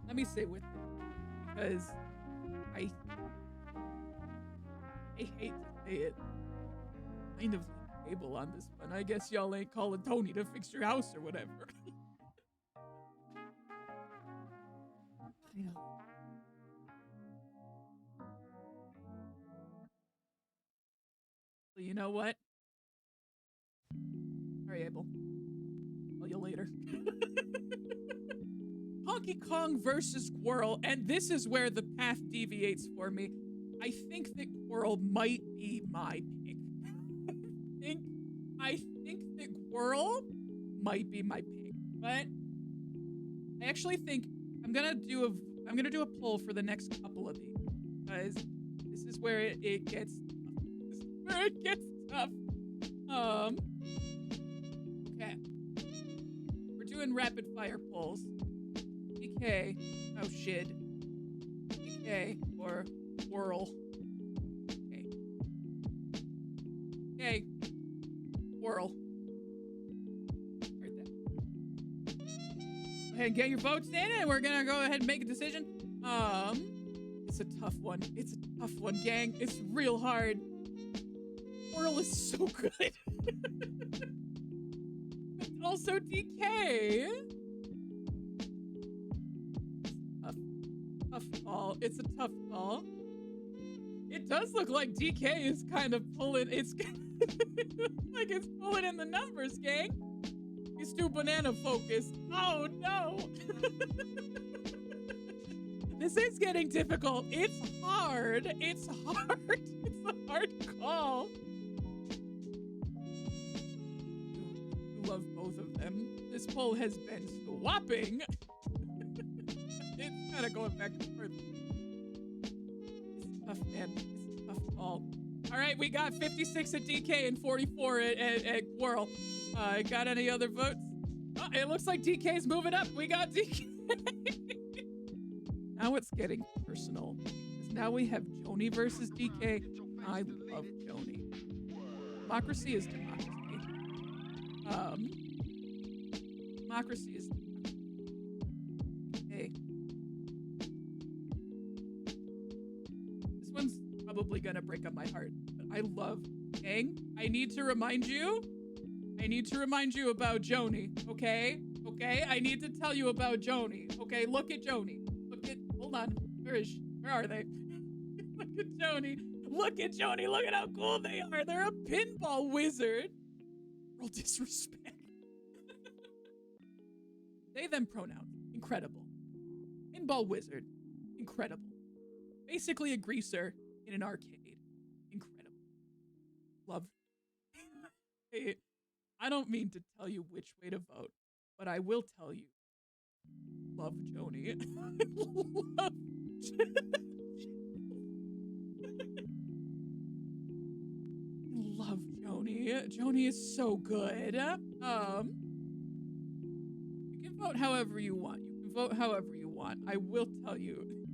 Let me sit with it. Because I hate to say it. Kind of like Abel on this one. I guess y'all ain't calling Tony to fix your house or whatever. I know. Well, you know what? Sorry, Abel. Tell you later. Donkey Kong versus Squirrel, and this is where the path deviates for me. I think that Squirrel might be my pick. I think that Squirrel might be my pick, but I actually think I'm gonna do a poll for the next couple of these because this is where it gets tough. Okay. We're doing rapid fire polls. DK. Oh shit. DK or Whirl. Okay. Okay. Whirl. Heard that. Go ahead and get your votes in and we're gonna go ahead and make a decision. It's a tough one. It's a tough one, gang. It's real hard. Whirl is so good. But also DK. Tough call. It's a tough call. It does look like DK is kind of pulling. It's like it's pulling in the numbers, gang. He's too banana focused. Oh no. This is getting difficult. It's hard. It's hard. It's a hard call. Love both of them. This poll has been swapping. It's kind of going back and forth. It's tough, man. It's a tough call. All right, we got 56 at DK and 44 at Whirl. Got any other votes? Oh, it looks like DK's moving up. We got DK. Now it's getting personal. Because now we have Joni versus DK. I love Joni. Democracy is democracy. Democracy is hey. This one's probably gonna break up my heart, but I love gang. I need to remind you about Joni, okay? Okay? I need to tell you about Joni. Okay, look at Joni. Hold on. Where are they? Look at Joni. Look at Joni. Look at how cool they are. They're a pinball wizard. Real disrespect. They, them pronouns. Incredible. Pinball wizard. Incredible. Basically a greaser in an arcade. Incredible. Love. Hey, I don't mean to tell you which way to vote, but I will tell you. Love Joni. Love Love Joni. Joni is so good. You can vote however you want. You can vote however you want. I will tell you,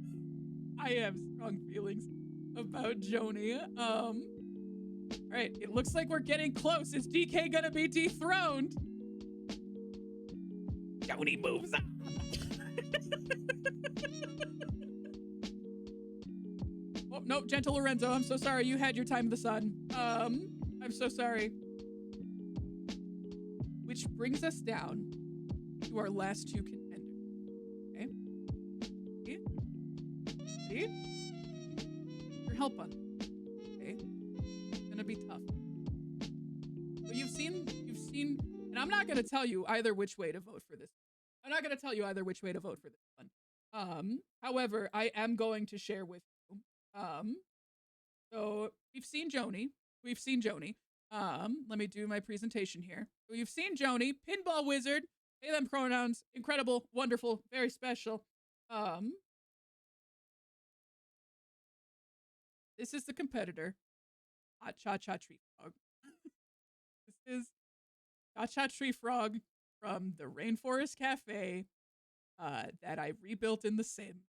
I have strong feelings about Joni. All right, it looks like we're getting close. Is DK gonna be dethroned? Joni moves on. Oh, no, gentle Lorenzo, I'm so sorry. You had your time in the sun. I'm so sorry. Which brings us down to our last two contenders. Okay? See? Your help on. Okay? It's gonna be tough. But you've seen, and I'm not gonna tell you either which way to vote for this. I'm not gonna tell you either which way to vote for this one. However, I am going to share with you. So we've seen Joni. Let me do my presentation here. So you've seen Joni, Pinball Wizard, they them pronouns, incredible, wonderful, very special. This is the competitor, Hot Cha Cha Tree Frog. This is Cha Cha Tree Frog from the Rainforest Cafe that I rebuilt in The Sims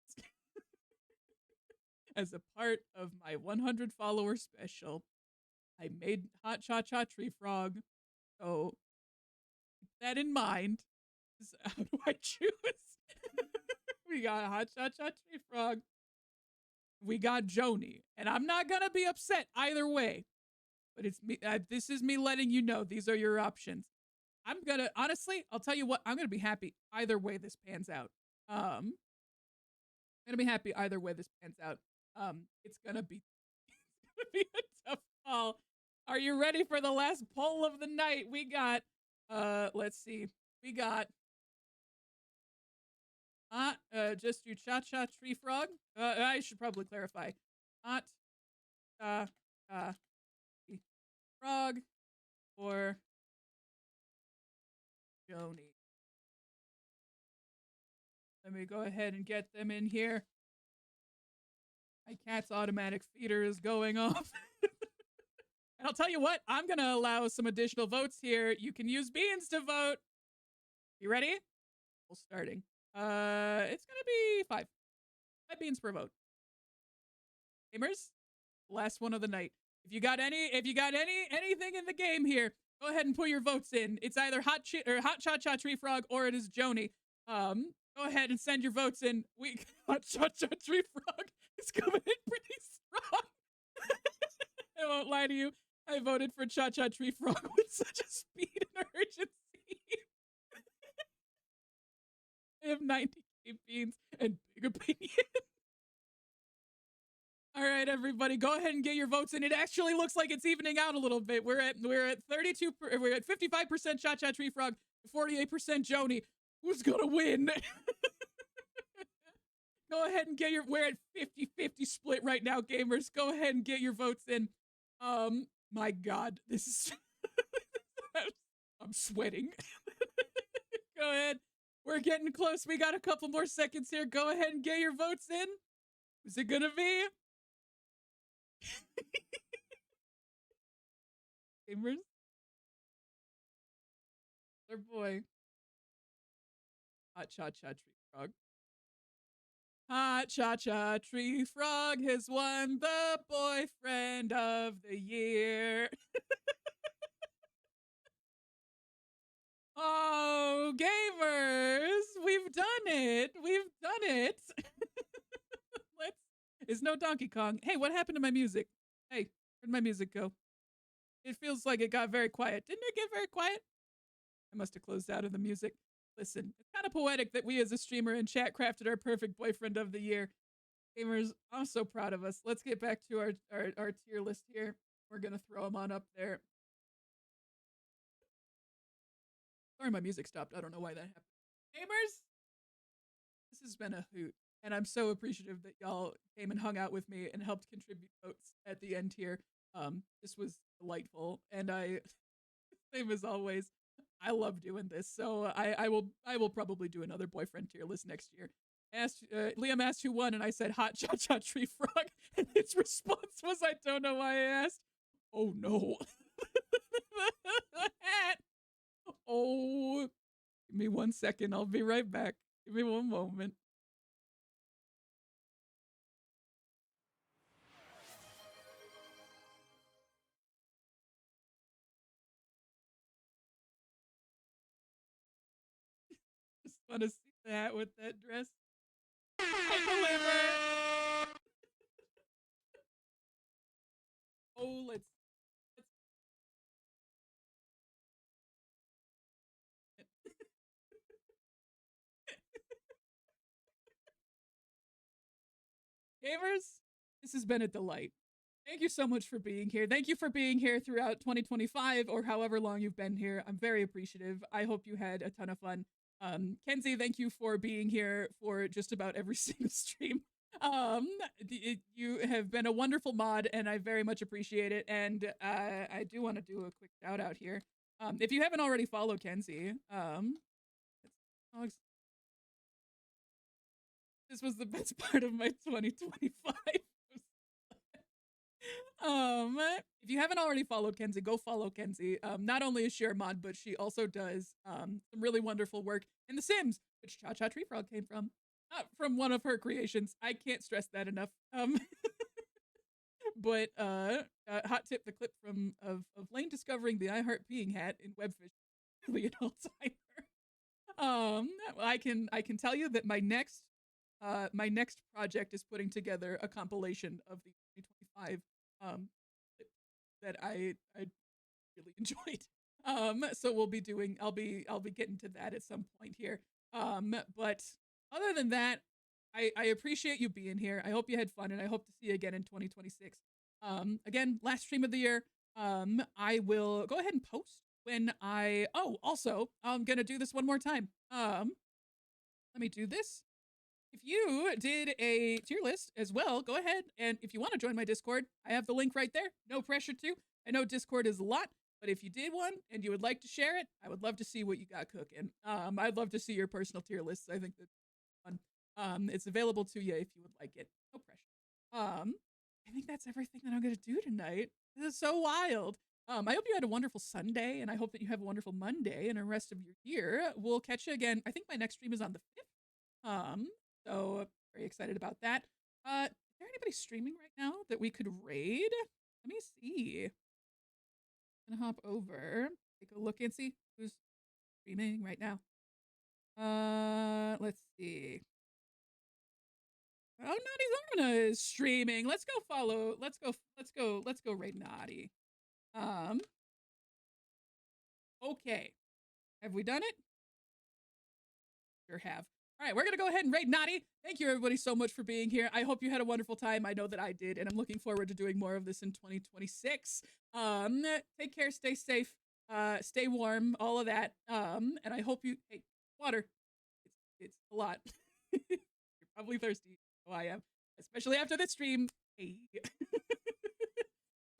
as a part of my 100 follower special. I made Hot Cha Cha Tree Frog, so keep that in mind. How do I choose? We got Hot Cha Cha Tree Frog. We got Joni, and I'm not gonna be upset either way. But it's me. This is me letting you know these are your options. I'm gonna honestly, I'll tell you what. I'm gonna be happy either way this pans out. I'm gonna be happy either way this pans out. It's gonna be a tough call. Are you ready for the last poll of the night? We got, let's see. We got, just do Cha Cha Tree Frog. I should probably clarify. Hot Cha Cha Tree Frog or Joni. Let me go ahead and get them in here. My cat's automatic feeder is going off. And I'll tell you what, I'm going to allow some additional votes here. You can use beans to vote. You ready? We're starting. It's going to be 5 beans per vote. Gamers, last one of the night. If you got anything in the game here, go ahead and put your votes in. It's either Hot Cha Cha Tree Frog or it is Joni. Go ahead and send your votes in. Hot Cha Cha Tree Frog is coming in pretty strong. I won't lie to you. I voted for Cha Cha Tree Frog with such a speed and urgency. I have 90k beans and big opinion. All right, everybody, go ahead and get your votes in. It actually looks like it's evening out a little bit. We're at 32. We're at 55% Cha Cha Tree Frog, 48% Joni. Who's gonna win? Go ahead and get your. We're at 50-50 split right now, gamers. Go ahead and get your votes in. My God, this is. I'm sweating. Go ahead. We're getting close. We got a couple more seconds here. Go ahead and get your votes in. Who's it gonna be? Gamers? Their boy. Hot Cha Cha Tree Frog. Hot Cha Cha Tree Frog has won the boyfriend of the year. Oh, gamers, we've done it. We've done it. It's no Donkey Kong. Hey, what happened to my music? Hey, where'd my music go? It feels like it got very quiet. Didn't it get very quiet? I must have closed out of the music. Listen, it's kind of poetic that we as a streamer in chat crafted our perfect boyfriend of the year. Gamers, I'm so proud of us. Let's get back to our tier list here. We're going to throw them on up there. Sorry, my music stopped. I don't know why that happened. Gamers, this has been a hoot. And I'm so appreciative that y'all came and hung out with me and helped contribute votes at the end here. This was delightful. And same as always, I love doing this. So I will probably do another boyfriend tier list next year. Liam asked who won, and I said Hot Cha Cha Tree Frog. And his response was, I don't know why I asked. Oh no. The hat. Oh, give me 1 second. I'll be right back. Give me one moment. Want to see that with that dress? I deliver. Oh, let's Gamers, this has been a delight. Thank you so much for being here. Thank you for being here throughout 2025 or however long you've been here. I'm very appreciative. I hope you had a ton of fun. Kenzie, thank you for being here for just about every single stream. You have been a wonderful mod, and I very much appreciate it. And I do want to do a quick shout out here. If you haven't already followed Kenzie, this was the best part of my 2025. If you haven't already followed Kenzie, go follow Kenzie. Not only is she our mod, but she also does some really wonderful work in The Sims, which Cha Cha Tree Frog came from. Not from one of her creations. I can't stress that enough. But hot tip: the clip of Lane discovering the I Heart Peeing hat in Webfish, really an all timer. I can tell you that my next project is putting together a compilation of the 2025 that I really enjoyed. So we'll be doing I'll be getting to that at some point here. But other than that, I appreciate you being here. I hope you had fun, and I hope to see you again in 2026. Again, last stream of the year. I will go ahead and post when also I'm gonna do this one more time. Let me do this. If you did a tier list as well, go ahead, and if you want to join my Discord, I have the link right there. No pressure to. I know Discord is a lot, but if you did one and you would like to share it, I would love to see what you got cooking. I'd love to see your personal tier lists. I think that's fun. It's available to you if you would like it. No pressure. I think that's everything that I'm gonna do tonight. This is so wild. I hope you had a wonderful Sunday, and I hope that you have a wonderful Monday and the rest of your year. We'll catch you again. I think my next stream is on the 5th. So very excited about that. Is there anybody streaming right now that we could raid? Let me see. I'm gonna hop over, take a look and see who's streaming right now. Let's see. Oh, Naughty Zarna is streaming. Let's go follow. Let's go raid Naughty. Okay. Have we done it? Sure have. All right, we're going to go ahead and raid Naughty. Thank you, everybody, so much for being here. I hope you had a wonderful time. I know that I did, and I'm looking forward to doing more of this in 2026. Take care, stay safe, stay warm, all of that. And I hope you... Hey, water. It's a lot. You're probably thirsty. Oh, I am. Especially after this stream. Hey.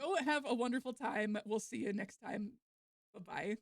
Go have a wonderful time. We'll see you next time. Bye-bye.